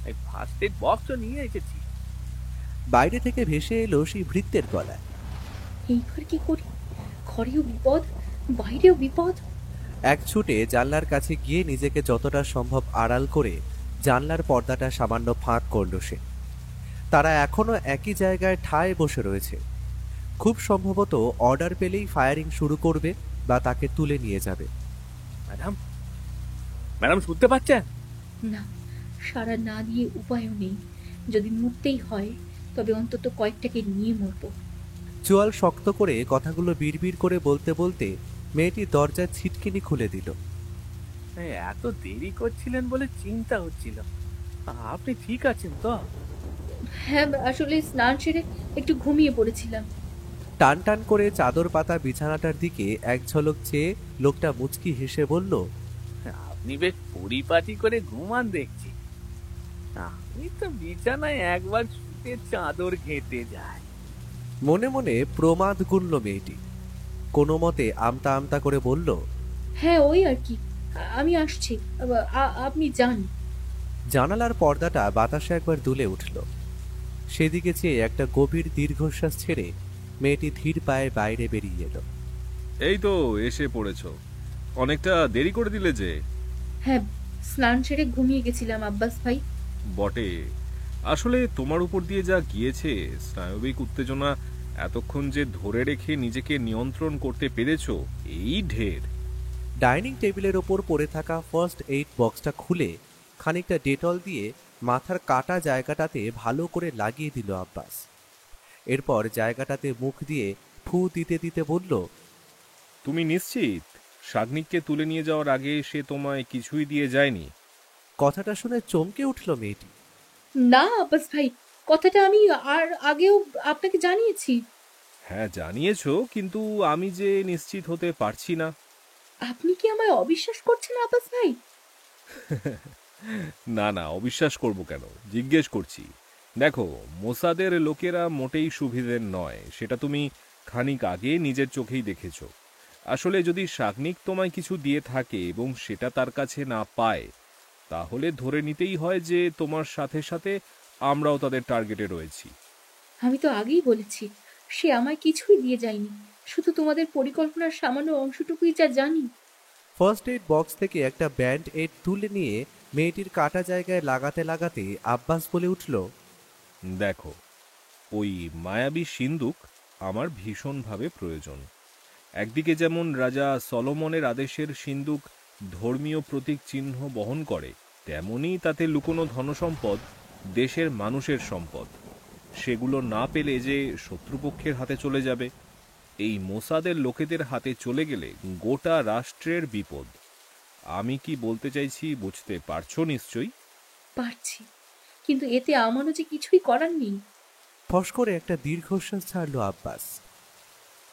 Speaker 9: এই ফার্স্ট এড বক্সও নিয়ে এসেছি।
Speaker 2: বাইরে থেকে ভেসে এলো সেই ভৃত্যের গলা।
Speaker 4: এইবার কি করি? ঘরেও বিপদ, বাইরেও বিপদ।
Speaker 2: এক ছুটে জানলার কাছে গিয়ে নিজেকে যতটা সম্ভব আড়াল করে জানলার পর্দাটা সামান্য ফাঁক করল সে। তারা এখনো একই জায়গায় ঠায় বসে রয়েছে। খুব সম্ভবত অর্ডার পেলেই ফায়ারিং শুরু করবে বা তাকে তুলে নিয়ে যাবে।
Speaker 9: ম্যাডাম, ম্যাডাম শুনতে পাচ্ছেন?
Speaker 4: না, সারা না দিয়ে উপায়ও নেই। যদি মরতেই হয় তবে অন্তত কয়েকটাকে নিয়ে মরবো।
Speaker 2: চোয়াল শক্ত করে কথাগুলো বিড়বিড় করে বলতে বলতে মেয়েটি দরজার ছিটকিনি খুলে দিল।
Speaker 9: এত দেরি করছিলেন বলে চিন্তা হচ্ছিল। আপনি ঠিক আছেন তো?
Speaker 4: হ্যাঁ, আসলে স্নান সেরে একটু ঘুমিয়ে পড়েছিলাম।
Speaker 2: টান টান করে চাদর পাতা বিছানাটার দিকে এক ঝলক চেয়ে লোকটা মুচকি হেসে বলল,
Speaker 9: আপনি বেশ পরিপাটি করে ঘুমান দেখছি। আমি তো বিছানায় একবার শুতে চাদর ঘেঁটে যাই।
Speaker 2: মনে মনে প্রমাদ গুনল মেয়েটি। কোনো মতে আমতা আমতা করে বলল,
Speaker 4: হ্যাঁ, ওই আর কি, আমি আসছি, আপনি যান।
Speaker 2: জানালার পর্দাটা বাতাসে একবার দুলে উঠল। সেদিকে চেয়ে একটা গভীর দীর্ঘশ্বাস ছেড়ে মেয়েটি ধীর পায়ে বাইরে বেরিয়ে এলো।
Speaker 8: এই তো এসে পড়েছ, অনেকটা দেরি করে দিলে যে।
Speaker 4: হ্যাঁ, স্নান সেরে ঘুমিয়ে গেছিলাম আব্বাস ভাই।
Speaker 8: বটে, আসলে তোমার উপর দিয়ে যা গিয়েছে, স্নায়বিক উত্তেজনা এতক্ষণ যে ধরে রেখে নিজেকে নিয়ন্ত্রণ করতে পেরেছো, এই ঢের।
Speaker 2: ডাইনিং টেবিলের ওপর পড়ে থাকা ফার্স্ট এইড বক্সটা খুলে খানিকটা ডেটল দিয়ে মাথার কাটা জায়গাটাতে ভালো করে লাগিয়ে দিল আব্বাস। এরপর জায়গাটাতে মুখ দিয়ে ফু দিতে দিতে বলল,
Speaker 8: তুমি নিশ্চিত শাগনিককে তুলে নিয়ে যাওয়ার আগে সে তোমায় কিছুই দিয়ে যায়নি?
Speaker 2: কথাটা শুনে চমকে উঠল মেয়েটি।
Speaker 4: না আব্বাস ভাই, কথাটা আমি আর আগেও আপনাকে জানিয়েছি।
Speaker 8: হ্যাঁ জানিয়েছো, কিন্তু আমি যে নিশ্চিত হতে পারছি না।
Speaker 4: আপনি কি আমায় অবিশ্বাস করছেন আব্বাস ভাই?
Speaker 8: না না, অবিশ্বাস করব কেন, জিজ্ঞেস করছি। দেখো, মোসাদের লোকেরা মোটেই সুবিধের নয়, সেটা তুমি খানিক আগে নিজের চোখেই দেখেছো। আসলে যদি শাগনিক তোমায় কিছু দিয়ে থাকে এবং সেটা তার কাছে না পায়, তাহলে ধরে নিতেই হয় যে তোমার সাথে সাথে আমরাও তাদের টার্গেটে রয়েছি।
Speaker 4: আমি তো আগেই বলেছি, সে আমায় কিছুই দিয়ে যায়নি, শুধু তোমাদের পরিকল্পনার সামান্য অংশটুকুই যা জানি।
Speaker 2: ফার্স্ট এইড বক্স থেকে একটা ব্যান্ড এড তুলে নিয়ে মেয়েটির কাটা জায়গায় লাগাতে লাগাতে আব্বাস বলে উঠল,
Speaker 8: দেখো, ওই মায়াবী সিন্দুক আমার ভীষণভাবে প্রয়োজন। একদিকে যেমন রাজা সলোমনের আদেশের সিন্দুক ধর্মীয় প্রতীক চিহ্ন বহন করে, তেমনি তাতে লুকোনো ধনসম্পদ দেশের মানুষের সম্পদ। সেগুলো না পেলে যে শত্রুপক্ষের হাতে চলে যাবে, এই মোসাদের লোকেদের হাতে চলে গেলে গোটা রাষ্ট্রের বিপদ। আমি কি বলতে চাইছি বুঝতে পারছো নিশ্চয়ই?
Speaker 4: পারছি, কিন্তু এতে আমারও যে কিছুই করার নেই।
Speaker 2: ফস করে একটা দীর্ঘশ্বাস ছাড়ল আব্বাস।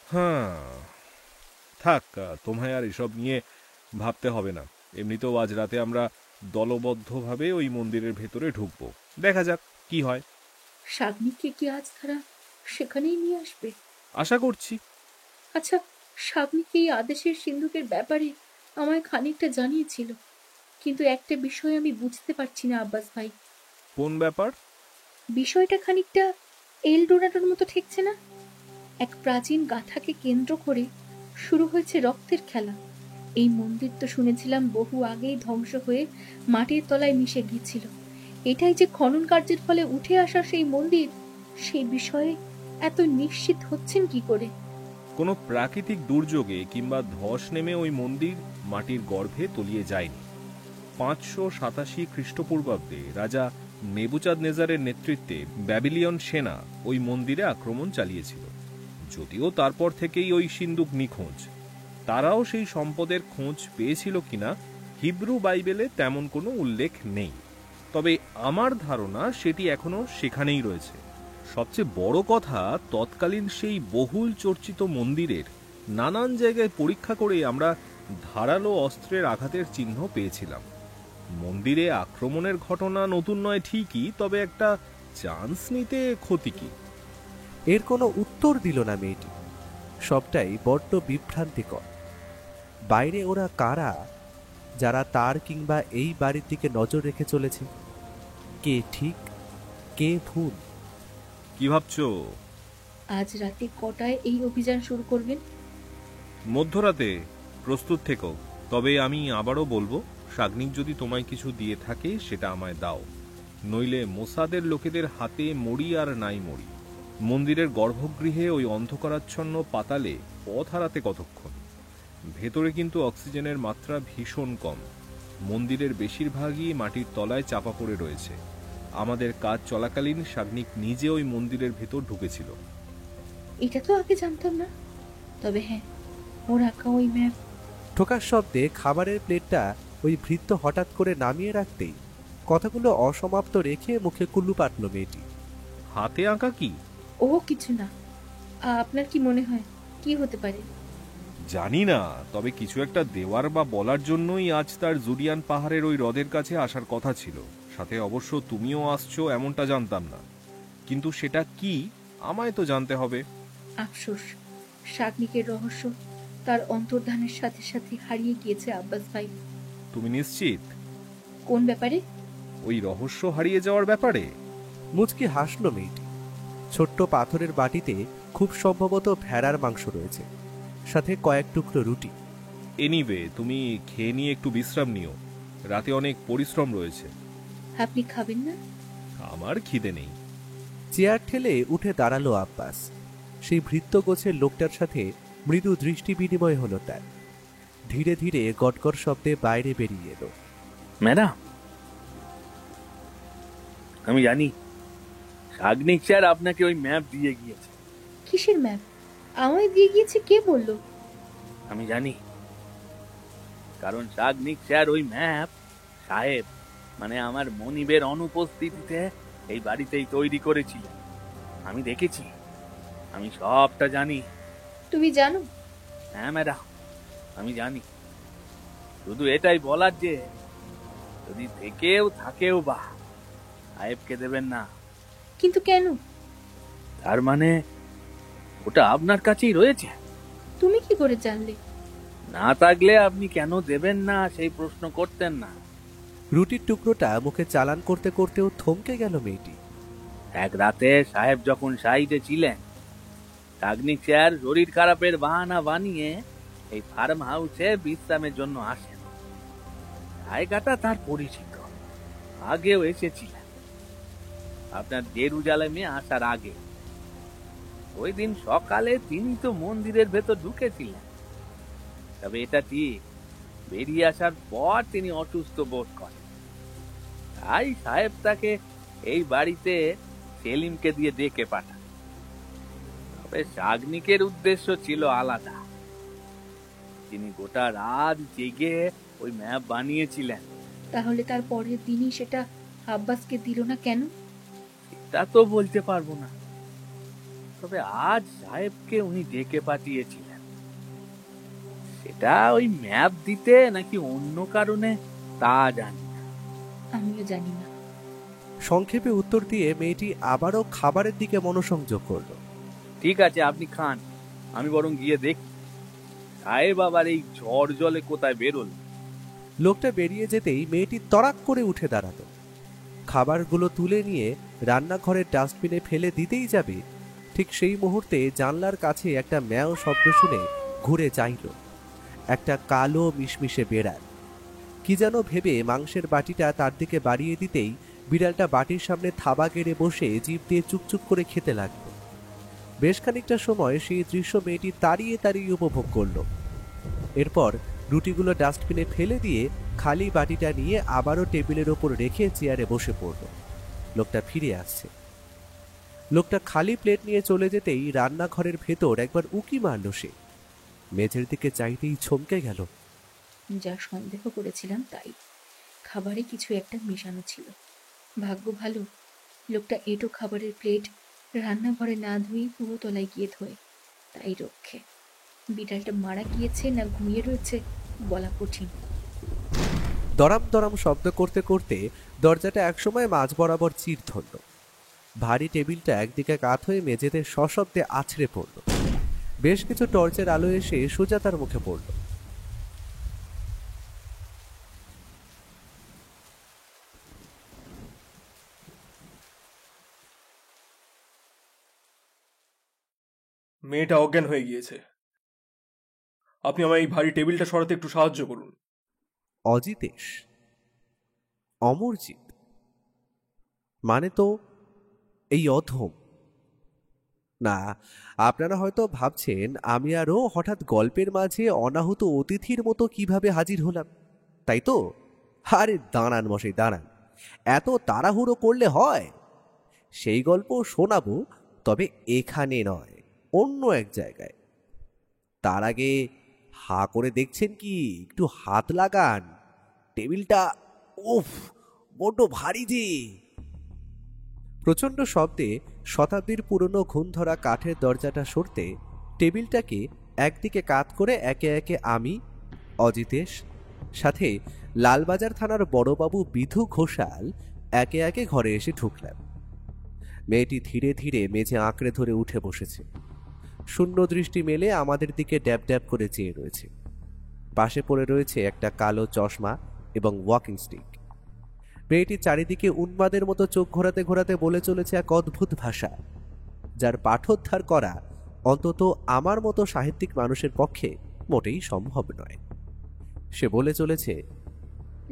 Speaker 8: হ্যাঁ, থাক, তোমায় আর এসব নিয়ে ভাবতে হবে না। এমনিতেও আজ রাতে আমরা দলবদ্ধভাবে ওই মন্দিরের ভেতরে ঢুকবো, দেখা যাক কি হয়।
Speaker 4: শাগনিককে কি আজ তারা সেখানেই নিয়ে আসবে?
Speaker 8: আশা করছি।
Speaker 4: আচ্ছা, শাগনিক এই আদেশের সিন্ধুকের ব্যাপারে আমায় খানিকটা জানিয়েছিল, কিন্তু একটা বিষয় আমি বুঝতে পারছি না আব্বাস ভাই।
Speaker 8: কোন ব্যাপার?
Speaker 4: বিষয়টা খানিকটা এলডোরাডোর মতো ঠেকছে না। এক প্রাচীন গাথাকে কেন্দ্র করে শুরু হয়েছে রক্তের খেলা। এই মন্দির তো শুনেছিলাম বহু আগেই ধ্বংস হয়ে মাটির তলায় মিশে গিয়েছিল। এটাই যে খনন কার্যের ফলে উঠে আসা সেই মন্দির, সেই বিষয়ে এত নিশ্চিত হচ্ছেন কি করে?
Speaker 8: কোনো প্রাকৃতিক দুর্যোগে কিংবা ধস নেমে ওই মন্দির মাটির গর্ভে তলিয়ে যায়নি। 587 খ্রিস্টপূর্বাব্দে রাজা নেবুচাদনেজারের নেতৃত্বে ব্যাবিলিয়ন সেনা ওই মন্দিরে আক্রমণ চালিয়েছিল। যদিও তারপর থেকেই ওই সিন্দুক নিখোঁজ। তারাও সেই সম্পদের খোঁজ পেয়েছিল কিনা হিব্রু বাইবেলে তেমন কোনো উল্লেখ নেই, তবে আমার ধারণা সেটি এখনো সেখানেই রয়েছে। সবচেয়ে বড় কথা, তৎকালীন সেই বহুল চর্চিত মন্দিরের নানান জায়গায় পরীক্ষা করে আমরা ধারালো অস্ত্রের আঘাতের চিহ্ন পেয়েছিলাম। মন্দিরে আক্রমণের ঘটনা নতুন নয় ঠিকই, তবে একটা চান্স নিতে ক্ষতি কি?
Speaker 2: এর কোনো উত্তর দিল না মেয়েটি। সবটাই বড্ড বিভ্রান্তিকর। বাইরে ওরা কারা, যারা তার কিংবা এই বাড়ির দিকে নজর রেখে চলেছে? কে ঠিক, কে ভুল?
Speaker 8: কি ভাবছো?
Speaker 4: আজ রাতে কটায় এই অভিযান শুরু করবেন?
Speaker 8: মধ্যরাতে, প্রস্তুত থেকো। তবে আমি আবারও বলবো, শাগনিক যদি তোমায় কিছু দিয়ে থাকে সেটা আমায় দাও, নইলে মোসাদের লোকেদের হাতে মরি আর নাই মরি। মন্দিরের গর্ভগৃহে ওই অন্ধকারাচ্ছন্ন পাতালে পথ হারাতে কতক্ষণ? ভেতরে কিন্তু অক্সিজেনের মাত্রা ভীষণ কম। মন্দিরের বেশিরভাগই মাটির তলায় চাপা পড়ে রয়েছে। আমাদের কাজ চলাকালীন শাগনিক নিজে ওই মন্দিরের ভেতর ঢুকেছিল।
Speaker 4: এটা তো আগে জানতাম না, তবে হ্যাঁ, ওর আঁকা ওই ম্যাপ।
Speaker 2: ঠোকার শব্দে খাবারের প্লেটটা ওই ভৃত্য হঠাৎ করে নামিয়ে রাখতেই কথাগুলো অসমাপ্ত রেখে মুখে কুল্লু পাটল মেয়েটি।
Speaker 8: হাতে আঁকা কি?
Speaker 4: ও কিছু না। আপনার কি মনে হয় কি হতে পারে?
Speaker 8: জানি না, তবে কিছু একটা দেওয়ার বা বলার জন্যই আজ তার জুডিয়ান পাহাড়ের ওই হ্রদের কাছে আসার কথা ছিল। সাথে অবশ্য তুমিও আসছো এমনটা জানতাম না, কিন্তু সেটা কি আমায় তো জানতে হবে।
Speaker 4: আফসোস, শাগনিকের রহস্য তার অন্তর্ধানের সাথে সাথে হারিয়ে গিয়েছে আব্বাস ভাই।
Speaker 8: তুমি নিশ্চিত?
Speaker 4: কোন ব্যাপারে?
Speaker 8: ওই রহস্য হারিয়ে যাওয়ার ব্যাপারে?
Speaker 2: মুচকি হাসল মেয়েটি। ছোট্ট পাথরের বাটিতে খুব সম্ভবত ভেড়ার মাংস রয়েছে, সাথে কয়েক টুকরো রুটি।
Speaker 8: এনিওয়ে, তুমি খেয়ে নিয়ে একটু বিশ্রাম নিও, রাতে অনেক পরিশ্রম রয়েছে।
Speaker 4: আপনি খাবেন না?
Speaker 8: আমার খিদে নেই।
Speaker 2: চেয়ার ঠেলে উঠে দাঁড়ালো আব্বাস। সেই ভৃত্য গোছের লোকটার সাথে মৃদু দৃষ্টি বিনিময় হলো তার। ধীরে ধীরে গটগট শব্দে বাইরে বেরিয়ে এলো।
Speaker 9: ম্যাডাম, আমি জানি শাগনিক স্যার আপনাকে ওই ম্যাপ দিয়ে গিয়েছে।
Speaker 4: কিসের ম্যাপ? আমায় দিয়ে গিয়েছে? কে বললো?
Speaker 9: আমি জানি, কারণ শাগনিক স্যার ওই ম্যাপ সাহেব মানে আমার মনিবের অনুপস্থিতিতে এই বাড়িতেই তৈরি করেছিলেন। আমি দেখেছি, আমি সবটা জানি।
Speaker 4: তুমি জানো?
Speaker 9: হ্যাঁ ম্যাডাম, আমি জানি। শুধু এটাই বলার যে যদি থেকেও থাকেও বা সাহেবকে দেবেন না।
Speaker 4: কিন্তু কেন?
Speaker 9: তার মানে ওটা আপনার কাছেই রয়েছে।
Speaker 4: তুমি কি করে জানলে?
Speaker 9: না থাকলে আপনি কেন দেবেন না সেই প্রশ্ন করতেন না।
Speaker 2: রুটির টুকরোটা মুখে চালান করতে করতেও থমকে গেল মেয়েটি।
Speaker 9: এক রাতে সাহেব যখন সাইডে ছিলেন, শাগনিক স্যার শরীর খারাপের বাহানা বানিয়ে এই ফার্ম হাউসে বিশ্রামের জন্য আসেন। জায়গাটা তার পরিচিত, আগেও এসেছিলেন আপনার জেরুজালেমে আসার আগে। ওই দিন সকালে তিনি তো মন্দিরের ভেতর ঢুকেছিলেন, তবে এটা ঠিক বেরিয়ে আসার পর তিনি অসুস্থ বোধ করেন। তাই সাহেব তাকে এই বাড়িতে সেলিমকে দিয়ে ডেকে পাঠান। তবে শাগনিকের উদ্দেশ্য ছিল আলাদা। তিনি গোটা রাত জেগে ওই ম্যাপ বানিয়েছিলেন।
Speaker 4: তাহলে তার পরের দিনই সেটা আব্বাসকে দিল না কেন?
Speaker 9: তা তো বলতে পারবো না, তবে আজ সাহেবকে উনি ডেকে পাঠিয়েছিলেন। সেটা ওই ম্যাপ দিতে নাকি অন্য কারণে তা জানি না।
Speaker 4: আমিও জানি না।
Speaker 2: সংক্ষেপে উত্তর দিয়ে মেয়েটি আবারও খাবারের দিকে মনোসংযোগ করল।
Speaker 9: ঠিক আছে, আপনি খান, আমি বরং গিয়ে দেখি সাহেব আবার এই ঝড় জলে কোথায় বেরোল।
Speaker 2: লোকটা বেরিয়ে যেতেই মেয়েটি তড়াক করে উঠে দাঁড়ালো। খাবারগুলো তুলে নিয়ে রান্নাঘরের ডাস্টবিনে ফেলে দিতেই যাবে, ঠিক সেই মুহূর্তে জানলার কাছে একটা ম্যাও শব্দ শুনে ঘুরে চাইল। একটা কালো মিশমিশে বেড়াল। কি যেন ভেবে মাংসের বাটিটা তার দিকে বাড়িয়ে দিতেই বিড়ালটা বাটির সামনে থাবা গেড়ে বসে জিভ দিয়ে চুকচুক করে খেতে লাগল। বেশ খানিকটা সময় সেই দৃশ্য মেয়েটি তাড়িয়ে তাড়িয়ে উপভোগ করল। এরপর রুটিগুলো ডাস্টবিনে ফেলে দিয়ে খালি বাটিটা নিয়ে আবারও টেবিলের ওপর রেখে চেয়ারে বসে পড়ল। লোকটা ফিরে আসছে। লোকটা খালি প্লেট নিয়ে চলে যেতেই রান্নাঘরের ভেতর একবার উকি মারল সে। মেঝের দিকে চাইতেই চমকে গেল।
Speaker 4: যা সন্দেহ করেছিলাম তাই, খাবারে কিছু একটা মেশানো ছিল। ভাগ্য ভালো লোকটা এঁটো খাবারের প্লেট রান্নাঘরে না ধুয়ে পুরো তলায় গিয়ে ধোয়, তাই রক্ষে। বিড়ালটা মারা গিয়েছে না ঘুমিয়ে রয়েছে বলা কঠিন।
Speaker 2: দরাম দরাম শব্দ করতে করতে দরজাটা একসময় মাঝ বরাবর চির ধরল। ভারী টেবিলটা একদিকে কাত হয়ে মেঝেতে সশব্দে আছড়ে পড়ল। বেশ কিছু টর্চের আলো এসে সুজাতার মুখে পড়ল।
Speaker 6: মেয়েটা অজ্ঞান হয়ে গিয়েছে। আপনি আমার এই ভারী টেবিলটা সরাতে একটু সাহায্য করুন।
Speaker 2: অজিতেশ, অমরজিৎ, মানে তো এই অধম না। আপনারা হয়তো ভাবছেন আমি আরও হঠাৎ গল্পের মাঝে অনাহুত অতিথির মতো কিভাবে হাজির হলাম, তাই তো? আরে দাঁড়ান মশাই দাঁড়ান, এত তাড়াহুড়ো করলে হয়? সেই গল্প শোনাবো, তবে এখানে নয়, অন্য এক জায়গায়। তার আগে হা করে দেখছেন কি? একটু হাত লাগান। টেবিলটা উফ বড্ড ভারী যে। প্রচণ্ড শব্দে শতাব্দীর পুরনো ঘুণ ধরা কাঠের দরজাটা সরতে টেবিলটাকে একদিকে কাত করে একে একে আমি, অজিতেশ, সাথে লালবাজার থানার বড়বাবু বিধু ঘোষাল একে একে ঘরে এসে ঢুকলাম। মেয়েটি ধীরে ধীরে মেঝে আঁকড়ে ধরে উঠে বসেছে। শূন্য দৃষ্টি মেলে আমাদের দিকে ড্যাব ড্যাব করে চেয়ে রয়েছে। পাশে পড়ে রয়েছে একটা কালো চশমা এবং ওয়াকিং স্টিক। মেয়েটি চারিদিকে উন্মাদের মতো চোখ ঘোরাতে ঘোরাতে বলে চলেছে এক অদ্ভুত ভাষা, যার পাঠোদ্ধার করা অন্তত আমার মতো সাহিত্যিক মানুষের পক্ষে মোটেই সম্ভব নয়। সে বলে চলেছে,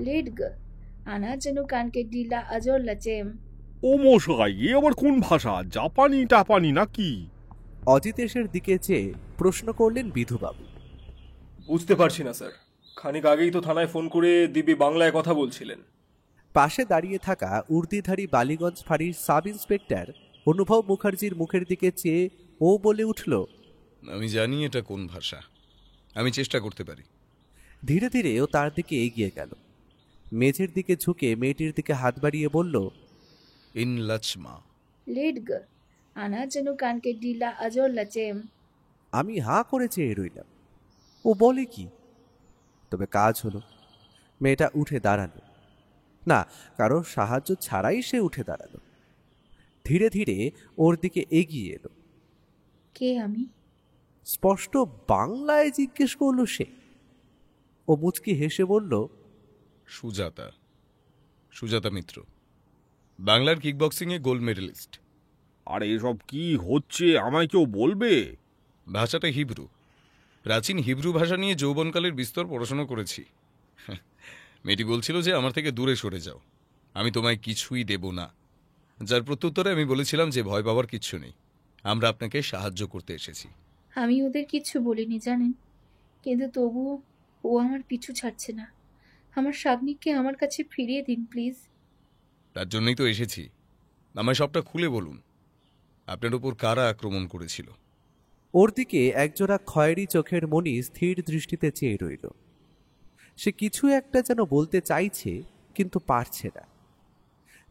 Speaker 4: লেডগ আনা যেন কানকে ডিলা আজর লাচেম।
Speaker 10: ও মশাই, এ আবার কোন ভাষা? জাপানি টাপানি নাকি?
Speaker 2: অজিতেশের দিকে চেয়ে প্রশ্ন করলেন বিধুবাবু।
Speaker 6: বুঝতে পারছি না স্যার, খানিক আগেই তো থানায় ফোন করে দিব্যি বাংলায় কথা বলছিলেন।
Speaker 2: পাশে দাঁড়িয়ে থাকা উর্দিধারী বালিগঞ্জ ফাঁড়ির সাব ইন্সপেক্টর অনুভব মুখার্জির মুখের দিকে চেয়ে ও বলে উঠল,
Speaker 3: আমি জানি এটা কোন ভাষা, আমি চেষ্টা করতে পারি।
Speaker 2: ধীরে ধীরে ও তার দিকে এগিয়ে গেল। মেঝের দিকে ঝুঁকে মেয়েটির দিকে হাত বাড়িয়ে বলল,
Speaker 3: ইন লচমা।
Speaker 4: লেডগ আনা যেন কানকে ডিলা আজর লাচেম।
Speaker 2: আমি হাঁ করে চেয়ে রইলাম। ও বলে কি? তবে কাজ হলো। মেয়েটা উঠে দাঁড়ালো না, কারো সাহায্য ছাড়াই সে উঠে দাঁড়ালো। ধীরে ধীরে ওর দিকে এগিয়ে এলো।
Speaker 4: কে আমি?
Speaker 2: স্পষ্ট বাংলায় জিজ্ঞেস করলো সে। ও মুচকি হেসে বলল,
Speaker 3: সুজাতা, সুজাতা মিত্র, বাংলার কিকবক্সিংয়ে গোল্ড মেডেলিস্ট।
Speaker 10: আরে এসব কি হচ্ছে, আমায় কেউ বলবে?
Speaker 3: ভাষাটা হিব্রু, প্রাচীন হিব্রু ভাষা নিয়ে যৌবনকালের বিস্তর পড়াশোনা করেছি। মেয়েটি বলছিল যে আমার থেকে দূরে সরে যাও, আমি তোমায় কিছুই দেব না। যার প্রত্যুত্তরে আমি বলেছিলাম যে ভয় পাওয়ার কিচ্ছু নেই, আমরা আপনাকে সাহায্য করতে এসেছি।
Speaker 4: আমি ওদের কিচ্ছু বলিনি জানেন, কিন্তু তবুও ও আমার পিছু ছাড়ছে না। আমার সাগনিককে আমার কাছে ফিরিয়ে দিন প্লিজ।
Speaker 3: তার জন্যই তো এসেছি। আমায় সবটা খুলে বলুন, আপনার উপর কারা আক্রমণ করেছিল?
Speaker 2: ওর দিকে একজোড়া খয়েরি চোখের মণি স্থির দৃষ্টিতে চেয়ে রইল। সে কিছু একটা যেন বলতে চাইছে, কিন্তু পারছে না।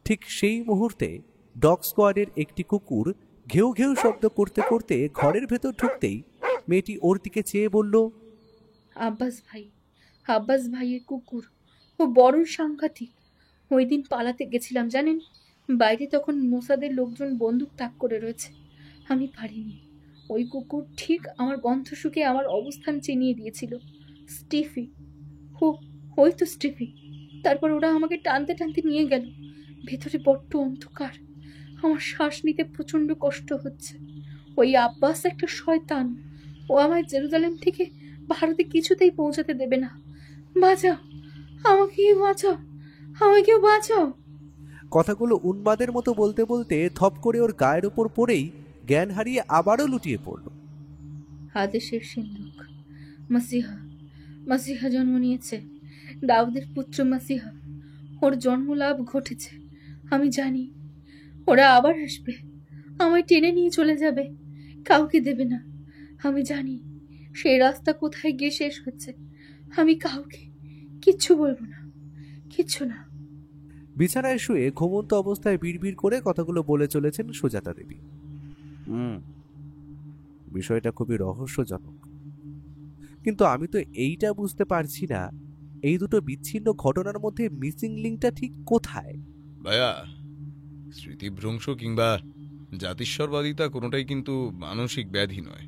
Speaker 2: ঠিক সেই মুহূর্তে ডগ স্কোয়াডের একটি কুকুর ঘেউ ঘেউ শব্দ করতে করতে ঘরের ভেতর ঢুকতেই মেয়েটি ওর দিকে চেয়ে বলল,
Speaker 4: আব্বাস ভাইয়ের কুকুর। ও বড়ই সাংঘাতিক। ওই দিন পালাতে গেছিলাম জানেন, বাইরে তখন মোসাদের লোকজন বন্দুক তাক করে রয়েছে। আমি পারিনি। ওই কুকুর ঠিক আমার গন্ধ শুকে আমার অবস্থান চিনিয়ে দিয়েছিল। স্টিফি, ওই তো স্টিফি। তারপর ওরা আমাকে টানতে টানতে নিয়ে গেল। ভেতরে বড্ড অন্ধকার, আমার শ্বাস নিতে প্রচণ্ড কষ্ট হচ্ছে। ওই আব্বাস একটা শয়তান। ও আমায় জেরুজালেম থেকে ভারতে কিছুতেই পৌঁছাতে দেবে না। বাঁচাও, আমাকে বাঁচাও।
Speaker 2: কথাগুলো উন্মাদের মতো বলতে বলতে ধপ করে ওর গায়ের উপর পড়েই জ্ঞান হারিয়ে আবারও লুটিয়ে পড়ল।
Speaker 4: আদেশের সিন্ধুক, মাসিহা জন্ম নিয়েছে। দাউদের পুত্র মাসিহা। ওর জন্মলাভ ঘটেছে। আমি জানি ওরা আবার আসবে, আমায় টেনে নিয়ে চলে যাবে, কাউকে দেবে না। আমি জানি সেই রাস্তা কোথায় গিয়ে শেষ হচ্ছে। আমি কাউকে কিচ্ছু বলবো না, কিচ্ছু না।
Speaker 2: বিছানায় শুয়ে ঘুমন্ত অবস্থায় বিড়বিড় করে কথাগুলো বলে চলেছেন সুজাতা দেবী। বিষয়টা খুবই রহস্যজনক, কিন্তু আমি তো এইটা বুঝতে পারছি না, এই দুটো বিচ্ছিন্ন ঘটনার মধ্যে মিসিং লিঙ্কটা ঠিক কোথায়?
Speaker 3: ভাইয়া, স্মৃতিভ্রংশ কিংবা জাতিস্বরবাদিতা কোনোটাই কিন্তু মানসিক ব্যাধি নয়।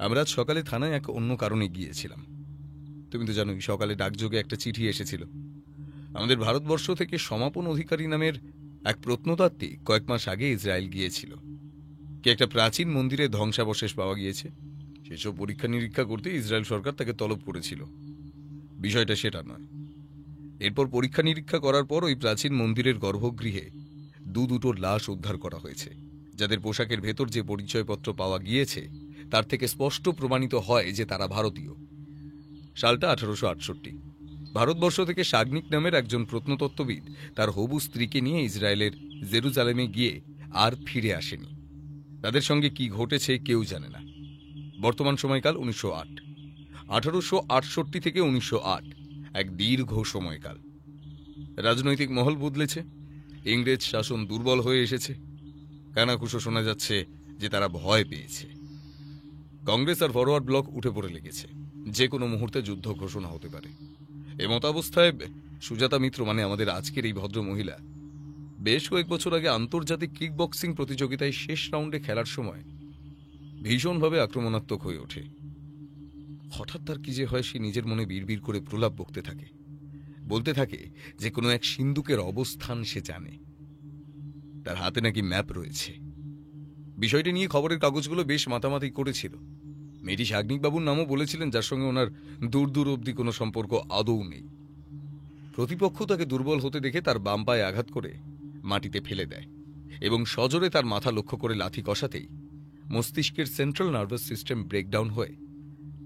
Speaker 3: আমরা আজ সকালে থানায় এক অন্য কারণে গিয়েছিলাম। তুমি তো জানোই, সকালে ডাকযোগে একটা চিঠি এসেছিল। আমাদের ভারতবর্ষ থেকে সমাপন অধিকারী নামের এক প্রত্নতাত্ত্বিক কয়েক মাস আগে ইসরায়েল গিয়েছিল। কি একটা প্রাচীন মন্দিরে ধ্বংসাবশেষ পাওয়া গিয়েছে, সেসব পরীক্ষা নিরীক্ষা করতে ইসরায়েল সরকার তাকে তলব করেছিল। বিষয়টা সেটা নয়। এরপর পরীক্ষা নিরীক্ষা করার পর ওই প্রাচীন মন্দিরের গর্ভগৃহে দুটো লাশ উদ্ধার করা হয়েছে, যাদের পোশাকের ভেতর যে পরিচয়পত্র পাওয়া গিয়েছে তার থেকে স্পষ্ট প্রমাণিত হয় যে তারা ভারতীয়। সালটা 1868। ভারতবর্ষ থেকে সাগনিক নামের একজন প্রত্নতত্ত্ববিদ তার হবু স্ত্রীকে নিয়ে ইসরায়েলের জেরুজালেমে গিয়ে আর ফিরে আসেনি। তাদের সঙ্গে কি ঘটেছে কেউ জানে না। বর্তমান সময়কাল 1908। 1868 থেকে 1908 এক দীর্ঘ সময়কাল। রাজনৈতিক মহল বদলেছে, ইংরেজ শাসন দুর্বল হয়ে এসেছে। কানাঘুষো শোনা যাচ্ছে যে তারা ভয় পেয়েছে। কংগ্রেস আর ফরওয়ার্ড ব্লক উঠে পড়ে লেগেছে, যে কোনো মুহূর্তে যুদ্ধ ঘোষণা হতে পারে। এমতাবস্থায় সুজাতা মিত্র, মানে আমাদের আজকের এই ভদ্র মহিলা, বেশ কয়েক বছর আগে আন্তর্জাতিক কিক বক্সিং প্রতিযোগিতায় শেষ রাউন্ডে খেলার সময় ভীষণভাবে আক্রমণাত্মক হয়ে ওঠে। হঠাৎ তার কি যে হয়, সে নিজের মনে বিড়বিড় করে প্রলাপ বকতে থাকে, বলতে থাকে যে কোনো এক সিন্ধুকের অবস্থান সে জানে, তার হাতে নাকি ম্যাপ রয়েছে। বিষয়টি নিয়ে খবরের কাগজগুলো বেশ মাতামাতি করেছিল। মেয়েটি শাগনিকবাবুর নামও বলেছিলেন, যার সঙ্গে ওনার দূর দূর অবধি কোনো সম্পর্ক আদৌ নেই। প্রতিপক্ষ তাকে দুর্বল হতে দেখে তার বাম পায়ে আঘাত করে মাটিতে ফেলে দেয় এবং সজোরে তার মাথা লক্ষ্য করে লাথি কষাতেই মস্তিষ্কের সেন্ট্রাল নার্ভাস সিস্টেম ব্রেকডাউন হয়ে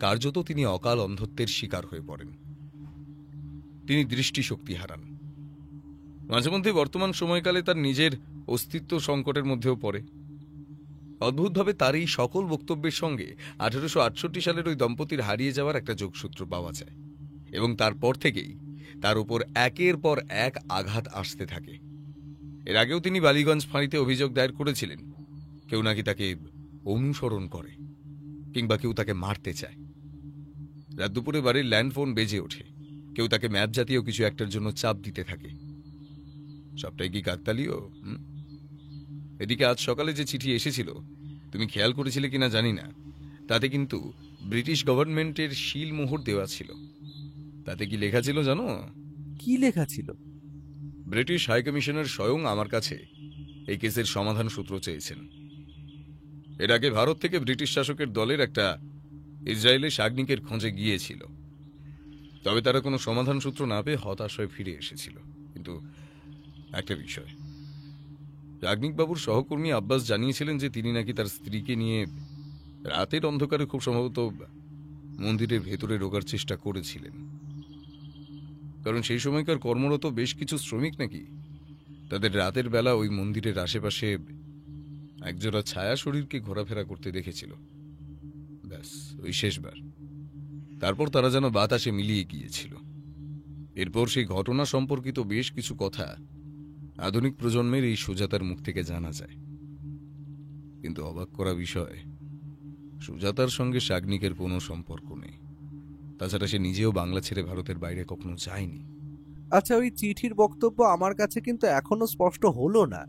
Speaker 3: কার্যত তিনি অকাল অন্ধত্বের শিকার হয়ে পড়েন। তিনি দৃষ্টিশক্তি হারান। মাঝে মধ্যে বর্তমান সময়কালে তার নিজের অস্তিত্ব সংকটের মধ্যেও পড়ে। অদ্ভুতভাবে তার এই সকল বক্তব্যের সঙ্গে 1868 সালের ওই দম্পতির হারিয়ে যাওয়ার একটা যোগসূত্র পাওয়া যায় এবং তারপর থেকেই তার উপর একের পর এক আঘাত আসতে থাকে। এর আগেও তিনি বালিগঞ্জ ফাঁড়িতে অভিযোগ দায়ের করেছিলেন, কেউ নাকি তাকে অনুসরণ করে কিংবা কেউ তাকে মারতে চায়। রাত দুপুরে বাড়ির ল্যান্ডফোন বেজে ওঠে, কেউ তাকে ম্যাপ জাতীয় কিছু একটার জন্য চাপ দিতে থাকে। সবটাই কি কাকতালীয়? এদিকে আজ সকালে যে চিঠি এসেছিল, তুমি খেয়াল করেছিলে কিনা জানি না, তাতে কিন্তু ব্রিটিশ গভর্নমেন্টের শিল মোহর দেওয়া ছিল। তাতে কি লেখা ছিল জানো?
Speaker 2: কি লেখা ছিল?
Speaker 3: ব্রিটিশ হাই কমিশনার স্বয়ং আমার কাছে এই কেসের সমাধান সূত্র চেয়েছেন। এর আগে ভারত থেকে ব্রিটিশ শাসকের দলের একটা ইসরায়েলে শাগনিকের খোঁজে গিয়েছিল, তবে তারা কোনো সমাধান সূত্র না পেয়ে হতাশ হয়ে ফিরে এসেছিল। কিন্তু একটা বিষয়, শাগনিকবাবুর সহকর্মী আব্বাস জানিয়েছিলেন যে তিনি নাকি তার স্ত্রীকে নিয়ে রাতের অন্ধকারে খুব সম্ভবত মন্দিরের ভেতরে ঢোকার চেষ্টা করেছিলেন, কারণ সেই সময়কার কর্মরত বেশ কিছু শ্রমিক নাকি তাদের রাতের বেলা ওই মন্দিরের আশেপাশে একজোড়া ছায়া শরীরকে ঘোরাফেরা করতে দেখেছিল। ব্যাস, ওই শেষবার। তারপর তারা যেন বাতাসে মিলিয়ে গিয়েছিল। এরপর সেই ঘটনা সম্পর্কিত বেশ কিছু কথা আধুনিক প্রজন্মের এই সুজাতার মুখ থেকে জানা যায়। কিন্তু অবাক করা বিষয়, সুজাতার সঙ্গে শাগনিকের কোনো সম্পর্ক নেই। তাছাড়া সে নিজেও বাংলা ছেড়ে ভারতের বাইরে কখনো যায়নি।
Speaker 2: আচ্ছা, ওই চিঠির বক্তব্য আমার কাছে কিন্তু এখনো স্পষ্ট হলো না,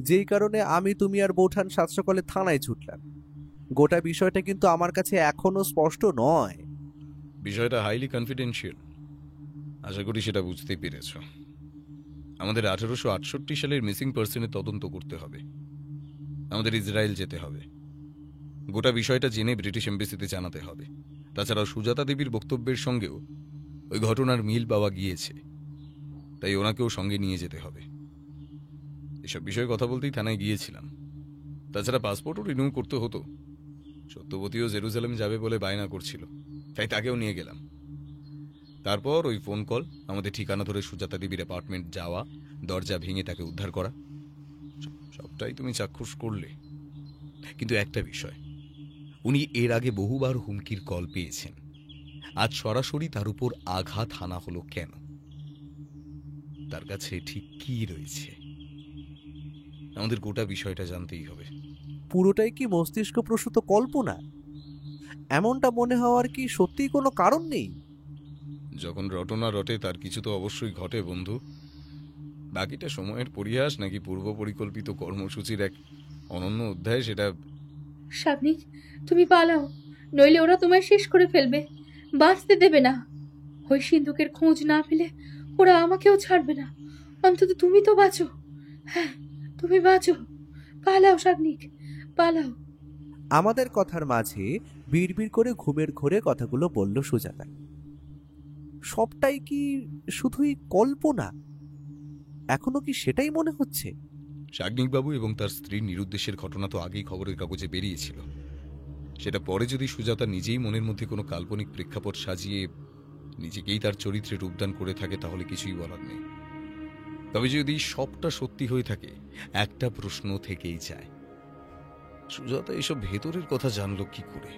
Speaker 2: যেই কারণে আমি, তুমি আর বৌঠান সাত সকালে থানায় ছুটলাম। গোটা বিষয়টা কিন্তু আমার কাছে এখনো স্পষ্ট নয়।
Speaker 3: বিষয়টা হাইলি কনফিডেন্সিয়াল, আশা করি সেটা বুঝতেই পেরেছ। আমাদের 1868 সালের মিসিং পার্সনের তদন্ত করতে হবে। আমাদের ইসরায়েল যেতে হবে, গোটা বিষয়টা জেনে ব্রিটিশ এম্বাসিতে জানাতে হবে। তাছাড়া সুজাতা দেবীর বক্তব্যের সঙ্গেও ওই ঘটনার মিল পাওয়া গিয়েছে, তাই ওনাকেও সঙ্গে নিয়ে যেতে হবে। এসব বিষয়ে কথা বলতেই থানায় গিয়েছিলাম। তাছাড়া পাসপোর্টও রিনিউ করতে হতো। সত্যবতীও জেরুজালেম যাবে বলে বায়না করছিল, তাই তাকেও নিয়ে গেলাম। তারপর ওই ফোন কল, আমাদের ঠিকানা ধরে সুজাতা দেবীর অ্যাপার্টমেন্ট যাওয়া, দরজা ভেঙে তাকে উদ্ধার করা, সবটাই তুমি চাক্ষুষ করলে। কিন্তু একটা বিষয়, উনি এর আগে বহুবার হুমকির কল পেয়েছেন। আজ সরাসরি তার উপর আঘাত হানা হলো কেন? তার কাছে ঠিক কি রয়েছে? আমাদের গোটা বিষয়টা জানতেই হবে।
Speaker 2: পুরোটাই কি মস্তিষ্ক প্রসূত কল্পনা? এমনটা মনে হওয়ার কি সত্যিই কোনো কারণ নেই?
Speaker 3: যখন রটনা রটে তার কিছু তো অবশ্যই ঘটে বন্ধু। বাকিটা সময়ের পরিহাস নাকি পূর্ব পরিকল্পিত কর্মসূচির এক অনন্য অধ্যায়, সেটা।
Speaker 4: শাগনিক, তুমি পালাও, নইলে ওরা তোমায় শেষ করে ফেলবে, বাঁচতে দেবে না। ওই সিন্ধুকের খোঁজ না পেলে ওরা আমাকেও ছাড়বে না। অন্তত তুমি তো বাঁচো। হ্যাঁ, তুমি বাঁচো। পালাও শাগনিক, পালাও।
Speaker 2: আমাদের কথার মাঝে বিড়বিড় করে ঘুমের ঘোরে কথাগুলো বলল সুজাতা। সবটাই কি শুধুই কল্পনা? এখনো কি সেটাই মনে হচ্ছে?
Speaker 3: শাগনিকবাবু এবং তার স্ত্রীর নিরুদ্দেশের ঘটনা তো আগেই খবরের কাগজে বেরিয়েছিল। সেটা পরে যদি সুজাতা নিজেই মনের মধ্যে কোনো কাল্পনিক প্রেক্ষাপট সাজিয়ে নিজেকেই তার চরিত্রে রূপদান করে থাকে, তাহলে কিছুই বলার নেই। তবে যদি সবটা সত্যি হয়ে থাকে, একটা প্রশ্ন থেকেই যায়, সুজাতা এসব ভেতরের কথা জানলো কি করে?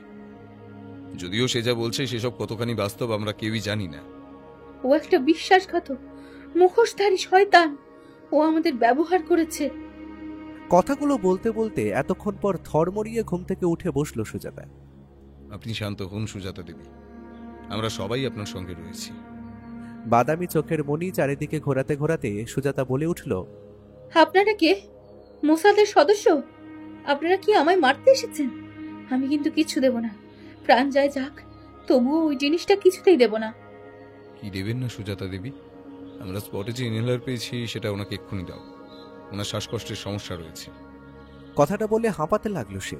Speaker 3: যদিও সে যা বলছে সেসব কতখানি বাস্তব আমরা কেউই জানি না।
Speaker 4: ও একটা বিশ্বাসঘাতক, মুখোশধারী শয়তান। ও আমাদের ব্যবহার করেছে।
Speaker 2: কথাগুলো বলতে বলতে এতক্ষণ পর থরমরিয়ে ঘুম থেকে উঠে বসলো সুজাতা।
Speaker 3: আপনি শান্ত হন সুজাতা দেবী, আমরা সবাই আপনার সঙ্গে রয়েছি।
Speaker 2: বাদামি চোখের মণি চারিদিকে ঘোরাতে ঘোরাতে সুজাতা বলে উঠল,
Speaker 4: আপনারা কে? মোসাদের সদস্য? আপনারা কি আমায় মারতে এসেছেন? আমি কিন্তু কিছু দেব না, প্রাণ যায় যাক, তবুও ওই জিনিসটা কিছুতেই দেব না।
Speaker 3: কি দেবেন না সুজাতা দেবী? আমরা স্পটে যে ইনহেলার পেয়েছি সেটা ওনাকে এক্ষুনি দাও, ওনার শ্বাসকষ্টের সমস্যা রয়েছে।
Speaker 2: কথাটা বলে হাঁপাতে লাগলো সে।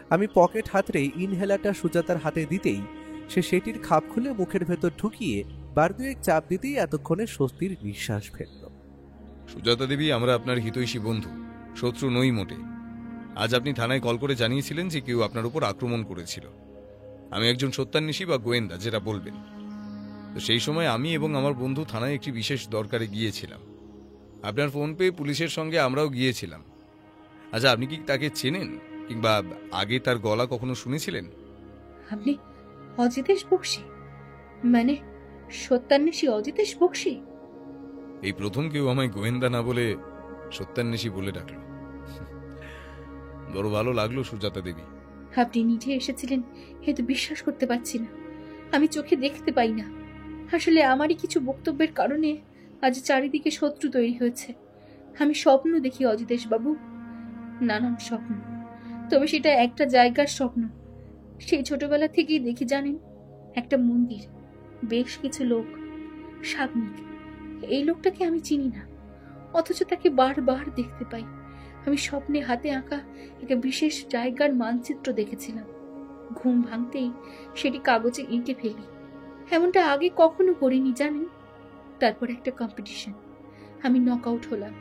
Speaker 2: আমি পকেট হাতড়েই ইনহেলারটা সুজাতার হাতে দিতেই সে সেটির খাপ খুলে মুখের ভেতর ঢুকিয়ে বার দুয়েক চাপ দিতেই এতক্ষণে স্বস্তির নিঃশ্বাস ফেলল।
Speaker 3: সুজাতা দেবী, আমরা আপনার হিতৈষী বন্ধু, শত্রু নই মোটে। আজ আপনি থানায় কল করে জানিয়েছিলেন যে কেউ আপনার উপর আক্রমণ করেছিল। আমি একজন সত্যান্বেষী বা গোয়েন্দা, যেটা বলবেন। তো সেই সময় আমি এবং আমার বন্ধু থানায় একটি বিশেষ দরকারে গিয়েছিলাম। আপনার ফোন পেয়ে পুলিশের সঙ্গে আমরাও গিয়েছিলাম। আচ্ছা, আপনি কি তাকে চেনেন, কিংবা আগে তার গলা কখনো শুনেছিলেন?
Speaker 4: আপনি অজিতেশ বক্সী, মানে সত্যান্বেষী অজিতেশ বক্সী?
Speaker 3: এই প্রথম কেউ আমায় গোয়েন্দা না বলে সত্যান্বেষী বলে ডাকলো। বড় ভালো লাগলো সুজাতা দেবী।
Speaker 4: আপনি নিজে এসেছিলেন এ তো বিশ্বাস করতে পারছি না। আমি চোখে দেখতে পাই না। আসলে আমারই কিছু বক্তব্যের কারণে আজ চারিদিকে শত্রু তৈরি হয়েছে। আমি স্বপ্ন দেখি অজিতেশ বাবু, নানান স্বপ্ন, তবে সেটা একটা জায়গার স্বপ্ন। সেই ছোটবেলা থেকেই দেখি জানেন, একটা মন্দির, বেশ কিছু লোক, সাগ্নিক। এই লোকটাকে আমি চিনি না, অথচ তাকে বারবার দেখতে পাই। আমি স্বপ্নে হাতে আঁকা একটা বিশেষ জায়গার মানচিত্র দেখেছিলাম। ঘুম ভাঙতেই সেটি কাগজে এঁকে ফেলি। এমনটা আগে কখনো করিনি জানেন। তারপর একটা কম্পিটিশন, আমি নক আউট হলাম।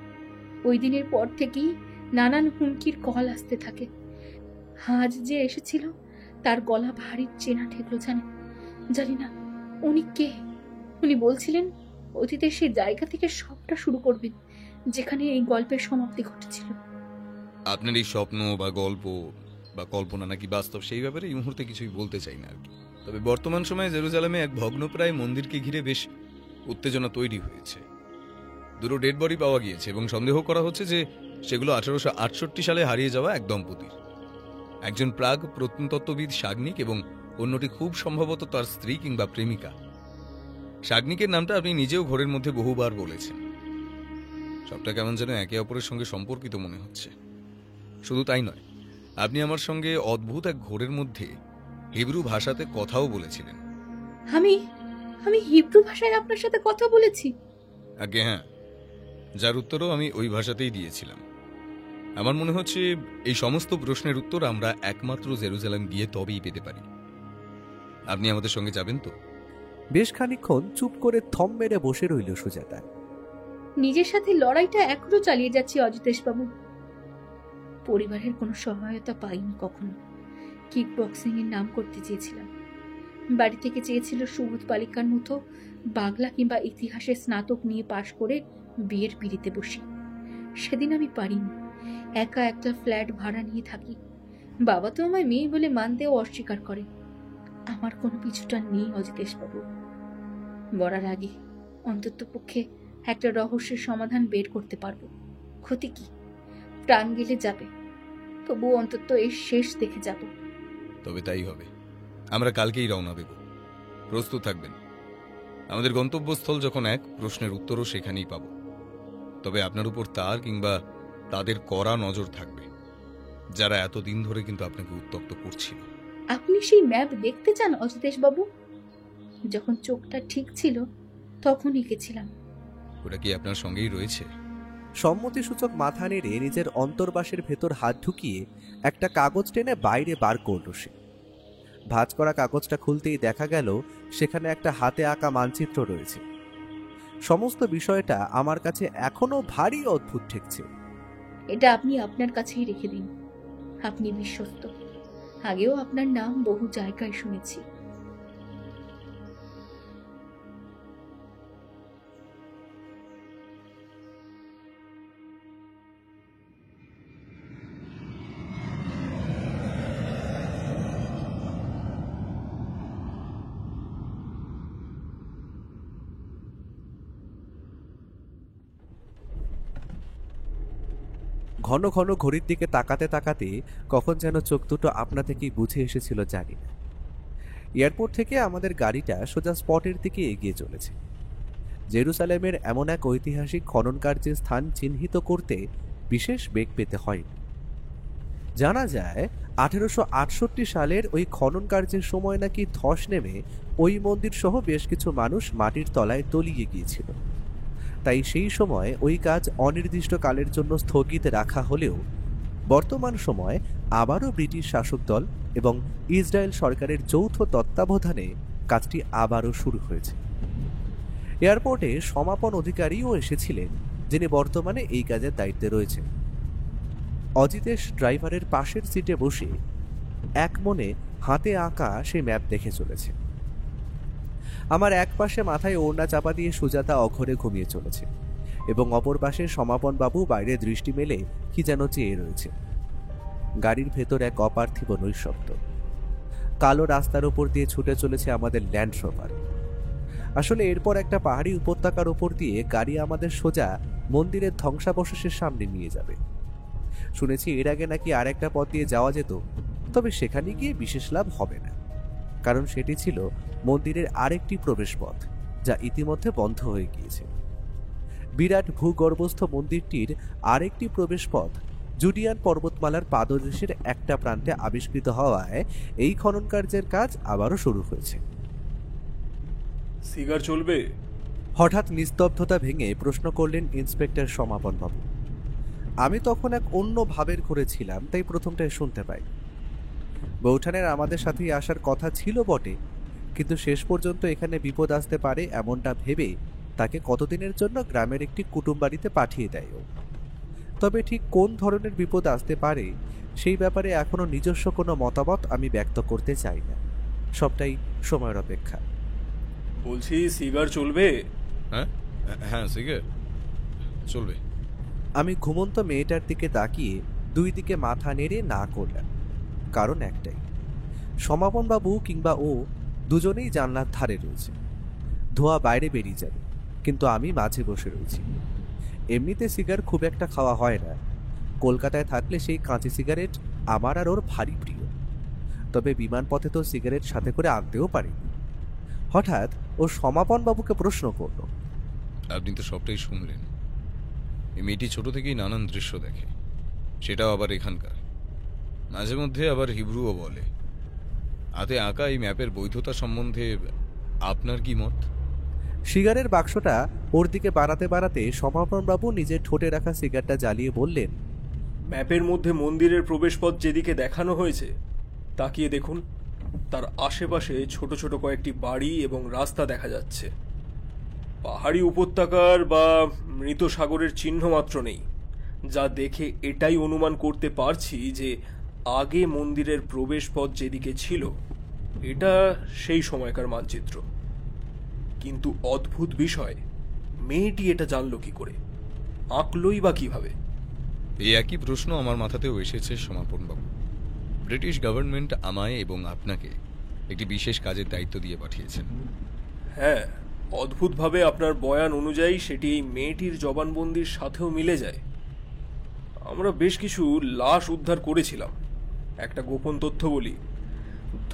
Speaker 4: ওই দিনের পর থেকেই নানান হুমকির কল আসতে থাকে। আজ যে এসেছিল তার গলা ভারী চেনা ঠেকলো জানেন। জানি না উনি কে। উনি বলছিলেন অতীতের সেই জায়গা থেকে সবটা শুরু করবেন যেখানে এই গল্পের সমাপ্তি ঘটেছিল।
Speaker 3: আপনার এই স্বপ্ন বা গল্প বা কল্পনা নাকি বাস্তব, সেই ব্যাপারে এই মুহূর্তে কিছুই বলতে চাই না আর কি। তবে বর্তমান সময়ে জেরুজালেমে এক ভগ্নপ্রায় মন্দিরকে ঘিরে বেশ উত্তেজনা তৈরি হয়েছে। দুটো ডেড বডি পাওয়া গিয়েছে এবং সন্দেহ করা হচ্ছে যে সেগুলো 1868 সালে হারিয়ে যাওয়া এক দম্পতির। একজন প্রাগ প্রত্নতত্ত্ববিদ সাগ্নিক এবং অন্যটি খুব সম্ভবত তার স্ত্রী কিংবা প্রেমিকা। সাগ্নিকের নামটা আপনি নিজেও ঘরের মধ্যে বহুবার বলেছেন। সবটা কেমন যেন একে অপরের সঙ্গে সম্পর্কিত মনে হচ্ছে। শুধু তাই নয়, আপনি আমার সঙ্গে অদ্ভুত এক ঘোরের মধ্যে হিব্রু ভাষাতে কথাও বলেছিলেন।
Speaker 4: আমি হিব্রু ভাষায় আপনার সাথে কথা বলেছি?
Speaker 3: আগে হ্যাঁ, যার উত্তরও আমি ওই ভাষাতেই দিয়েছিলাম। আমার মনে হচ্ছে এই সমস্ত প্রশ্নের উত্তর আমরা একমাত্র জেরুজালেম গিয়ে তবেই পেতে পারি। আপনি আমাদের সঙ্গে যাবেন তো?
Speaker 2: বেশ খানিকক্ষণ চুপ করে থম মেরে বসে রইল সুজাতা।
Speaker 4: নিজের সাথে লড়াইটা এখনো চালিয়ে যাচ্ছি অজিতেশ বাবু। পরিবারের কোনো সহায়তা পাইনি কখনো। কিক বক্সিং এর নাম করতে চেয়েছিলাম। বাড়ি থেকে চেয়েছিল সুবোধ বালিকার মতো বাংলা কিংবা ইতিহাসে স্নাতক নিয়ে পাশ করে বিয়ের পিড়িতে বসি। সেদিন আমি পারিনি। একা একটা ফ্ল্যাট ভাড়া নিয়ে থাকি। বাবা তো আমায় মেয়ে বলে মানতেও অস্বীকার করে। আমার কোনো পিছুটা নেই অজিতেশ বাবু। মরার আগে অন্তত পক্ষে একটা রহস্যের সমাধান বের করতে পারবো। ক্ষতি কি? প্রাণ গেলে যাবে, তবু অন্তত এর শেষ দেখে যাব।
Speaker 3: তবে তাই হবে। আমরা কালকেই রওনা দেব। প্রস্তুত থাকবেন। আমাদের গন্তব্যস্থল যখন এক, প্রশ্নের উত্তরও সেখানেই পাব। তবে আপনার উপর তার কিংবা তাদের কড়া নজর থাকবে, যারা এতদিন ধরে কিন্তু আপনাকে উত্তপ্ত করছিল।
Speaker 4: আপনি সেই ম্যাপ দেখতে চান অজিতেশ বাবু? যখন চোখটা ঠিক ছিল তখন এঁকেছিলাম।
Speaker 3: ওটা কি আপনার সঙ্গেই রয়েছে?
Speaker 2: সম্মতিসূচক মাথা নেড়ে নিজের অন্তর্বাসের ভেতর হাত ঢুকিয়ে একটা কাগজ টেনে বাইরে বার করল সে। ভাঁজ করা কাগজটা খুলতেই দেখা গেল সেখানে একটা হাতে আঁকা মানচিত্র রয়েছে। সমস্ত বিষয়টা আমার কাছে এখনো ভারী অদ্ভুত ঠেকছে।
Speaker 4: এটা আপনি আপনার কাছেই রেখে দিন। আপনি বিশ্বস্ত। আগেও আপনার নাম বহু জায়গায় শুনেছি।
Speaker 2: ঘন ঘন ঘড়ির দিকে তাকাতে তাকাতে কখন যেন চোখ দুটো আপনা থেকেই বুঝে এসেছিল জানি না। এয়ারপোর্ট থেকে আমাদের গাড়িটা সোজা স্পটের দিকে এগিয়ে চলেছে। জেরুসালেমের এমন এক ঐতিহাসিক খনন কার্যের স্থান চিহ্নিত করতে বিশেষ বেগ পেতে হয়নি। জানা যায় 1868 সালের ওই খনন কার্যের সময় নাকি ধস নেমে ওই মন্দির সহ বেশ কিছু মানুষ মাটির তলায় তলিয়ে গিয়েছিল। তাই সেই সময় ওই কাজ অনির্দিষ্টকালের জন্য স্থগিত রাখা হলেও বর্তমান সময় আবারও ব্রিটিশ শাসক দল এবং ইসরায়েল সরকারের যৌথ তত্ত্বাবধানে কাজটি আবারও শুরু হয়েছে। এয়ারপোর্টে সমাপন অধিকারীও এসেছিলেন, যিনি বর্তমানে এই কাজের দায়িত্বে রয়েছেন। অজিতেশ ড্রাইভারের পাশের সিটে বসে এক মনে হাতে আঁকা সেই ম্যাপ দেখে চলেছে। আমার এক পাশে মাথায় ওড়না চাপা দিয়ে সুজাতা অঘরে ঘুমিয়ে চলেছে এবং অপর পাশে সমাপন বাবু বাইরে দৃষ্টি মেলে কি যেন চেয়ে রয়েছে। গাড়ির ভেতর এক অপার্থিব নৈঃশব্দ। কালো রাস্তার ওপর দিয়ে ছুটে চলেছে আমাদের ল্যান্ড রোভার। আসলে এরপর একটা পাহাড়ি উপত্যকার ওপর দিয়ে গাড়ি আমাদের সোজা মন্দিরের ধ্বংসাবশেষের সামনে নিয়ে যাবে। শুনেছি এর আগে নাকি আর একটা পথ দিয়ে যাওয়া যেত, তবে সেখানে গিয়ে বিশেষ লাভ হবে না, কারণ সেটি ছিল মন্দিরের আরেকটি প্রবেশপথ, যা ইতিমধ্যে বন্ধ হয়ে গিয়েছে। বিরাট ভূগর্ভস্থ মন্দিরটির আরেকটি প্রবেশপথ জুডিয়ান পর্বতমালার পাদদেশের একটা প্রান্তে আবিষ্কৃত হওয়ায় এই খনন কার্যের কাজ আবারও শুরু হয়েছে।
Speaker 6: সিগার চলবে?
Speaker 2: হঠাৎ নিস্তব্ধতা ভেঙে প্রশ্ন করলেন ইন্সপেক্টর সমাপন বাবু। আমি তখন এক অন্য ভাবের ঘরে ছিলাম, তাই প্রথমটায় শুনতে পাই। বৌঠানের আমাদের সাথেই আসার কথা ছিল বটে, কিন্তু শেষ পর্যন্ত এখানে বিপদ আসতে পারে এমনটা ভেবে তাকে কতদিনের জন্য গ্রামের একটি কুটুম বাড়িতে পাঠিয়ে দেয়। তবে ঠিক কোন ধরনের বিপদ আসতে পারে সেই ব্যাপারে এখনো নিজস্ব কোনো মতামত আমি ব্যক্ত করতে চাই না। সবটাই সময়ের অপেক্ষা।
Speaker 6: বলছি সিগার চলবে?
Speaker 3: হ্যাঁ হ্যাঁ সিগার চলবে।
Speaker 2: আমি ঘুমন্ত মেয়েটার দিকে তাকিয়ে দুই দিকে মাথা নেড়ে না করলাম, কারণ একটাই, সমাপন বাবু কিংবা ও দুজনেই জানলার ধারে রয়েছে। ধোঁয়া বাইরে বেরিয়ে যাবে, কিন্তু আমি মাঝে বসে রয়েছি। এমনিতে সিগার খুব একটা খাওয়া হয় না, কলকাতায় থাকলে সেই কাঁচি সিগারেট আমার আর ওর ভারী প্রিয়। তবে বিমানপথে তো সিগারেট সাথে করে আনতেও পারিনি। হঠাৎ ও সমাপন বাবুকে প্রশ্ন করল,
Speaker 3: আপনি তো সবটাই শুনলেন। এই মেয়েটি ছোট থেকেই নানান দৃশ্য দেখে, সেটাও আবার এখানকার। মাঝে মধ্যে আবার হিব্রুও বলে। হাতে আঁকা এই ম্যাপের বৈধতা সম্বন্ধে আপনার কি মত?
Speaker 2: সিগারের বাক্সটা ওর দিকে বাড়াতে বাড়াতে সমাপন বাবু নিজের ঠোঁটে রাখা সিগারটা জ্বালিয়ে বললেন,
Speaker 6: ম্যাপের মধ্যে মন্দিরের প্রবেশপথ যেদিকে দেখানো হয়েছে তাকিয়ে দেখুন, তার আশেপাশে ছোট ছোট কয়েকটি বাড়ি এবং রাস্তা দেখা যাচ্ছে। পাহাড়ি উপত্যকার বা মৃত সাগরের চিহ্ন মাত্র নেই, যা দেখে এটাই অনুমান করতে পারছি যে আগে মন্দিরের প্রবেশপথ যেদিকে ছিল এটা সেই সময়কার মানচিত্র। কিন্তু অদ্ভুত বিষয়, মেয়েটি এটা জানলো কি করে, আঁকলই বা কিভাবে?
Speaker 3: এই একই প্রশ্ন আমার মাথাতেও এসেছে সমাপনবাবু। ব্রিটিশ গভর্নমেন্ট আমায় এবং আপনাকে একটি বিশেষ কাজের দায়িত্ব দিয়ে পাঠিয়েছেন।
Speaker 6: হ্যাঁ, অদ্ভুতভাবে আপনার বয়ান অনুযায়ী সেটি এই মেয়েটির জবানবন্দির সাথেও মিলে যায়। আমরা বেশ কিছু লাশ উদ্ধার করেছিলাম। একটা গোপন তথ্য বলি,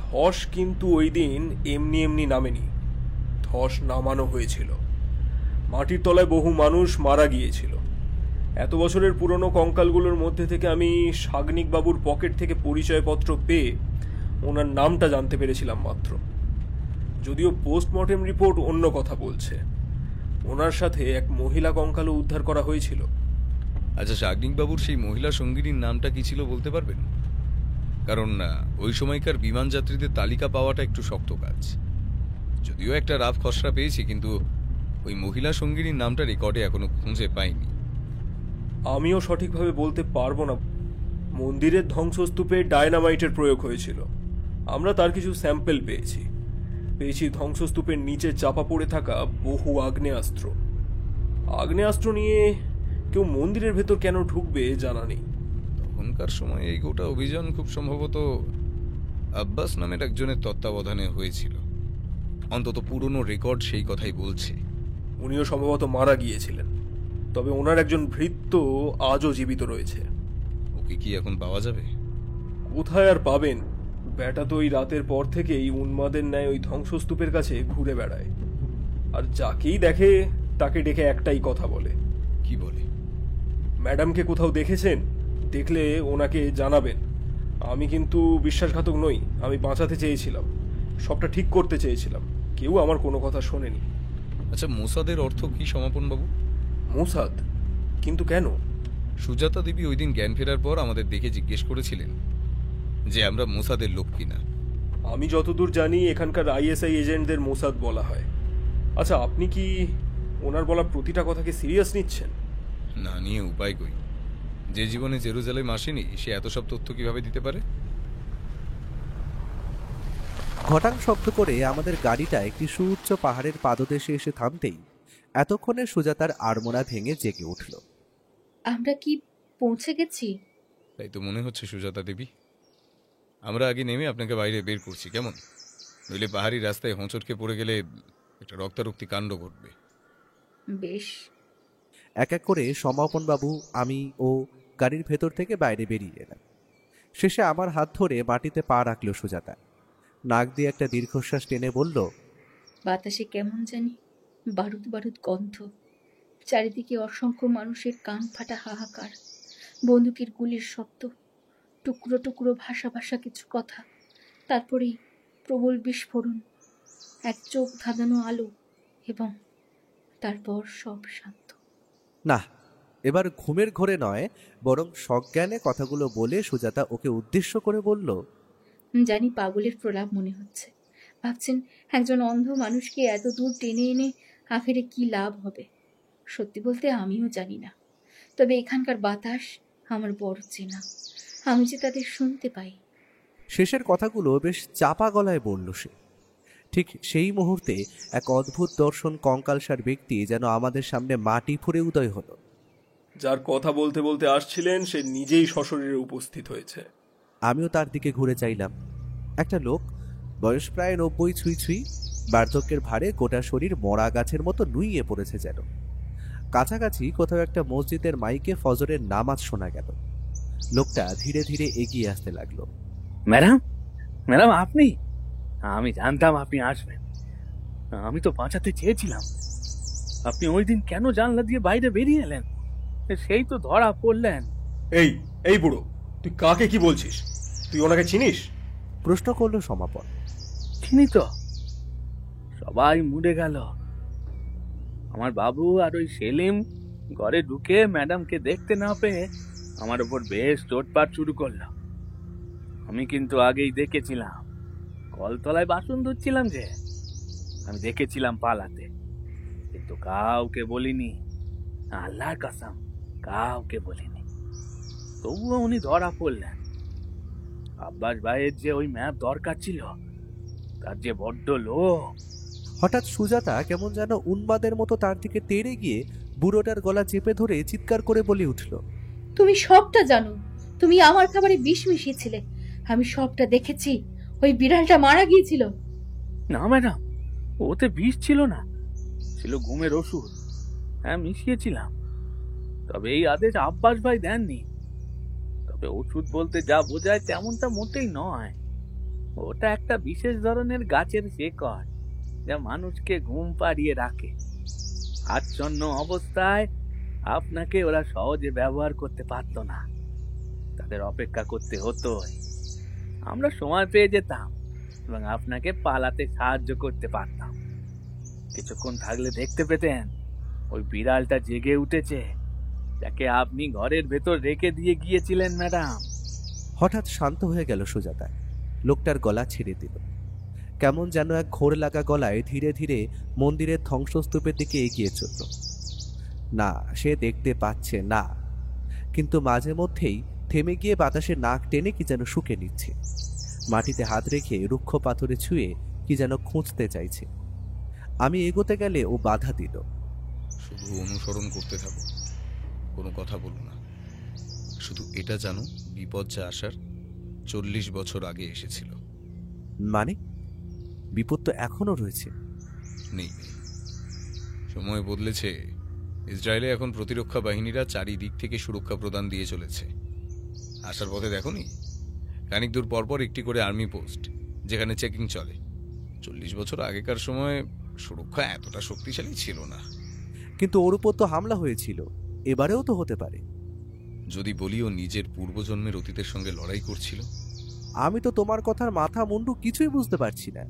Speaker 6: ধস কিন্তু ওই দিন এমনি এমনি নামেনি, ধস নামানো হয়েছিল। মাটির তলায় বহু মানুষ মারা গিয়েছিল। এত বছরের পুরনো কঙ্কালগুলোর মধ্যে থেকে আমি সাগনিক বাবুর পকেট থেকে পরিচয়পত্র পেয়ে ওনার নামটা জানতে পেরেছিলাম মাত্র। যদিও পোস্টমর্টেম রিপোর্ট অন্য কথা বলছে। ওনার সাথে এক মহিলা কঙ্কালও উদ্ধার করা হয়েছিল।
Speaker 3: আচ্ছা, সাগনিক বাবুর সেই মহিলা সঙ্গিনীর নামটা কি ছিল বলতে পারবেন? কারণ ওই সময়কার বিমান যাত্রীদের তালিকা পাওয়াটা একটু শক্ত কাজ। যদিও একটা রাফ খসড়া পেয়েছি, কিন্তু ওই মহিলা সঙ্গিনীর নামটা রেকর্ডে এখনো খুঁজে পাইনি।
Speaker 6: আমিও সঠিকভাবে বলতে পারবো না। মন্দিরের ধ্বংসস্তূপে ডায়নামাইটের প্রয়োগ হয়েছিল। আমরা তার কিছু স্যাম্পল পেয়েছি। ধ্বংসস্তূপের নিচে চাপা পড়ে থাকা বহু আগ্নেয়াস্ত্র। আগ্নেয়াস্ত্র নিয়ে কেউ মন্দিরের ভেতর কেন ঢুকবে জানা নেই।
Speaker 3: তখনকার সময় এই গোটা অভিযান খুব সম্ভবত আব্বাস নামের একজনের তত্ত্বাবধানে হয়েছিল। অন্তত পুরনো রেকর্ড সেই কথাই বলছে।
Speaker 6: উনিও সম্ভবত মারা গিয়েছিলেন, তবে ওনার একজন ভৃত্য আজও জীবিত রয়েছে।
Speaker 3: গুলি কি এখন পাওয়া যাবে?
Speaker 6: কোথায় আর পাবেন? ব্যাটা তো ওই রাতের পর থেকেই উন্মাদের ন্যায় ওই ধ্বংসস্তূপের কাছে ঘুরে বেড়ায়, আর যাকেই দেখে তাকে ডেকে একটাই কথা বলে।
Speaker 3: কি বলে?
Speaker 6: ম্যাডামকে কোথাও দেখেছেন? দেখলে ওনাকে জানাবেন। আমি কিন্তু বিশ্বাসঘাতক নই, আমি বাঁচাতে চেয়েছিলাম, সবটা ঠিক করতে চেয়েছিলাম, কেউ আমার কোনো কথা শোনেনি।
Speaker 3: আচ্ছা, মোসাদের অর্থ কি সমাপন বাবু?
Speaker 6: মোসাদ? কিন্তু কেন?
Speaker 3: সুজাতা দেবী ওই দিন জ্ঞান ফেরার পর আমাদের দেখে জিজ্ঞেস করেছিলেন যে আমরা মোসাদের লোক কিনা।
Speaker 6: আমি যতদূর জানি এখানকার আইএসআই এজেন্টদের মোসাদ বলা হয়। আচ্ছা, আপনি কি ওনার বলা প্রতিটা কথাকে সিরিয়াস নিচ্ছেন?
Speaker 3: না নিয়ে উপায় কই? যে জীবনে জেরুজালেম আসেনি সে এত সব তথ্য কিভাবে দিতে পারে?
Speaker 2: ঘটাং শব্দ করে আমাদের গাড়িটা একটি সুউচ্চ পাহাড়ের পাদদেশে এসে থামতেই এতক্ষণে সুজাতার আড়মোড়া ভেঙে জেগে উঠল।
Speaker 4: আমরা কি পৌঁছে গেছি?
Speaker 3: তাই তো মনে হচ্ছে সুজাতা দেবী। আমরা আগে নেমে আপনাকে বাইরে বের করছি, কেমন? নইলে পাহাড়ি রাস্তায় হোঁচটকে পড়ে গেলে একটা রক্তারক্তি কাণ্ড ঘটবে।
Speaker 4: বেশ।
Speaker 2: এক এক করে সমাপন বাবু, আমি ও গাড়ির ভেতর থেকে বাইরে বেরিয়ে এলাম। শেষে আমার হাত ধরে মাটিতে পা রাখল সুজাতা। নাক দিয়ে একটা দীর্ঘশ্বাস টেনে বলল,
Speaker 4: বাতাসে কেমন জানি বারুদ বারুদ গন্ধ, চারিদিকে অসংখ্য মানুষের কান ফাটা হাহাকার, বন্দুকের গুলির শব্দ, টুকরো টুকরো ভাষা ভাষা কিছু কথা, তারপরেই প্রবল বিস্ফোরণ, এক চোখ ধাঁধানো আলো, এবং তারপর সব শান্ত।
Speaker 2: না, এবার ঘুমের ঘোরে নয়, বরং সজ্ঞানে কথাগুলো বলে সুজাতা ওকে উদ্দেশ্য করে বলল,
Speaker 4: জানি পাগলের প্রলাপ মনে হচ্ছে, ভাবছেন একজন অন্ধ মানুষকে এত দূর টেনে এনে আখেরে কি লাভ হবে। সত্যি বলতে আমিও জানি না, তবে এখানকার বাতাস আমার বড় চেনা, আমি যে তাদের শুনতে পাই।
Speaker 2: শেষের কথাগুলো বেশ চাপা গলায় বলল সে। ঠিক সেই মুহূর্তে এক অদ্ভুত দর্শন কঙ্কালসার ব্যক্তি যেন আমাদের সামনে মাটি ফুঁড়ে উদয় হলো।
Speaker 6: যার কথা বলতে বলতে আসছিলেন সে নিজেই সশরীরে উপস্থিত হয়েছে।
Speaker 2: আমিও তার দিকে ঘুরে চাইলাম। একটা লোক, বয়স প্রায় 90 ছুঁই ছুঁই, বার্ধক্যের ভারে গোটা শরীর মরা গাছের মতো নুইয়ে পড়েছে যেন। কাছাকাছি কোথাও একটা মসজিদের মাইকে ফজরের নামাজ শোনা গেল। লোকটা ধীরে ধীরে এগিয়ে আসতে লাগলো।
Speaker 9: ম্যাডাম, ম্যাডাম আপনি? আমি জানতাম আপনি আসবেন, আমি তো বাঁচাতে চেয়েছিলাম। আপনি ওই দিন কেন জানলা দিয়ে বাইরে বেরিয়ে এলেন? সেই তো ধরা পড়লেন।
Speaker 6: এই এই বুড়ো, তুই কাকে কি বলছিস? তুই ওনাকে চিনিস?
Speaker 2: প্রশ্ন করলো সমাপন।
Speaker 9: চিনি তো। সবাই মুড়ে গেল। আমার বাবু আর ওই সেলিম ঘরে ঢুকে ম্যাডামকে দেখতে না পেয়ে আমার উপর বেশ চোটপাট শুরু করলো। আমি কিন্তু আগেই দেখেছিলাম, কলতলায় বাসন ধুচ্ছিলাম যে, আমি দেখেছিলাম পালাতে, কিন্তু কাউকে বলিনি, আল্লাহর কসম কাউকে বলিনি। তবুও উনি ধরা পড়লেন। আব্বাস ভাইয়ের যে ওই ম্যাপ দরকার ছিল, তার যে বড্ড লোক।
Speaker 2: হঠাৎ সুজাতা কেমন যেন উন্মাদের মতো তার দিকে তেড়ে গিয়ে বুড়োটার গলা চেপে ধরে চিৎকার করে বলে উঠল,
Speaker 4: তুমি সবটা জানো, তুমি আমার খাবারে বিষ মিশিয়েছিলে, আমি সবটা দেখেছি। ওই বিড়ালটা মারা গিয়েছিল।
Speaker 9: না ম্যাডাম, ওতে বিষ ছিল না, ছিল ঘুমের ওষুধ। হ্যাঁ, মিশিয়েছিলাম, তবে এই আদেশ আব্বাস ভাই দেননি। তবে ওষুধ বলতে যা বোঝায় তেমনটা মোটেই নয়। ওটা একটা বিশেষ ধরনের গাছের শেকড়, যা মানুষকে ঘুম পাড়িয়ে রাখে। আচ্ছন্ন অবস্থায় আপনাকে ওরা সহজে ব্যবহার করতে পারত না, তাদের অপেক্ষা করতে হতো। আমরা সময় পেয়ে যেতাম এবং আপনাকে পালাতে সাহায্য করতে পারতাম। কিছুক্ষণ থাকলে দেখতে পেতেন ওই বিড়ালটা জেগে উঠেছে, যাকে আপনি ঘরের ভেতর রেখে দিয়ে গিয়েছিলেন ম্যাডাম।
Speaker 2: হঠাৎ শান্ত হয়ে গেল সুজাতা। লোকটার গলা ছেড়ে দিল। কেমন যেন এক ঘোর লাগা গলায় ধীরে ধীরে মন্দিরের ধ্বংসস্তূপের দিকে এগিয়ে চলল। না, সে দেখতে পাচ্ছে না, কিন্তু মাঝে মধ্যেই থেমে গিয়ে বাতাসে নাক টেনে কি যেন শুকে নিচ্ছে। মাটিতে হাত রেখে রুক্ষ পাথরে ছুঁয়ে কি যেন খুঁজতে চাইছে। আমি এগোতে গেলে ও বাধা দিল।
Speaker 3: শুধু অনুসরণ করতে থাকো, কোনো কথা বলো না। শুধু এটা জানো, বিপদ যা আসার 40 বছর আগে এসেছিল।
Speaker 2: মানে? বিপদ তো এখনো রয়েছে।
Speaker 3: নেই, সময় বদলেছে। ইসরায়েলে এখন প্রতিরক্ষা বাহিনীরা চারিদিক থেকে সুরক্ষা প্রদান দিয়ে চলেছে। আসার পথে দেখোনি, খানিক দূর পরপর একটি করে আর্মি পোস্ট, যেখানে চেকিং চলে। 40 বছর আগেকার সময় সুরক্ষা এতটা শক্তিশালী ছিল না।
Speaker 2: কিন্তু ওর উপর তো হামলা হয়েছিল, এবারেও তো হতে পারে।
Speaker 3: যদি বলি ও নিজের পূর্বজন্মের অতীতের সঙ্গে লড়াই করছিল।
Speaker 2: আমি তো তোমার কথার মাথা মুন্ডু কিছুই বুঝতে পারছি না।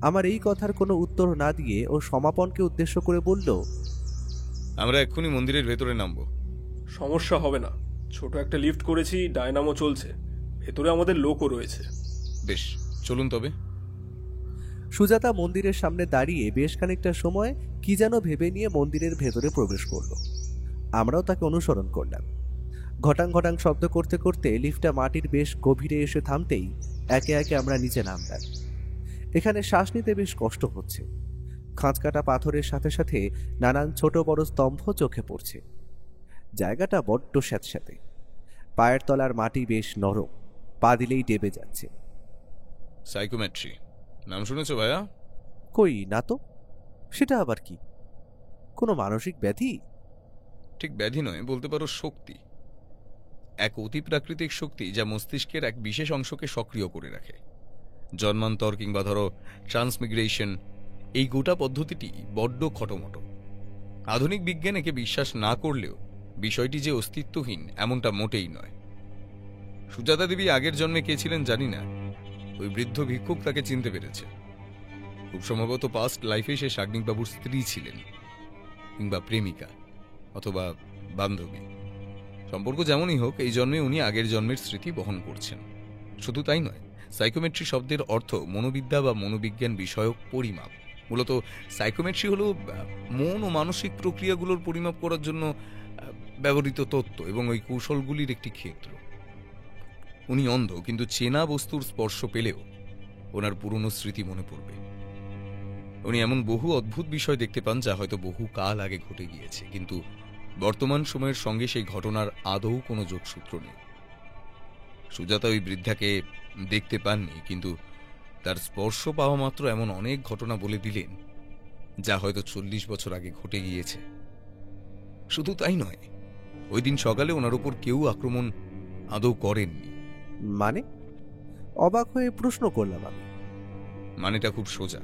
Speaker 2: আমার এই কথার কোনো উত্তর না দিয়ে ও সমাপনকে উদ্দেশ্য করে বলল,
Speaker 3: আমরা এক্ষুনি মন্দিরের ভেতরে নামবো।
Speaker 6: সমস্যা হবে না, ছোট একটা লিফট করেছি, ডায়নামো চলছে, ভেতরে আমাদের লোকও রয়েছে।
Speaker 3: বেশ, চলুন তবে।
Speaker 2: সুজাতা মন্দিরের সামনে দাঁড়িয়ে বেশ খানিকটা সময় কি যেন ভেবে নিয়ে মন্দিরের ভেতরে প্রবেশ করল। আমরাও তাকে অনুসরণ করলাম। ঘটাং ঘটাং শব্দ করতে করতে লিফটটা মাটির বেশ গভীরে এসে থামতেই একে একে আমরা নিচে নামলাম। এখানে শ্বাস নিতে বেশ কষ্ট হচ্ছে। খাঁচকাটা পাথরের সাথে সাথে নানান ছোট বড় স্তম্ভ চোখে পড়ছে। জায়গাটা বড্ড স্যাঁতস্যাঁতে। পায়ের তলার মাটি বেশ নরম, পা দিলেই ডেবে যাচ্ছে।
Speaker 3: সাইকোমেট্রি নাম শুনেছো ভাইয়া?
Speaker 2: কই না তো, সেটা আবার কি? কোনো মানসিক ব্যাধি?
Speaker 3: ঠিক ব্যাধি নয়, বলতে পারো শক্তি। এক অতি প্রাকৃতিক শক্তি যা মস্তিষ্কের এক বিশেষ অংশকে সক্রিয় করে রাখে। জন্মান্তর কিংবা ধরো ট্রান্সমিগ্রেশন, এই গোটা পদ্ধতিটি বড্ড খটোমটো। আধুনিক বিজ্ঞান একে বিশ্বাস না করলেও বিষয়টি যে অস্তিত্বহীন এমনটা মোটেই নয়। সুজাতা দেবী আগের জন্মে কে ছিলেন জানি না, ওই বৃদ্ধ ভিক্ষুক তাকে চিনতে পেরেছে। খুব সম্ভবত পাস্ট লাইফে সে শাগনিকবাবুর স্ত্রী ছিলেন, কিংবা প্রেমিকা অথবা বান্ধবী। সম্পর্ক যেমনই হোক, এই জন্মে উনি আগের জন্মের স্মৃতি বহন করছেন। শুধু তাই নয়, সাইকোমেট্রি শব্দের অর্থ মনোবিদ্যা বা মনোবিজ্ঞান বিষয়ক পরিমাপ। মূলত সাইকোমেট্রি হল মন ও মানসিক প্রক্রিয়াগুলোর পরিমাপ করার জন্য ব্যবহৃত তত্ত্ব এবং ওই কৌশলগুলির একটি ক্ষেত্র। উনি অন্ধ, কিন্তু চেনা বস্তুর স্পর্শ পেলেও ওনার পুরনো স্মৃতি মনে পড়বে। উনি এমন বহু অদ্ভুত বিষয় দেখতে পান যা হয়তো বহু কাল আগে ঘটে গিয়েছে, কিন্তু বর্তমান সময়ের সঙ্গে সেই ঘটনার আদৌ কোনো যোগসূত্র নেই। সুজাতা ওই বৃদ্ধাকে দেখতে পাননি, কিন্তু তার স্পর্শ পাওয়া মাত্র এমন অনেক ঘটনা বলে দিলেন যা হয়তো 40 বছর আগে ঘটে গিয়েছে। শুধু তাই নয়, ওই দিন সকালে ওনার উপর কেউ আক্রমণ আদৌ করেননি।
Speaker 2: মানে? অবাক হয়ে প্রশ্ন করলাম আমি।
Speaker 3: মানেটা খুব সোজা।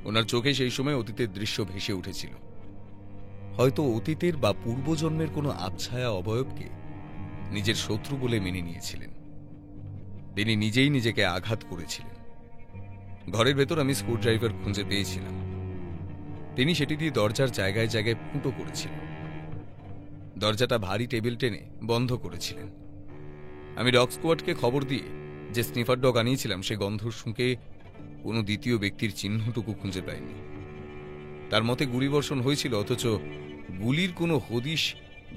Speaker 3: ওনার চোখে সেই সময় অতীতের দৃশ্য ভেসে উঠেছিল। হয়তো অতীতের বা পূর্বজন্মের কোনো আবছায়া অবয়বকে নিজের শত্রু বলে মেনে নিয়েছিলেন। তিনি নিজেই নিজেকে আঘাত করেছিলেন। ঘরের ভেতর আমি স্ক্রুড্রাইভার খুঁজে পেয়েছিলাম। তিনি সেটি দিয়ে দরজার জায়গায় জায়গায় ফুটো করেছিলেন। দরজাটা ভারী টেবিল টেনে বন্ধ করেছিলেন। আমি ডগ স্কোয়াডকে খবর দিয়ে যে স্নিফার ডগ আনিয়েছিলাম, সে গন্ধ শুঁকে কোনো দ্বিতীয় ব্যক্তির চিহ্নটুকু খুঁজে পাইনি। তার মতে গুলিবর্ষণ হয়েছিল, অথচ গুলির কোনো হদিশ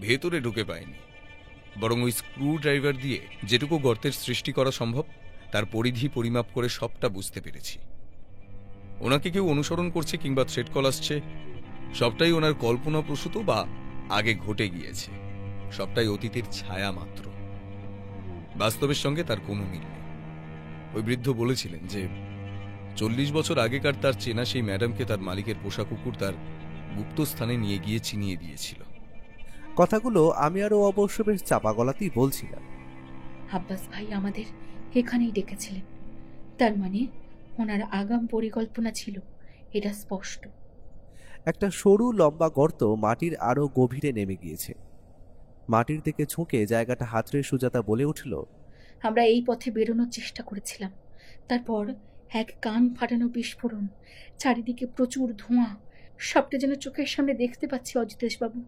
Speaker 3: ভেতরে ঢুকে পায়নি। বরং ওই স্ক্রু ড্রাইভার দিয়ে যেটুকু গর্তের সৃষ্টি করা সম্ভব তার পরিধি পরিমাপ করে সবটা বুঝতে পেরেছি। ওনাকে কেউ অনুসরণ করছে কিংবা থ্রেট কল আসছে, সবটাই ওনার কল্পনাপ্রসূত বা আগে ঘটে গিয়েছে। সবটাই অতীতের ছায়া মাত্র, বাস্তবের সঙ্গে তার কোনো মিল নেই। ওই বৃদ্ধ বলেছিলেন যে 40 বছর আগেকার তার চেনা সেই ম্যাডামকে তার মালিকের পোষা কুকুর তার গুপ্ত স্থানে নিয়ে গিয়ে চিনিয়ে দিয়েছিল।
Speaker 2: কথাগুলো আমি আরো অবশ্য বেশ চাপা গলাতেই বলছিলাম।
Speaker 4: আব্বাস ভাই আমাদের এখানেই ডেকেছিলেন, তার মানে ওনার আগাম পরিকল্পনা ছিল, এটা স্পষ্ট।
Speaker 2: একটা সরু লম্বা গর্ত মাটির আরো গভীরে নেমে গিয়েছে। মাটির দিকে ঝুঁকে জায়গাটা হাতড়ে সুজাতা বলে উঠল,
Speaker 4: আমরা এই পথে বেরোনোর চেষ্টা করেছিলাম, তারপর এক কান ফাটানো বিস্ফোরণ, চারিদিকে প্রচুর ধোঁয়া, সবটা যেন চোখের সামনে দেখতে পাচ্ছি। অজিতেশবাবু,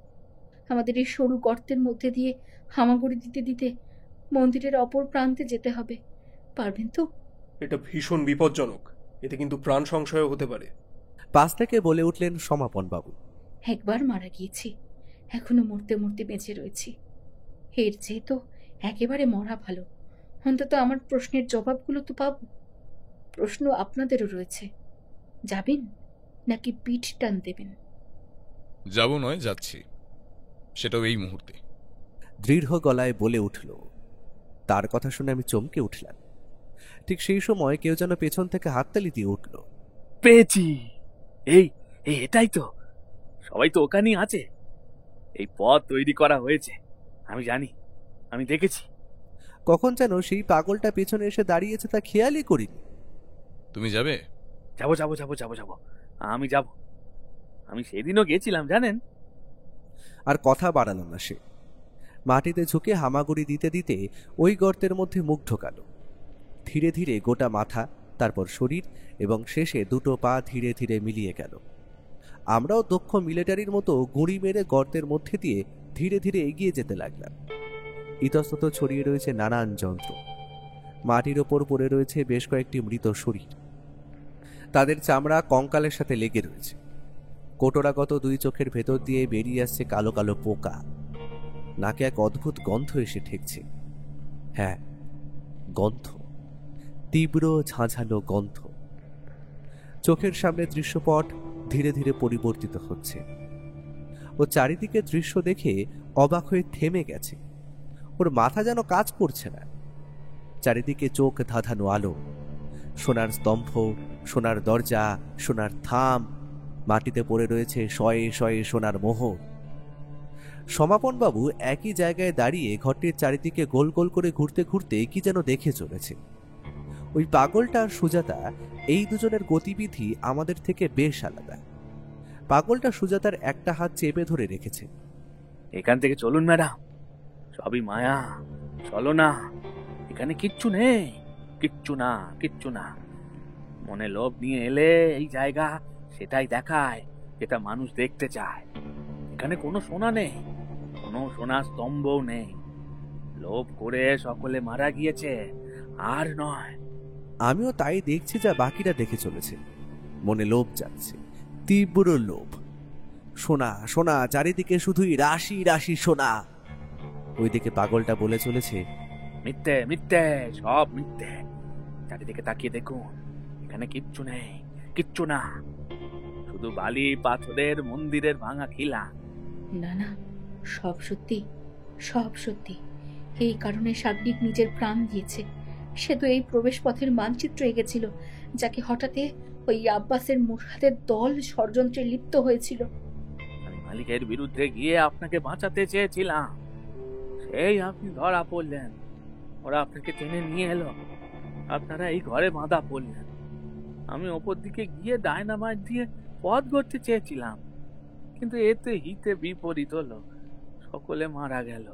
Speaker 4: আমাদের এই সরু গর্তের মধ্যে দিয়ে হামাগুড়ি দিতে দিতে মন্দিরের অপর প্রান্তে যেতে হবে। পারবেন তো?
Speaker 6: এটা ভীষণ বিপজ্জনক, এতে কিন্তু প্রাণ সংশয় হতে পারে।
Speaker 2: পাশ থেকে বলে উঠলেন সমাপন বাবু,
Speaker 4: একবার মারা গিয়েছি, এখনো মরতে মরতে বেঁচে রয়েছি। এর চেয়ে তো একেবারে মরা ভালো। অন্তত আমার প্রশ্নের জবাবগুলো তো পাবো। প্রশ্ন আপনাদেরও রয়েছে, যাবেন নাকি পিঠ টান দেবেন?
Speaker 3: যাব নয়, যাচ্ছি, সেটাও এই মুহূর্তে।
Speaker 2: দৃঢ় গলায় বলে উঠল। তার কথা শুনে আমি চমকে উঠলাম। ঠিক সেই সময় কেউ যেন পেছন থেকে হাততালি দিয়ে উঠল।
Speaker 9: পেয়েছি! এই এটাই তো, সবাই তো ওখানেই আছে। এই পথ তৈরি করা হয়েছে, আমি জানি, আমি দেখেছি।
Speaker 2: কখন যেন সেই পাগলটা পেছনে এসে দাঁড়িয়েছে তা খেয়ালই করিনি।
Speaker 3: তুমি যাবে?
Speaker 9: যাবো যাবো যাবো যাবো যাবো, আমি যাব। আমি সেদিনও গেছিলাম জানেন।
Speaker 2: আর কথা বাড়ালো না সে। মাটিতে ঝুঁকে হামাগুড়ি দিতে দিতে ওই গর্তের মধ্যে মুখ ঢোকালো। ধীরে ধীরে গোটা মাথা, তারপর শরীর এবং শেষে দুটো পা ধীরে ধীরে মিলিয়ে গেল। আমরাও দক্ষ মিলিটারির মতো গুঁড়ি মেরে গর্তের মধ্যে দিয়ে ধীরে ধীরে এগিয়ে যেতে লাগলাম। ইতস্তত ছড়িয়ে রয়েছে নানান যন্ত্র। মাটির ওপর পড়ে রয়েছে বেশ কয়েকটি মৃত শরীর। তাদের চামড়া কঙ্কালের সাথে লেগে রয়েছে। কোটরাগত দুই চোখের ভেতর দিয়ে বেরিয়ে আসছে কালো কালো পোকা। নাকে এক অদ্ভুত গন্ধ এসে ঠেকছে। হ্যাঁ, গন্ধ, তীব্র ঝাঁঝালো গন্ধ। চোখের সামনে দৃশ্যপট ধীরে ধীরে পরিবর্তিত হচ্ছে। ও চারিদিকে দৃশ্য দেখে অবাক হয়ে থেমে গেছে। ওর মাথা যেন কাজ করছে না। চারিদিকে চোখ ধাঁধানো আলো, সোনার স্তম্ভ, সোনার দরজা, সোনার থাম, মাটিতে পড়ে রয়েছে শয়ে শয়ে সোনার মোহর। সমাপনবাবু একই জায়গায় দাঁড়িয়ে ঘরটির চারিদিকে গোল গোল করে ঘুরতে ঘুরতে কি যেন দেখে চলেছে। ওই পাগলটা আর সুজাতা, এই দুজনের গতিবিধি আমাদের থেকে বেশ আলাদা। পাগলটা সুজাতার একটা হাত চেপে ধরে রেখেছে।
Speaker 9: এখান থেকে চলুন ম্যাডাম, সবই মায়া, চলো না, এখানে কিচ্ছু নেই, কিচ্ছু না, কিচ্ছু না। মনে লোভ নিয়ে এলে এই জায়গা সেটাই দেখায় যেটা মানুষ দেখতে চায়। এখানে কোনো সোনা নেই, কোনো সোনার স্তম্ভও নেই। লোভ করে সকলে মারা গিয়েছে, আর নয়।
Speaker 2: আমিও তাই দেখছি যা বাকিরা দেখে চলেছে। মনে লোভ যাচ্ছে, তীব্র লোভ। সোনা সোনা, চারিদিকে শুধুই রাশি রাশি সোনা। ওইদিকে পাগলটা বলে চলেছে,
Speaker 9: মিথ্যে মিথ্যে, সব মিথ্যে। চারিদিকে তাকিয়ে দেখুন, এখানে কিচ্ছু নেই, কিচ্ছু না, শুধু বালি পাথরের মন্দিরের ভাঙা খিলা।
Speaker 4: না না, সব সত্যি, সব সত্যি। এই কারণে সাগ্নিক নিজের প্রাণ দিয়েছে। সে তো এই প্রবেশ পথের মানচিত্র এঁকেছিল, যাকে হঠাৎ ওই আব্বাসের মোসাদের দল ষড়যন্ত্রে লিপ্ত হয়েছিল।
Speaker 9: আমি মালিকের বিরুদ্ধে গিয়ে আপনাকে বাঁচাতে চেয়েছিলাম, সেই আপনি ধরা পড়লেন। ওরা আপনাকে টেনে নিয়ে এলো, আপনারা এই ঘরে বাঁধা পড়লেন। আমি ওপর দিকে গিয়ে ডায়নামাইট দিয়ে পথ করতে চেয়েছিলাম, কিন্তু এতে হিতে বিপরীত হলো, সকলে মারা গেল।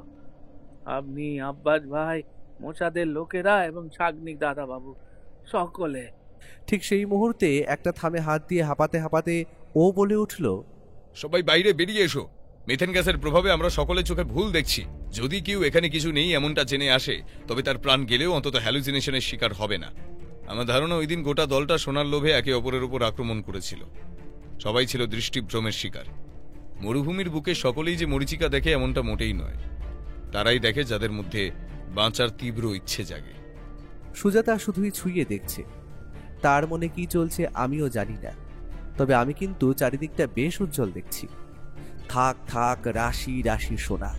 Speaker 9: আপনি, আব্বাস ভাই, মোসাদের লোকেরা এবং সাগ্নিক দাদা বাবু, সকলে।
Speaker 2: ঠিক সেই মুহূর্তে একটা থামে হাত দিয়ে হাঁপাতে হাঁপাতে ও বলে উঠল,
Speaker 3: সবাই বাইরে বেরিয়ে এসো। মিথেন গ্যাসের প্রভাবে আমরা সকলে চোখে ভুল দেখছি। যদি কেউ এখানে কিছু নেই এমনটা জেনে আসে, তবে তার প্রাণ গেলেও অন্তত হ্যালুসিনেশনের শিকার হবে না। আমার ধারণা ওই দিন গোটা দলটা সোনার লোভে একে অপরের উপর আক্রমণ করেছিল। সবাই ছিল দৃষ্টিভ্রমের শিকার। মরুভূমির বুকে সকলেই যে মরীচিকা দেখে এমনটা মোটেই নয়। তারাই দেখে যাদের মধ্যে বাঁচার তীব্র ইচ্ছে জাগে।
Speaker 2: সুজাতা শুধুই ছুঁয়ে দেখছে। তার মনে কি চলছে আমিও জানি না, তবে আমি কিন্তু চারিদিকটা বেশ উজ্জ্বল দেখছি। থাক থাক, রাশি রাশি সোনা।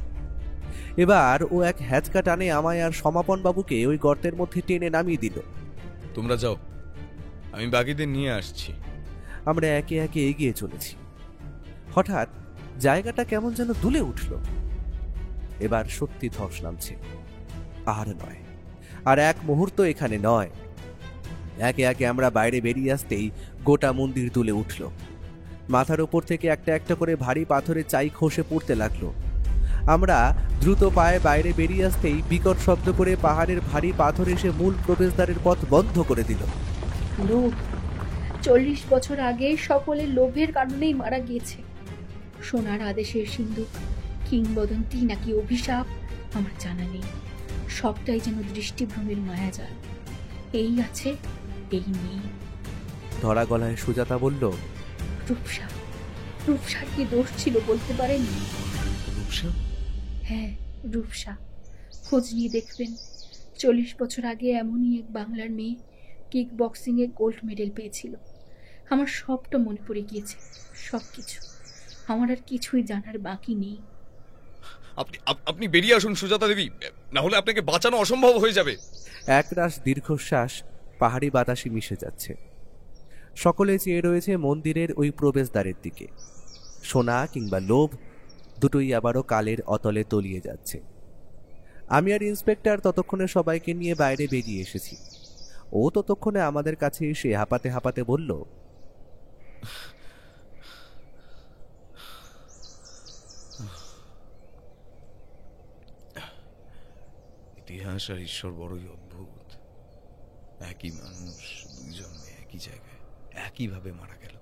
Speaker 2: এবার ও এক হ্যাচকা টানে আমায় আর সমাপন বাবুকে ওই গর্তের মধ্যে টেনে নামিয়ে দিল।
Speaker 3: তোমরা যাও, আমি বাকিদের নিয়ে আসছি।
Speaker 2: আমরা একে একে এগিয়ে চলেছি। হঠাৎ জায়গাটা কেমন যেন দুলে উঠল। এবার সত্যি ধস নামছে। আর নয়, আর এক মুহূর্ত এখানে নয়। একে একে আমরা বাইরে বেরিয়ে আসতেই গোটা মন্দির দুলে উঠল। মাথার ওপর থেকে একটা একটা করে ভারী পাথরের চাই খসে পড়তে লাগলো। আমরা দ্রুত পায়ে বাইরে বেরিয়ে আসতেই বিকট শব্দ করে পাহাড়ের ভারী পাথর এসে মূল প্রবেশদ্বারের পথ বন্ধ করে দিল।
Speaker 4: লোভ, 40 বছর আগে সকলে লোভের কারণেই মারা গিয়েছে। সোনার আদেশের সিন্ধুক, কিংবদন্তি নাকি অভিশাপ আমার জানা নেই। সবটাই যেন দৃষ্টিভ্রমের মায়াজাল। এই আছে, এই নেই।
Speaker 2: ধরা গলায় সুজাতা বলল,
Speaker 4: রূপসা, রূপসার কি দোষ ছিল বলতে পারেন? হ্যাঁ, রূপসা। খোঁজ নিয়ে দেখবেন, 40 বছর আগে এমনই এক বাংলার মেয়ে kick boxing a gold medal পেয়েছিল। আমার সবটা মনে পড়ে গিয়েছে, সবকিছু। আমার আর কিছুই জানার বাকি নেই।
Speaker 3: আপনি বেরিয়ে আসুন সুজাতা দেবী, না হলে আপনাকে বাঁচানো অসম্ভব হয়ে যাবে।
Speaker 2: একরাশ দীর্ঘশ্বাস পাহাড়ি বাতাসে মিশে যাচ্ছে। সকলে চেয়ে রয়েছে মন্দিরের ওই প্রবেশদ্বারের দিকে। সোনা কিংবা লোভ দুটোই আবারও কালের অতলে তলিয়ে যাচ্ছে। আমি আর ইন্সপেক্টর ততক্ষণে সবাইকে নিয়ে বাইরে বেরিয়ে এসেছি। ও ততক্ষণে আমাদের কাছে এসে হাঁপাতে হাঁপাতে বলল,
Speaker 3: ইতিহাস আর ঈশ্বর বড়ই অদ্ভুত। একই মানুষ দুইজন একই জায়গায় একইভাবে মারা গেল।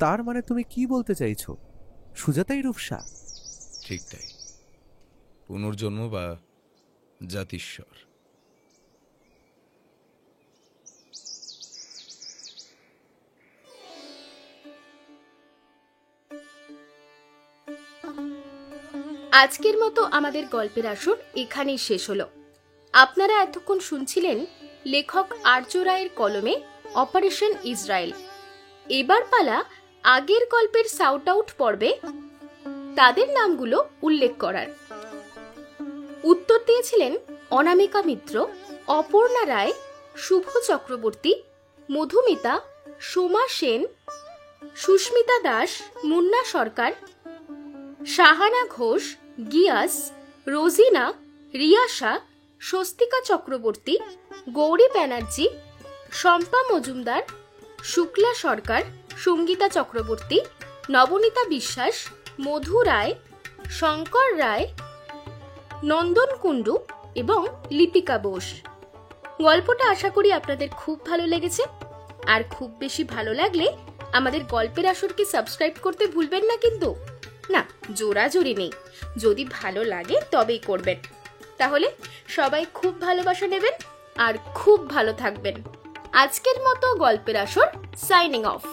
Speaker 2: তার মানে তুমি কি বলতে চাইছো? সুজাতাই রূপসা?
Speaker 3: ঠিক তাই, পুনর্জন্ম বা জাতিশ্বর।
Speaker 1: আজকের মতো আমাদের গল্পের আসর এখানেই শেষ হলো। আপনারা এতক্ষণ শুনছিলেন লেখক আর্য রায়ের কলমে অপারেশন ইসরায়েল। এবার পালা আগের গল্পের সাউট আউট পর্বে তাদের নামগুলো উল্লেখ করার। উত্তর দিয়েছিলেন অনামিকা মিত্র, অপর্ণা রায়, শুভ চক্রবর্তী, মধুমিতা, সোমা সেন, সুস্মিতা দাস, মুন্না সরকার, শাহানা ঘোষ, গিয়াস, রোজিনা, রিয়াশা, স্বস্তিকা চক্রবর্তী, গৌরী ব্যানার্জি, শম্পা মজুমদার, শুক্লা সরকার, সঙ্গীতা চক্রবর্তী, নবনীতা বিশ্বাস, মধু রায়, শঙ্কর রায়, নন্দন কুণ্ডু এবং লিপিকা বোস। গল্পটা আশা করি আপনাদের খুব ভালো লেগেছে। আর খুব বেশি ভালো লাগলে আমাদের গল্পের আসরকে সাবস্ক্রাইব করতে ভুলবেন না কিন্তু। না, জোরাজোরি নেই, যদি ভালো লাগে তবেই করবেন। তাহলে সবাই খুব ভালোবাসা নেবেন আর খুব ভালো থাকবেন। আজকের মতো গল্পের আসর সাইনিং অফ।